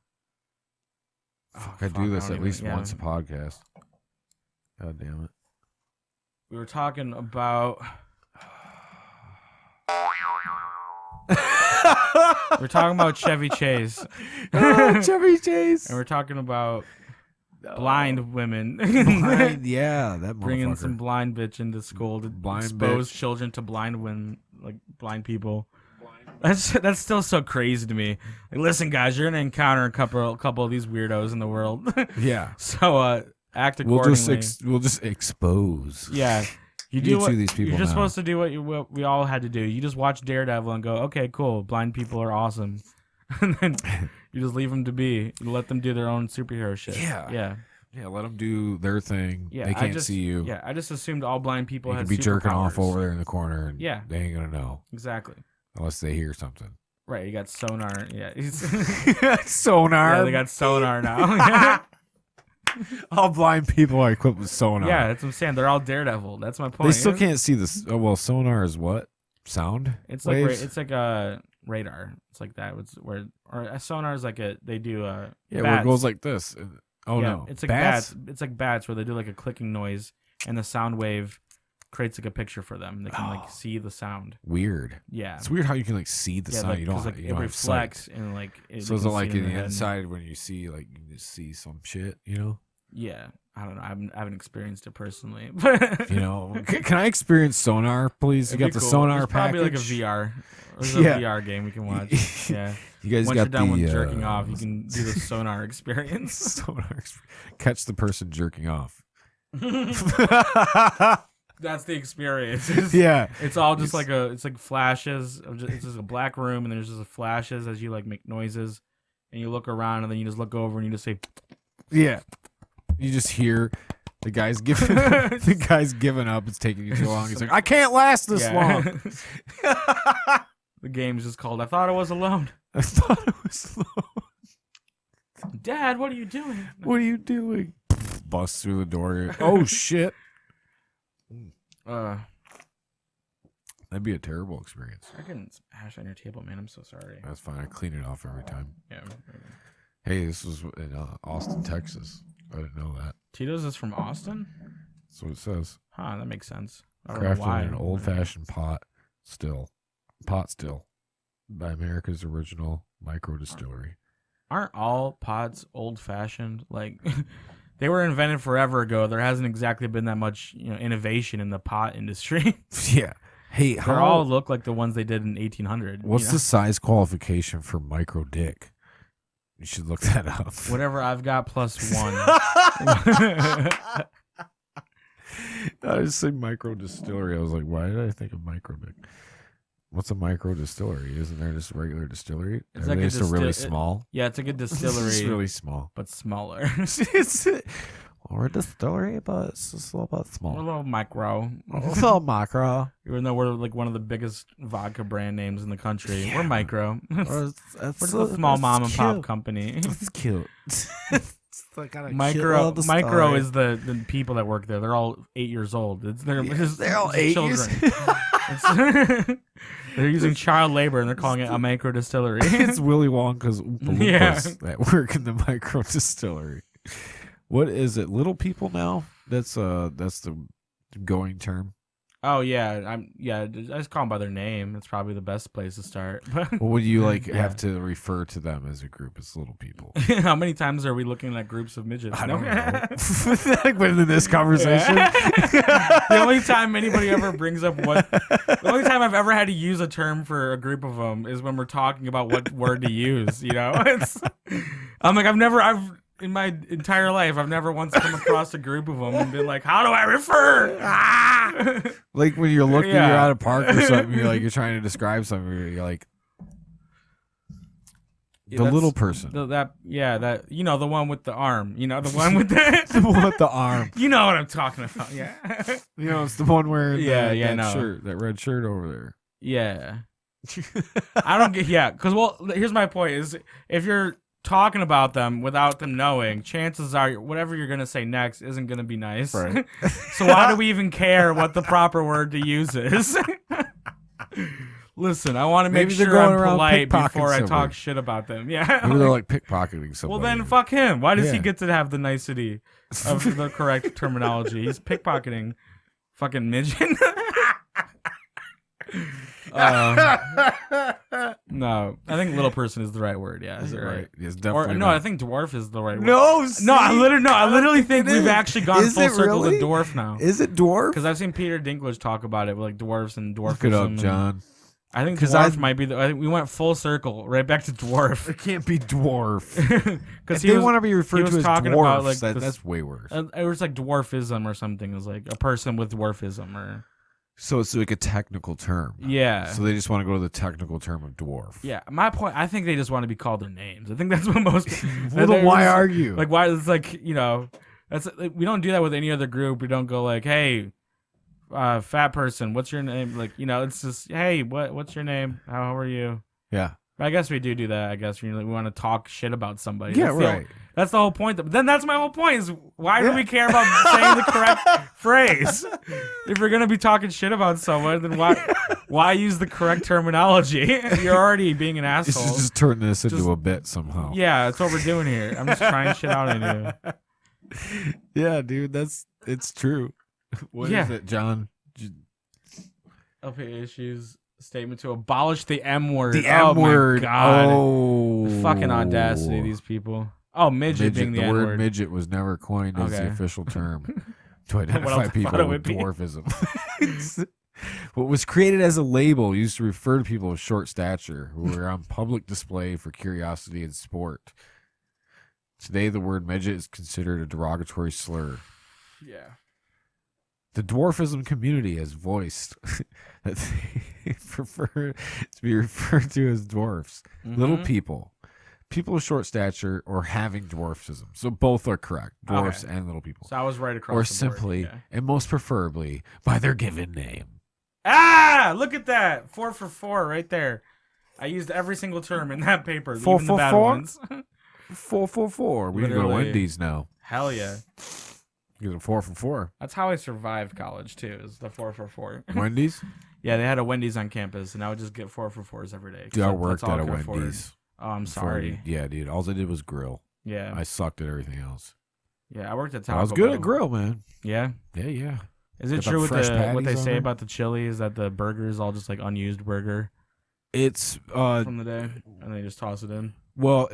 I do this at least once a podcast. God damn it. We were talking about... we're talking about Chevy Chase. Chevy Chase. And we're talking about blind women. Yeah, that motherfucker. Bringing some blind bitch into school to expose children to blind women, like blind people. That's still so crazy to me. Like, listen, guys, you're gonna encounter a couple of these weirdos in the world. Yeah. So act accordingly. We'll just expose. Yeah. You do what these people. You're just supposed to do what we all had to do. You just watch Daredevil and go, okay, cool. Blind people are awesome, and then you just leave them to be. You let them do their own superhero shit. Yeah. Yeah. Yeah. Let them do their thing. Yeah. They can't see you. Yeah. I just assumed all blind people had be jerking off superpowers. over there in the corner. And yeah. They ain't gonna know. Exactly. Unless they hear something. Right. You got sonar. Yeah. Sonar. Yeah. They got sonar now. All blind people are equipped with sonar. Yeah, that's what I'm saying. They're all Daredevil. That's my point. They still can't see this. Oh, well, sonar is what? Sound? It's waves? like it's like a radar. It's like that. It's where or a sonar is like they do where bats. it goes like this. Oh yeah, no, it's like bats. It's like bats where they do like a clicking noise and the sound wave creates like a picture for them. They can like see the sound. Weird. Yeah, it's weird how you can like see the sound. Like, you don't. Like, you it don't reflects and like. So is it like in the inside when you see like you just see some shit? Yeah, I don't know. I haven't experienced it personally. Can I experience sonar, please? You got the sonar package? Probably like a VR. There's a VR game we can watch. Yeah. You guys Once got you're done the with jerking off, you can do the sonar experience. Catch the person jerking off. That's the experience. It's all just it's like flashes. It's just a black room, and there's just flashes as you like make noises, and you look around, and then you just look over and you just say, yeah. You just hear the guy's giving up. It's taking you too long. He's like, I can't last this long. The game's just called I Thought I Was Alone. I thought it was alone. Dad, what are you doing? What are you doing? Bust through the door. Oh shit. That'd be a terrible experience. I can smash on your table, man. I'm so sorry. That's fine. I clean it off every time. Yeah. Hey, this was in Austin, Texas. I didn't know that. Tito's is from Austin? That's what it says. Huh, that makes sense. I don't Crafted know why. in an old-fashioned pot still by America's original micro distillery. Aren't all pots old-fashioned? Like, they were invented forever ago. There hasn't exactly been that much innovation in the pot industry. Yeah. Hey, they all look like the ones they did in 1800. What's the size qualification for micro dick? You should look that up. Whatever I've got plus one. I just said micro distillery. I was like, why did I think of micro dick? What's a micro distillery? Isn't there just a regular distillery? It's like just really small. Yeah, it's like a distillery. It's really small, but smaller. Or a distillery, but it's just a little bit small. A little micro. A little macro. Even though we're like one of the biggest vodka brand names in the country, we're micro. We're just a small mom and pop company. It's cute. Micro is the people that work there. They're all 8 years old. They're all 8 years. They're using child labor and they're calling it a micro distillery. It's Willy Wonka's Oompa Loompas that work in the micro distillery. What is it? Little people now? That's the going term. Oh yeah, I just call them by their name. It's probably the best place to start. What would you have to refer to them as a group? It's little people. How many times are we looking at groups of midgets? I don't know. Like within this conversation, the only time anybody ever brings up the only time I've ever had to use a term for a group of them is when we're talking about what word to use. I'm like I've in my entire life, I've never once come across a group of them and been like, "How do I refer?" Ah! Like when you're looking, you're at a park or something. You're trying to describe something. You're like the little person. The one with the arm. The one with the one with the arm. You know what I'm talking about? Yeah. It's the one wearing that shirt, that red shirt over there. Yeah. I don't get because here's my point: is if you're talking about them without them knowing, chances are whatever you're gonna say next isn't gonna be nice. Right. So why do we even care what the proper word to use is? Listen, I want to make sure I'm polite before I talk shit about them. Yeah. Maybe they're like pickpocketing somebody. Well, then fuck him. Why does he get to have the nicety of the correct terminology? He's pickpocketing fucking midget. No, I think little person is the right word. Yeah, is it right? Yes, definitely. No, I think dwarf is the right word. No, I literally think we've actually gone full circle to dwarf now. Is it dwarf? Because I've seen Peter Dinklage talk about it with like dwarfs and dwarfism. Look it up, John. I think dwarf might be I think we went full circle right back to dwarf. It can't be dwarf because they want to be referred to as talking dwarfs. About, like, that's way worse. It was like dwarfism or something. It was like a person with dwarfism or. So it's like a technical term. Yeah. So they just want to go to the technical term of dwarf. Yeah. My point, I think they just want to be called their names. I think that's what most well, then why argue? Like, why? It's like, that's we don't do that with any other group. We don't go like, hey, fat person, what's your name? Like, it's just, hey, what's your name? How are you? Yeah. I guess we do that. I guess we want to talk shit about somebody. Yeah, right. That's the whole point. But then that's my whole point is why do we care about saying the correct phrase? If we're going to be talking shit about someone, then why use the correct terminology? You're already being an asshole. You should just turn this into a bit somehow. Yeah, that's what we're doing here. I'm just trying shit out on you. Yeah, dude, it's true. What is it, John? LPA issues. Statement to abolish the M word. The M word. My God. Oh, the fucking audacity of these people. Oh, midget being the N word. The word midget was never coined as the official term to identify people with dwarfism. What was created as a label used to refer to people of short stature who were on public display for curiosity and sport. Today, the word midget is considered a derogatory slur. Yeah. The dwarfism community has voiced that they prefer to be referred to as dwarfs, little people of short stature, or having dwarfism. So both are correct, dwarfs and little people. So I was right across or the board. simply, and most preferably, by their given name. Ah, look at that. 4 for 4 right there. I used every single term in that paper, even the bad ones. 4 for 4. We can go to Wendy's now. Hell yeah. You get a 4 for 4. That's how I survived college too. Is the 4 for 4. Wendy's? Yeah, they had a Wendy's on campus, and I would just get 4 for 4s every day. Dude, I worked at a Wendy's. Afford. Oh, I'm sorry. Yeah, dude. All I did was grill. Yeah. I sucked at everything else. Yeah, I worked at Taco Bell. I was good at grill, man. Yeah? Yeah. Is it true with what they say about the chili is that the burger is all just like unused burger? It's from the day, and they just toss it in? Well,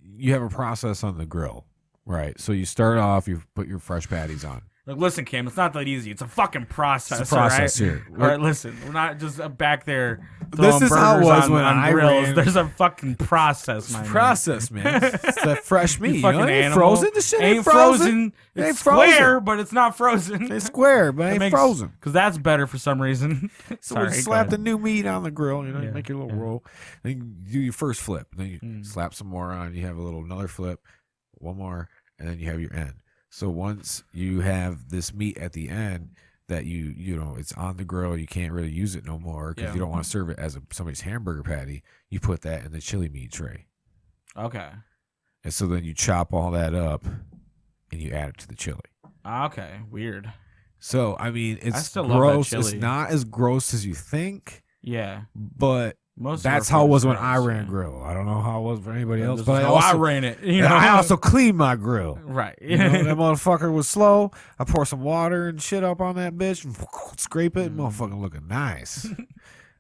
you have a process on the grill, right? So you start off, you put your fresh patties on. Like, listen, Cam, it's not that easy. It's a fucking process. It's a process right? here. All right, listen, we're not just back there throwing this is how it was when I grills. There's a fucking process, man. Process, man. It's that fresh meat. Fucking it ain't animal. frozen. The shit ain't frozen. It's square, but it's not frozen. It's square, but it ain't frozen. Because that's better for some reason. So we slap the new meat on the grill. You make your little roll. Then you do your first flip. Then you slap some more on. You have another flip, one more, and then you have your end. So once you have this meat at the end that it's on the grill, you can't really use it no more because you don't want to serve it as somebody's hamburger patty. You put that in the chili meat tray. Okay. And so then you chop all that up and you add it to the chili. Okay. Weird. So, I mean, it's still gross. Love that chili. It's not as gross as you think. Yeah. But that's how it was when I ran grill. I don't know how it was for anybody else, but I ran it. I also cleaned my grill. Right. That motherfucker was slow. I pour some water and shit up on that bitch and scrape it. Motherfucker looking nice.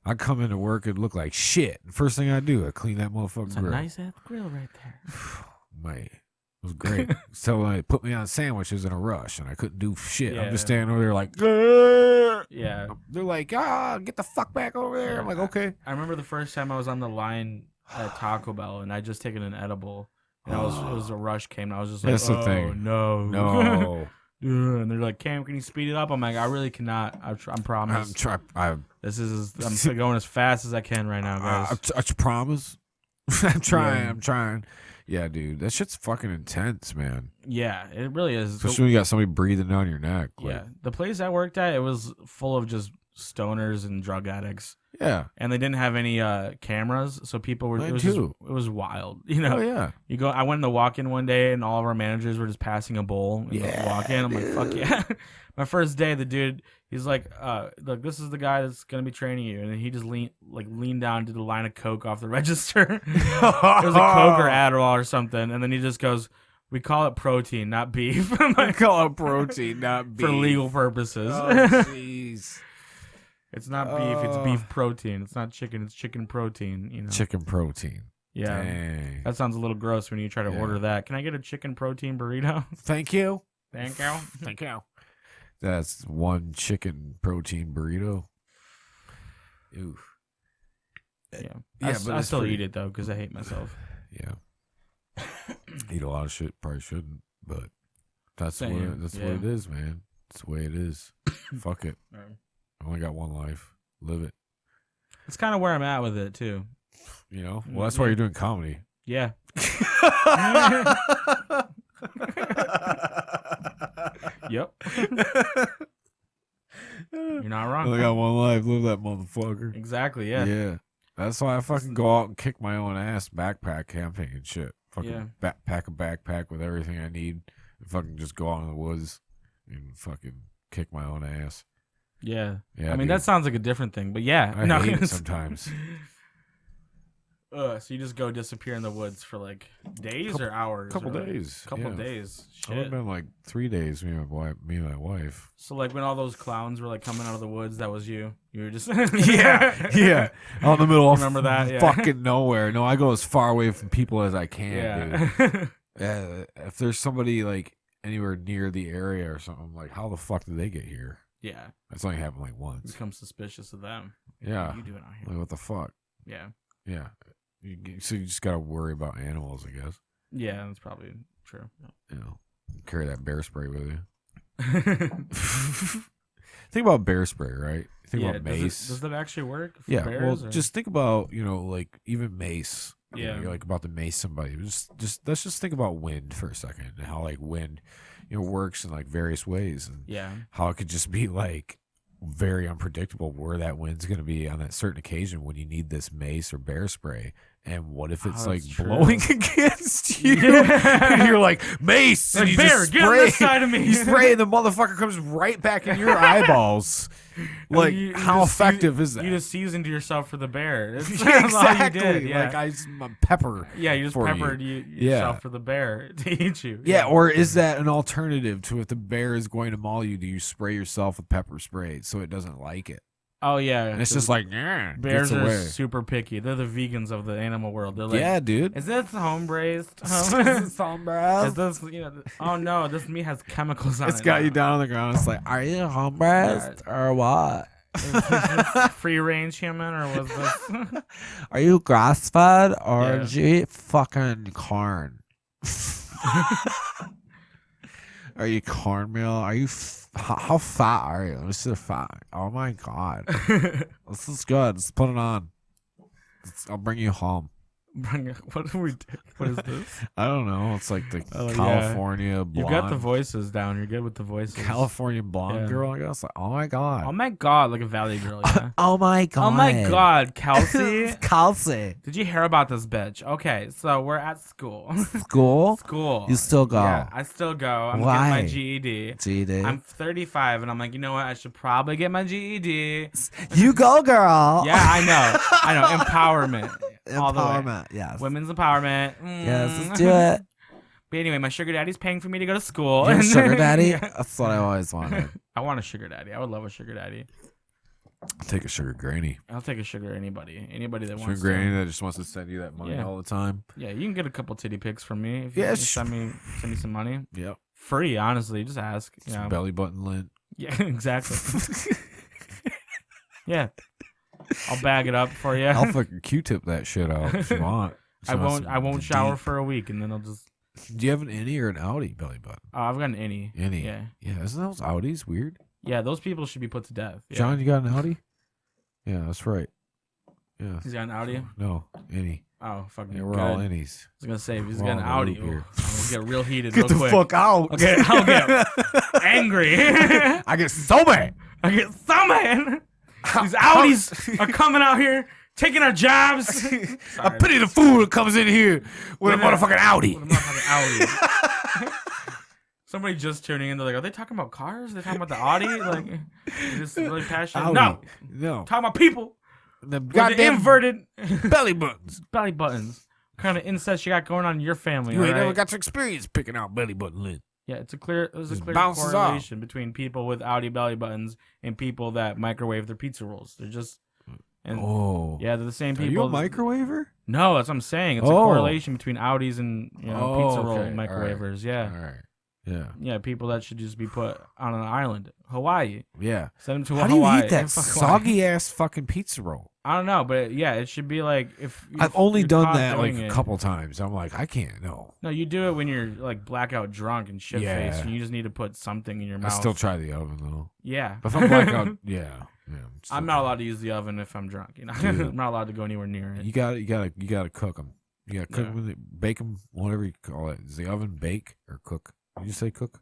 I come into work and look like shit. First thing I do, I clean that motherfucking grill. It's a nice ass grill right there. Mate. It was great. So they put me on sandwiches in a rush, and I couldn't do shit. Yeah. I'm just standing over there like, grr. Yeah. They're like, get the fuck back over there. I'm like, okay. I remember the first time I was on the line at Taco Bell, and I just taken an edible And it was a rush came. And I was just like, That's the thing. No. And they're like, Cam, can you speed it up? I'm like, I really cannot. I promise. I'm going as fast as I can right now, guys. I promise. I'm trying. Yeah, dude, that shit's fucking intense, man. Yeah, it really is. Especially when you got somebody breathing down your neck. Yeah, the place I worked at, it was full of just stoners and drug addicts. Yeah, and they didn't have any cameras, so people were. It was wild, you know. Oh yeah. I went in the walk-in one day, and all of our managers were just passing a bowl. Yeah. Walk-in. I'm like, fuck yeah. My first day, the dude, he's like, look, this is the guy that's gonna be training you, and then he just leaned down, did a line of coke off the register. It was a Coke or Adderall or something, and then he just goes, "We call it protein, not beef." I'm like, call it protein, not beef, for legal purposes. Oh jeez. It's not beef, it's beef protein. It's not chicken, it's chicken protein, you know. Chicken protein. Yeah. Dang. That sounds a little gross when you try to order that. Can I get a chicken protein burrito? Thank you. Thank you. Thank you. That's one chicken protein burrito. Ooh. Yeah. I still eat it though because I hate myself. Yeah. Eat a lot of shit, probably shouldn't, but that's what it is, man. That's the way it is. Fuck it. I only got one life. Live it. It's kind of where I'm at with it too. You know? Well, that's why you're doing comedy. Yeah. Yep. You're not wrong. I only got one life. Live that motherfucker. Exactly, yeah. Yeah. That's why I fucking go out and kick my own ass backpack camping and shit. Fucking pack a backpack with everything I need and fucking just go out in the woods and fucking kick my own ass. Yeah. Yeah. I mean, that sounds like a different thing, but yeah. I hate it sometimes. So you just go disappear in the woods for like days or hours? Couple days. Couple days. Shit. It's been like 3 days, me and my wife. So like when all those clowns were like coming out of the woods, that was you? You were just... yeah. Out in the middle of remember that? Yeah. Fucking nowhere. No, I go as far away from people as I can, dude. Yeah. If there's somebody like anywhere near the area or something, I'm like, how the fuck did they get here? Yeah. That's only happened like once. Become suspicious of them. Yeah. What are you doing out here? Like, what the fuck? Yeah. Yeah. So you just gotta worry about animals, I guess. Yeah, that's probably true. You know, carry that bear spray with you. Think about bear spray, right? Think about mace. Does that actually work for bears? Well, just think about, like even mace. Yeah. You're like about to mace somebody. Just let's just think about wind for a second and how like wind, works in like various ways and how it could just be like very unpredictable where that wind's going to be on that certain occasion when you need this mace or bear spray. And what if it's like blowing against you? And you're like, mace! Like, and you bear, just get on this side of me. You spray and the motherfucker comes right back in your eyeballs. Like, how effective is that? You just seasoned yourself for the bear. Exactly. All you did. Yeah. Like, I pepper. Yeah, you just peppered yourself for the bear to eat you. Yeah, or is that an alternative to if the bear is going to maul you, do you spray yourself with pepper spray so it doesn't like it? Oh yeah, and it's just like bears are super picky. They're the vegans of the animal world. They're like, yeah, dude. Is this home braised? Is this home braised? Is this oh no, this meat has chemicals on it. It's got you down on the ground. It's like, are you home braised or what? Is this free range human or was this? Are you grass fed or do you eat fucking corn? Are you cornmeal? Are you? How fat are you? Let me see the fat. Oh my god, this is good. Let's put it on. I'll bring you home. What do we do? What is this? I don't know. It's like the California blonde. You got the voices down. You're good with the voices. California blonde girl, I guess. Like, oh my god. Oh my god, like a valley girl. Yeah. Oh my god. Oh my god, Kelsey. Kelsey. Did you hear about this bitch? Okay, so we're at school. School? School. You still go? Yeah, I still go. I'm Why? getting my GED. GED. I'm 35, and I'm like, you know what? I should probably get my GED. You go, girl. Yeah, I know. Empowerment. All the way. Empowerment, yes. Women's empowerment. Yes, let's do it. But anyway, my sugar daddy's paying for me to go to school. You're a sugar daddy? That's what I always wanted. I want a sugar daddy. I would love a sugar daddy. I'll take a sugar granny. I'll take a sugar anybody. Anybody that sugar wants granny to. that just wants to send you that money all the time. Yeah, you can get a couple titty pics from me if you send me some money. Yep. Free, honestly. Just ask. Some belly button lint. Yeah, exactly. Yeah. I'll bag it up for you. I'll fucking Q-tip that shit out if you want. I won't shower for a week, and then I'll just. Do you have an innie or an outie belly button? I've got an innie. Innie. Yeah. Yeah, isn't those outies weird? Yeah, those people should be put to death. Yeah. John, you got an outie? Yeah, that's right. Yeah. He's got an Audi? No, innie. Oh, fucking Yeah, we're good. all I innies. was going to say, if he's We're got an all in Audi, the loop here. I'm going to get real heated Get real the quick. fuck out. Okay, I'll get angry. I get so mad. I get so mad. These Audis are coming out here, taking our jobs. I pity the fool that comes in here with a motherfucking Audi. With a motherfucking Audi. Somebody just tuning in, they're like, are they talking about cars? They're talking about the Audi? Like, they're just really passionate. Audi. No. No. Talking about people. The With the goddamn inverted belly buttons. belly buttons. What kind of incest you got going on in your family? You ain't all never right? got to experience picking out belly button lint. Yeah, there's a clear bounces correlation between people with Audi belly buttons and people that microwave their pizza rolls. They're just, and yeah, they're the same Are you people. a microwaver? No, that's what I'm saying. It's a correlation between Audis and pizza roll okay. microwavers. Yeah. All right. Yeah. Yeah, people that should just be put on an island, Hawaii. Yeah. Send them to How do you Hawaii. eat that Fuck Hawaii. soggy ass fucking pizza roll? I don't know, but yeah, it should be like if I've only you're done caught that like doing a it- couple times. I'm like, I can't. No. No, you do it when you're like blackout drunk and shit Yeah. faced, and you just need to put something in your I mouth. still try the oven though. Yeah. But if I'm blackout, yeah. still I'm not try. allowed to use the oven if I'm drunk. You know, Dude. I'm not allowed to go anywhere near it. You gotta cook them. You gotta cook Yeah. them, bake them, whatever you call it. Is the oven bake or cook? Did you say cook?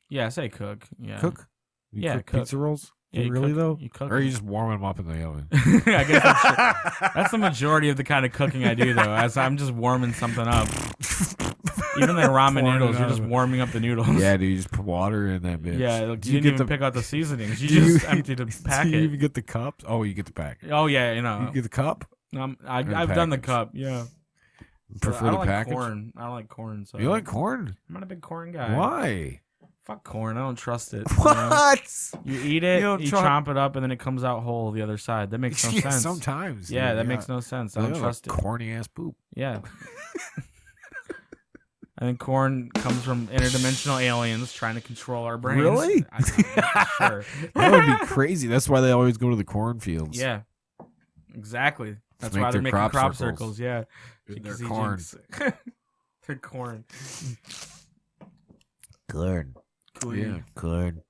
Yeah, say cook. Yeah. Cook? You Yeah, cook cook. pizza rolls? Yeah, you really cook- though? you cook or are you them. just warming them up in the oven? I guess that's the majority of the kind of cooking I do, though. As I'm just warming something up. Even the ramen Pouring it noodles, you're out just of it. warming up the noodles. Yeah, dude, you just put water in that bitch. Yeah, like, Do you you didn't get even the pick out the seasonings. You do you- just emptied the Do packet. you even get the cups? Oh, you get the pack. Oh yeah, you know. You get the cup? I've the done the package? cup. Yeah. Prefer I the don't like package? corn. I don't like corn. So You like corn? I'm not a big corn guy. Why? Fuck corn. I don't trust it. You know? What? You eat it, don't you try- chomp it up, and then it comes out whole the other side. That makes no Yeah, sense. sometimes. Yeah, dude, that makes no sense. I They don't look trust it. corny ass poop. Yeah. I think corn comes from interdimensional aliens trying to control our brains. Really? Sure. That would be crazy. That's why they always go to the cornfields. Yeah. Exactly. That's make why they're their making crop crop circles. circles. Yeah. They're Jinxie corn. jinx. They're corn. Corn. Cool. Yeah, corn.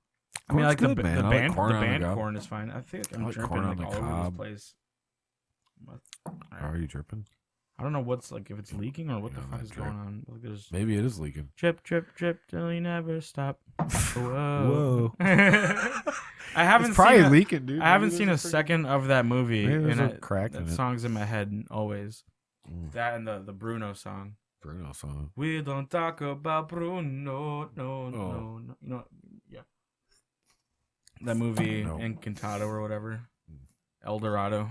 I mean, like Corn's the, good, the man. I like band, corn the on the band cob. corn is fine. I think I'm like dripping corn on like the all over cob. this place. How are you dripping? I don't know what's like if it's leaking or what the Yeah, fuck that is drip. going on. Like there's Maybe it is leaking. drip, drip, drip till you never stop. Whoa. Whoa. I haven't It's probably seen a, leaking, dude. I haven't Maybe seen a there's freaking- second of that movie. Maybe there's and a crack in that it. song's in my head always. Mm. That and the Bruno song. Bruno song. We don't talk about Bruno, no. You know, yeah. That movie, No. Encantado or whatever. El Dorado.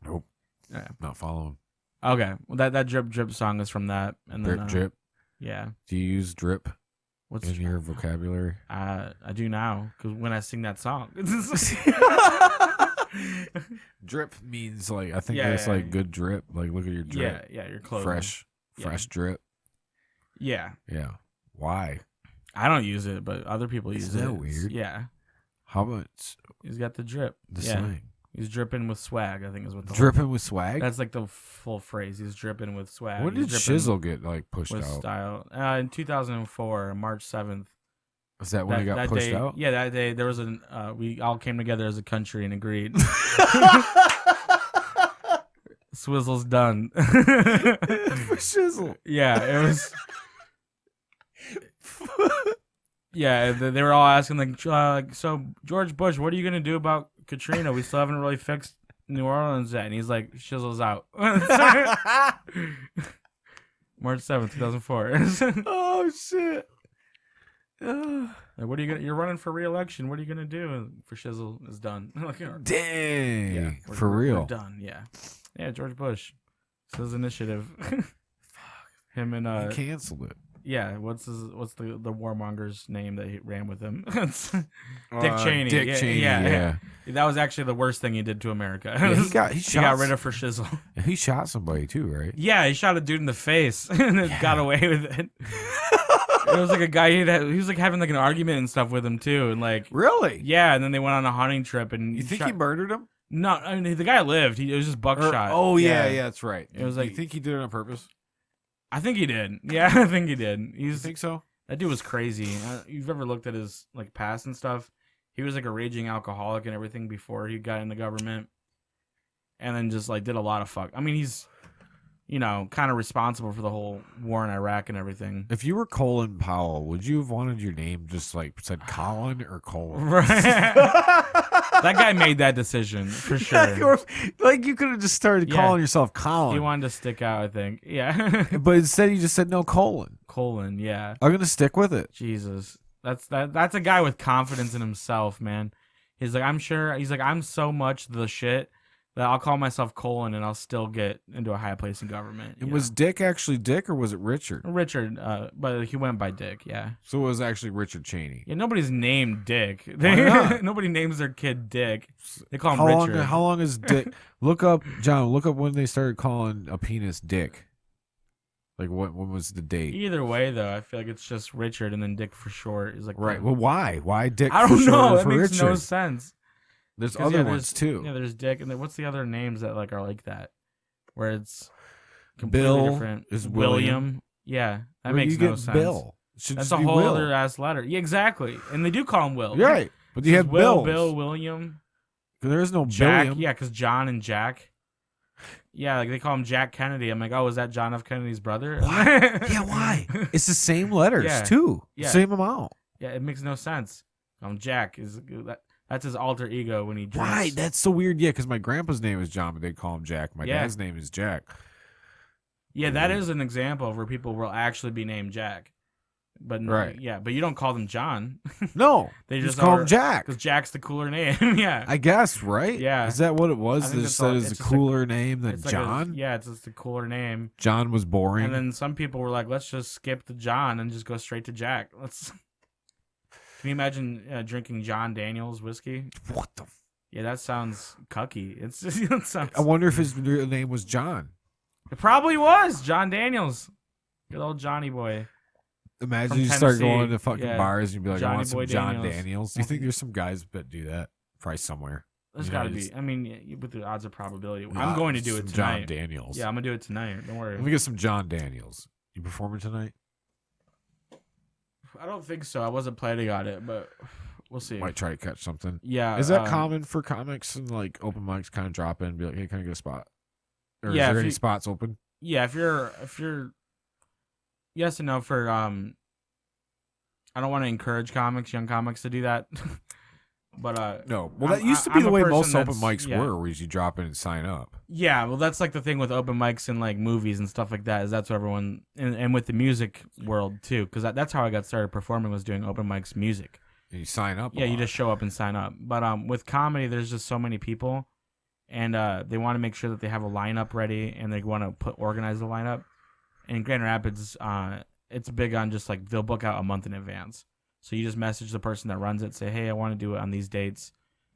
Nope. Yeah. Not following. Okay. Well, that drip drip song is from that. And then, Drip, drip. Yeah. Do you use drip What's in your vocabulary? I do now because when I sing that song. Drip means like I think Yeah, that's yeah, like yeah. good drip. Like look at your drip. Yeah, your clothes. Fresh Yeah. drip. Yeah. Yeah. Why? I don't use it, but other people use Isn't it. that weird? Yeah. How much He's got the drip. the yeah. slang? He's dripping with swag, I think is what the Dripping with swag? That's like the full phrase. He's dripping with swag. When He's did dripping Shizzle get like pushed with out? style? In 2004, March 7th. Is that when he got pushed day, out? Yeah, that day there was we all came together as a country and agreed. Swizzle's done. For Shizzle. Yeah, it was. Yeah, they were all asking like, so George Bush, what are you gonna do about Katrina? We still haven't really fixed New Orleans yet, and he's like, Shizzle's out. March 7th, 2004. Oh shit. Like, what are you gonna? You're running for re-election. What are you gonna do? And for Shizzle is done. Like, Dang. yeah, For real. We're done. Yeah, yeah. George Bush. It's his initiative. Him and He canceled it. yeah. What's the warmonger's name that he ran with him? Dick Cheney. Dick Yeah, Cheney. yeah, Yeah. That was actually the worst thing he did to America. Yeah, he got he got rid of for Shizzle. He shot somebody too, right? Yeah, he shot a dude in the face and it got away with it. It was like a guy he was like having like an argument and stuff with him too, and like Really? yeah, and then they went on a hunting trip and You think he murdered him? No, I mean the guy lived. It was just buckshot. Yeah, that's right. It was like, you think he did it on purpose? I think he did. Yeah, I think he did. You think so? That dude was crazy. You've ever looked at his like past and stuff? He was like a raging alcoholic and everything before he got in the government, and then just like did a lot of fuck. I mean, he's kind of responsible for the whole war in Iraq and everything. If you were Colin Powell, would you have wanted your name just like said Colin or Colin? Right. That guy made that decision for sure. Like you could have just started calling yourself Colin. He wanted to stick out, I think. Yeah. But instead he just said no colon. Colon, yeah. I'm gonna stick with it. Jesus. That's a guy with confidence in himself, man. He's like, I'm so much the shit that I'll call myself Colin and I'll still get into a high place in government. And was Dick actually Dick or was it Richard? Richard, but he went by Dick, yeah. So it was actually Richard Cheney. Yeah, nobody's named Dick. Nobody names their kid Dick. They call him Richard. How long is Dick? Look up when they started calling a penis Dick. Like when was the date? Either way, though, I feel like it's just Richard and then Dick for short is like right. Well, why? Why Dick? I don't know. That makes Richard? No sense. There's other ones too. Yeah, there's Dick, and then what's the other names that like are like that, where it's completely Bill different? Is William? Yeah, that makes no sense. Bill. That's a whole other ass letter. Yeah, exactly. And they do call him Will. You're right, but you have Bill, William. There is no Jack. Billiam. Yeah, because John and Jack. Yeah, like they call him Jack Kennedy. I'm like, oh, is that John F. Kennedy's brother? Why? Yeah, why? It's the same letters too. Yeah. Same amount. Yeah, it makes no sense. Jack is that's his alter ego when he drinks. Why? That's so weird. Yeah, because my grandpa's name is John, but they call him Jack. My dad's name is Jack. Yeah, that is an example of where people will actually be named Jack. But right. Yeah, but you don't call them John. No, they just call him Jack because Jack's the cooler name. Yeah, I guess right. Yeah, is that what it was? They just said it's a cooler name than John. It's just a cooler name. John was boring, and then some people were like, "Let's just skip the John and just go straight to Jack." Can you imagine drinking John Daniels whiskey? What the? Yeah, that sounds cucky. It sounds. I wonder if his real name was John. It probably was John Daniels. Good old Johnny boy. Imagine you start going to fucking bars and you'd be like, Johnny I want some John Daniels. Daniels. Do you think there's some guys that do that? Probably somewhere. There's got to be. I mean, with the odds of probability. I'm going to do it tonight. John Daniels. Yeah, I'm going to do it tonight. Don't worry. Let me get some John Daniels. You performing tonight? I don't think so. I wasn't planning on it, but we'll see. Might try to catch something. Yeah. Is that common for comics and like open mics kind of drop in and be like, hey, can I get a spot? Or is there any spots open? Yeah, if you're yes and no for I don't want to encourage young comics to do that. But no. Well, that used to be the way most open mics were, where you drop in and sign up. Yeah, well, that's like the thing with open mics and like movies and stuff like that. Is that's what everyone and with the music world too, because that's how I got started performing, was doing open mics music. And you sign up. Yeah, you just show up and sign up. But with comedy, there's just so many people, and they want to make sure that they have a lineup ready, and they want to organize the lineup. In Grand Rapids, it's big on just like they'll book out a month in advance. So you just message the person that runs it, say, hey, I want to do it on these dates.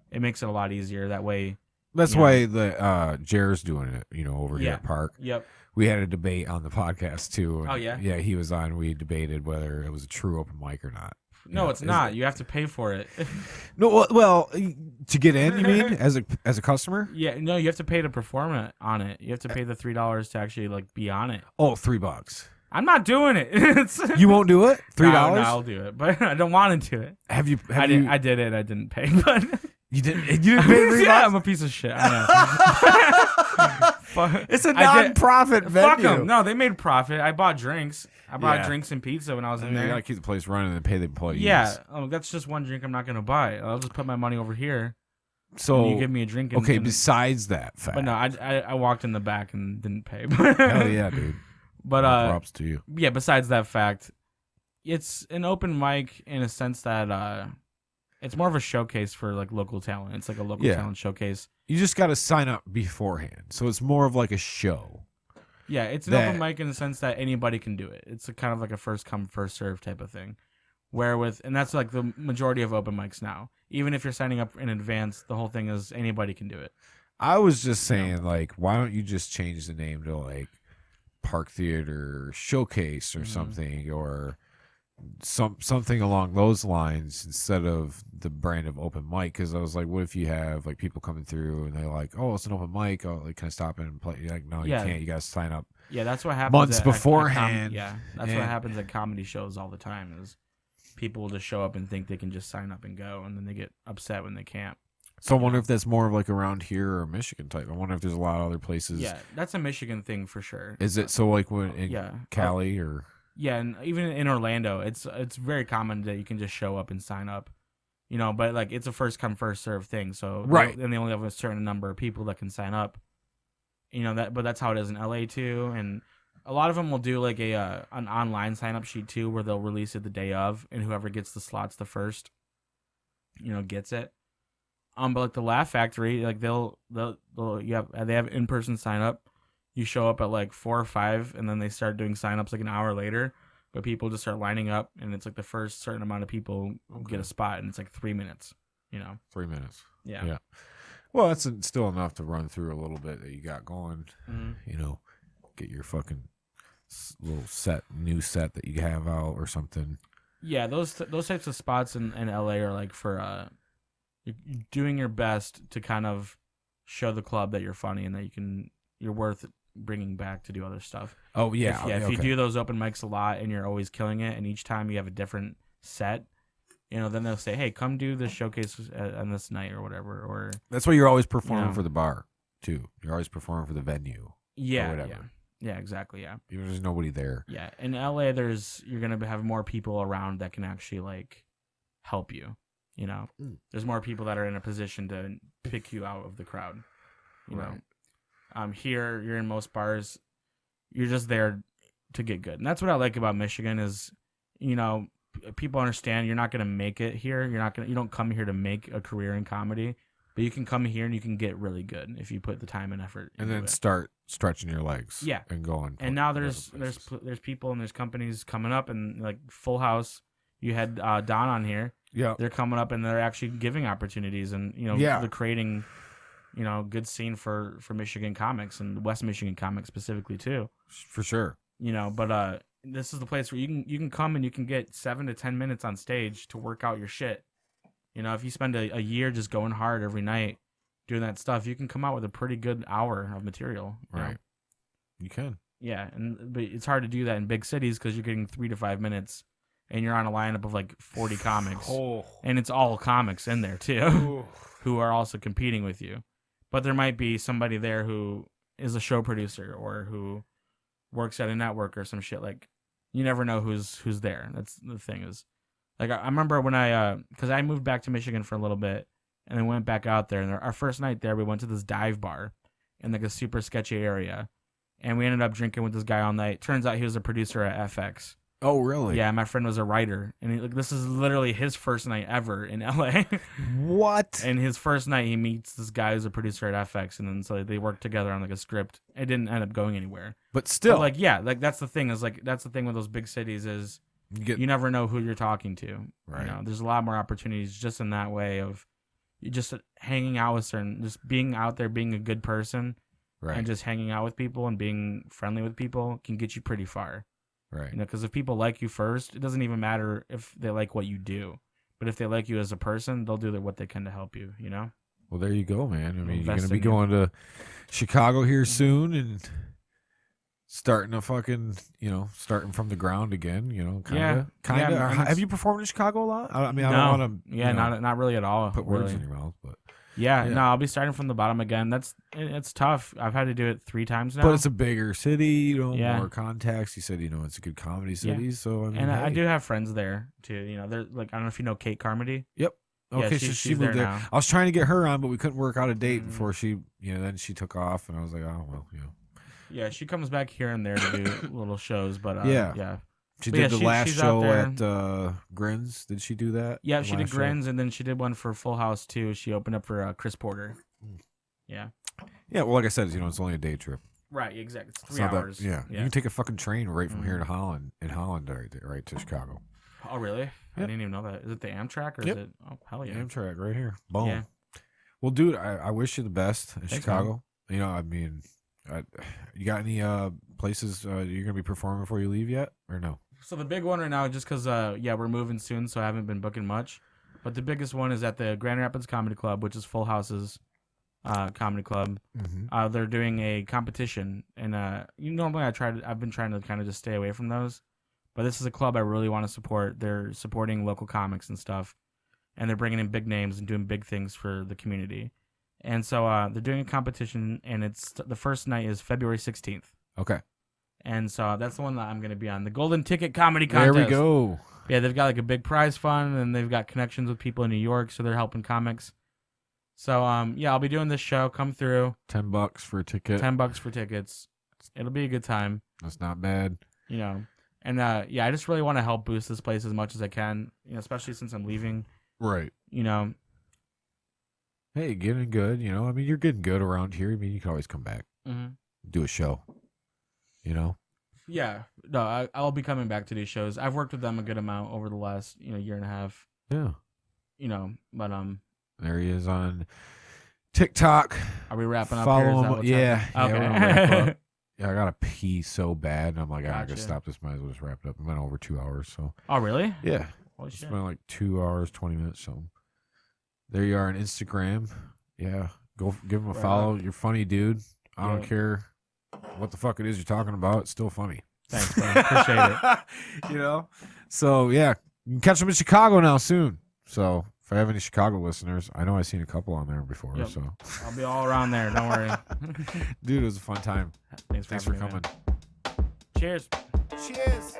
It makes it a lot easier that way. That's why the Jer's doing it, over here at Park. Yep. We had a debate on the podcast too. Oh yeah. Yeah, he was on. We debated whether it was a true open mic or not. No, it's not. You have to pay for it. No, well, to get in, you mean as a customer? Yeah, no, you have to pay to perform on it. You have to pay the $3 to actually like be on it. Oh, $3. I'm not doing it. You won't do it? $3? No, I'll do it, but I don't want to do it. I did it. I didn't pay, but you didn't pay $3? Yeah, I'm a piece of shit. I know. It's a non-profit venue. Fuck them. No, they made profit. I bought drinks. I bought drinks and pizza when I was in there. You gotta keep the place running and pay the employees. Yeah, that's just one drink I'm not gonna buy. I'll just put my money over here. So you give me a drink. Besides that fact, but no, I walked in the back and didn't pay. Hell yeah, dude. But props to you. Yeah, besides that fact, it's an open mic in a sense that it's more of a showcase for like local talent. It's like a local talent showcase. You just got to sign up beforehand, so it's more of like a show. Yeah, it's an open mic in the sense that anybody can do it. It's kind of like a first come first serve type of thing. And that's like the majority of open mics now. Even if you're signing up in advance, the whole thing is anybody can do it. I was just saying, like, why don't you just change the name to like Park Theater Showcase or something, or something along those lines, instead of the brand of open mic, because I was like, what if you have like people coming through and they're like, oh, it's an open mic, oh, like, can I stop in and play? You're like, no, you can't. You guys sign up. Yeah, that's what happens months beforehand. That's what happens at comedy shows all the time. Is people will just show up and think they can just sign up and go, and then they get upset when they can't. So I wonder if that's more of like around here or Michigan type. I wonder if there's a lot of other places. Yeah, that's a Michigan thing for sure. Is it so like when in Cali or? Yeah, and even in Orlando, it's very common that you can just show up and sign up, But like it's a first come first serve thing. So and they only have a certain number of people that can sign up. But that's how it is in LA too, and a lot of them will do like an online sign up sheet too, where they'll release it the day of, and whoever gets the slots the first, gets it. But like the Laugh Factory, like they have in person sign up. You show up at like 4 or 5, and then they start doing sign ups like an hour later. But people just start lining up, and it's like the first certain amount of people get a spot, and it's like 3 minutes. 3 minutes. Yeah. Well, that's still enough to run through a little bit that you got going. Mm-hmm. Get your fucking little new set that you have out or something. Yeah, those types of spots in LA are like for you're doing your best to kind of show the club that you're funny and that you're worth bringing back to do other stuff. Oh yeah, if you do those open mics a lot and you're always killing it, and each time you have a different set, then they'll say, hey, come do this showcase on this night or whatever. Or that's why you're always performing for the bar too. You're always performing for the venue. Yeah, or whatever. Yeah, exactly. Yeah, there's nobody there. Yeah, in LA, you're gonna have more people around that can actually like help you. There's more people that are in a position to pick you out of the crowd. You know, here you're in most bars, you're just there to get good, and that's what I like about Michigan is, people understand you're not gonna make it here. You don't come here to make a career in comedy, but you can come here and you can get really good if you put the time and effort. And then start stretching your legs. Yeah, and going. And now there's people and there's companies coming up, and like Full House, you had Don on here. Yeah, they're coming up and they're actually giving opportunities, and they're creating, good scene for Michigan comics and West Michigan comics specifically too. For sure. But this is the place where you can come and you can get 7 to 10 minutes on stage to work out your shit. If you spend a year just going hard every night doing that stuff, you can come out with a pretty good hour of material. Right. You can. Yeah, but it's hard to do that in big cities because you're getting 3 to 5 minutes. And you're on a lineup of like 40 comics. And it's all comics in there too, who are also competing with you. But there might be somebody there who is a show producer or who works at a network or some shit. Like, you never know who's there. That's the thing is. Like, I remember when because I moved back to Michigan for a little bit and then went back out there. And our first night there, we went to this dive bar in like a super sketchy area. And we ended up drinking with this guy all night. Turns out he was a producer at FX. Oh, really? Yeah, my friend was a writer, and this is literally his first night ever in LA. What? And his first night, he meets this guy who's a producer at FX, and then so they work together on like a script. It didn't end up going anywhere. But still, that's the thing that's the thing with those big cities is you never know who you're talking to. Right. There's a lot more opportunities just in that way of you just hanging out with just being out there, being a good person, right, and just hanging out with people and being friendly with people can get you pretty far. Right. Because if people like you first, it doesn't even matter if they like what you do. But if they like you as a person, they'll do what they can to help you, Well, there you go, man. I mean, you're going to be going to Chicago here soon and starting to fucking, starting from the ground again, kind of. Yeah, have you performed in Chicago a lot? I mean, I don't want to. Yeah, not really at all. Put words in your mouth, but. Yeah, no, I'll be starting from the bottom again. It's tough. I've had to do it 3 times now. But it's a bigger city, yeah. More contacts. You said, it's a good comedy city, yeah. So I mean, and I do have friends there too. They're like, I don't know if you know Kate Carmody. Yep. Okay, yeah, she moved there. Now. I was trying to get her on, but we couldn't work out a date before she, then she took off, and I was like, oh well, Yeah, she comes back here and there to do little shows, but yeah. She did the last show at Grins. Did she do that? Yeah, she did Grins, and then she did one for Full House too. She opened up for Chris Porter. Yeah. Yeah, well, like I said, it's only a day trip. Right, exactly. It's 3 hours. Yeah, you can take a fucking train right from here to Holland, right to Chicago. Oh, really? Yep. I didn't even know that. Is it the Amtrak or is it? Oh, hell yeah. Amtrak right here. Boom. Yeah. Well, dude, I wish you the best in Thanks, Chicago. Man. I mean, you got any places you're gonna be performing before you leave yet, or no? So the big one right now, just because we're moving soon, so I haven't been booking much. But the biggest one is at the Grand Rapids Comedy Club, which is Full House's comedy club. Mm-hmm. They're doing a competition, and normally I've been trying to kind of just stay away from those, but this is a club I really want to support. They're supporting local comics and stuff, and they're bringing in big names and doing big things for the community. And so they're doing a competition, and the first night is February 16th. Okay. And so that's the one that I'm going to be on. The Golden Ticket Comedy Contest. There we go. Yeah, they've got like a big prize fund, and they've got connections with people in New York, so they're helping comics. So, yeah, I'll be doing this show. Come through. $10 for a ticket. $10 for tickets. It'll be a good time. That's not bad. You know, and yeah, I just really want to help boost this place as much as I can. You know, especially since I'm leaving. Right. You know. Hey, getting good. You know, I mean, you're getting good around here. I mean, you can always come back, do a show. You know. Yeah. No, I'll be coming back to these shows. I've worked with them a good amount over the last year and a half. Yeah. You know, but there he is on TikTok. Are we wrapping up? Follow here? him. Yeah. Okay. Yeah, we're gonna wrap up. Yeah, I gotta pee so bad. And I'm like, I Gotcha. gotta stop this. Might as well just wrap it up. I've been over 2 hours, so. Oh, really? Yeah. Holy It's shit. been like 2 hours, 20 minutes. So there you are on Instagram. Yeah, go give him a follow. You're funny, dude. I don't care what the fuck it is you're talking about. It's still funny. Thanks, man. Appreciate it. You know. So yeah, you can catch him in Chicago now soon. So if I have any Chicago listeners, I know I've seen a couple on there before. Yep. So I'll be all around there. Don't worry. Dude, it was a fun time. Thanks for having me, coming. man. Cheers. Cheers.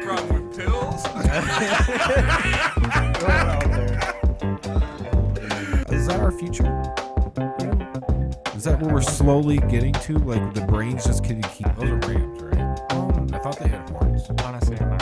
Problem with pills? Is that our future? Is that what we're slowly getting to? Like the brains just can keep. Those are rams, right? I thought they had horns. Honestly, I'm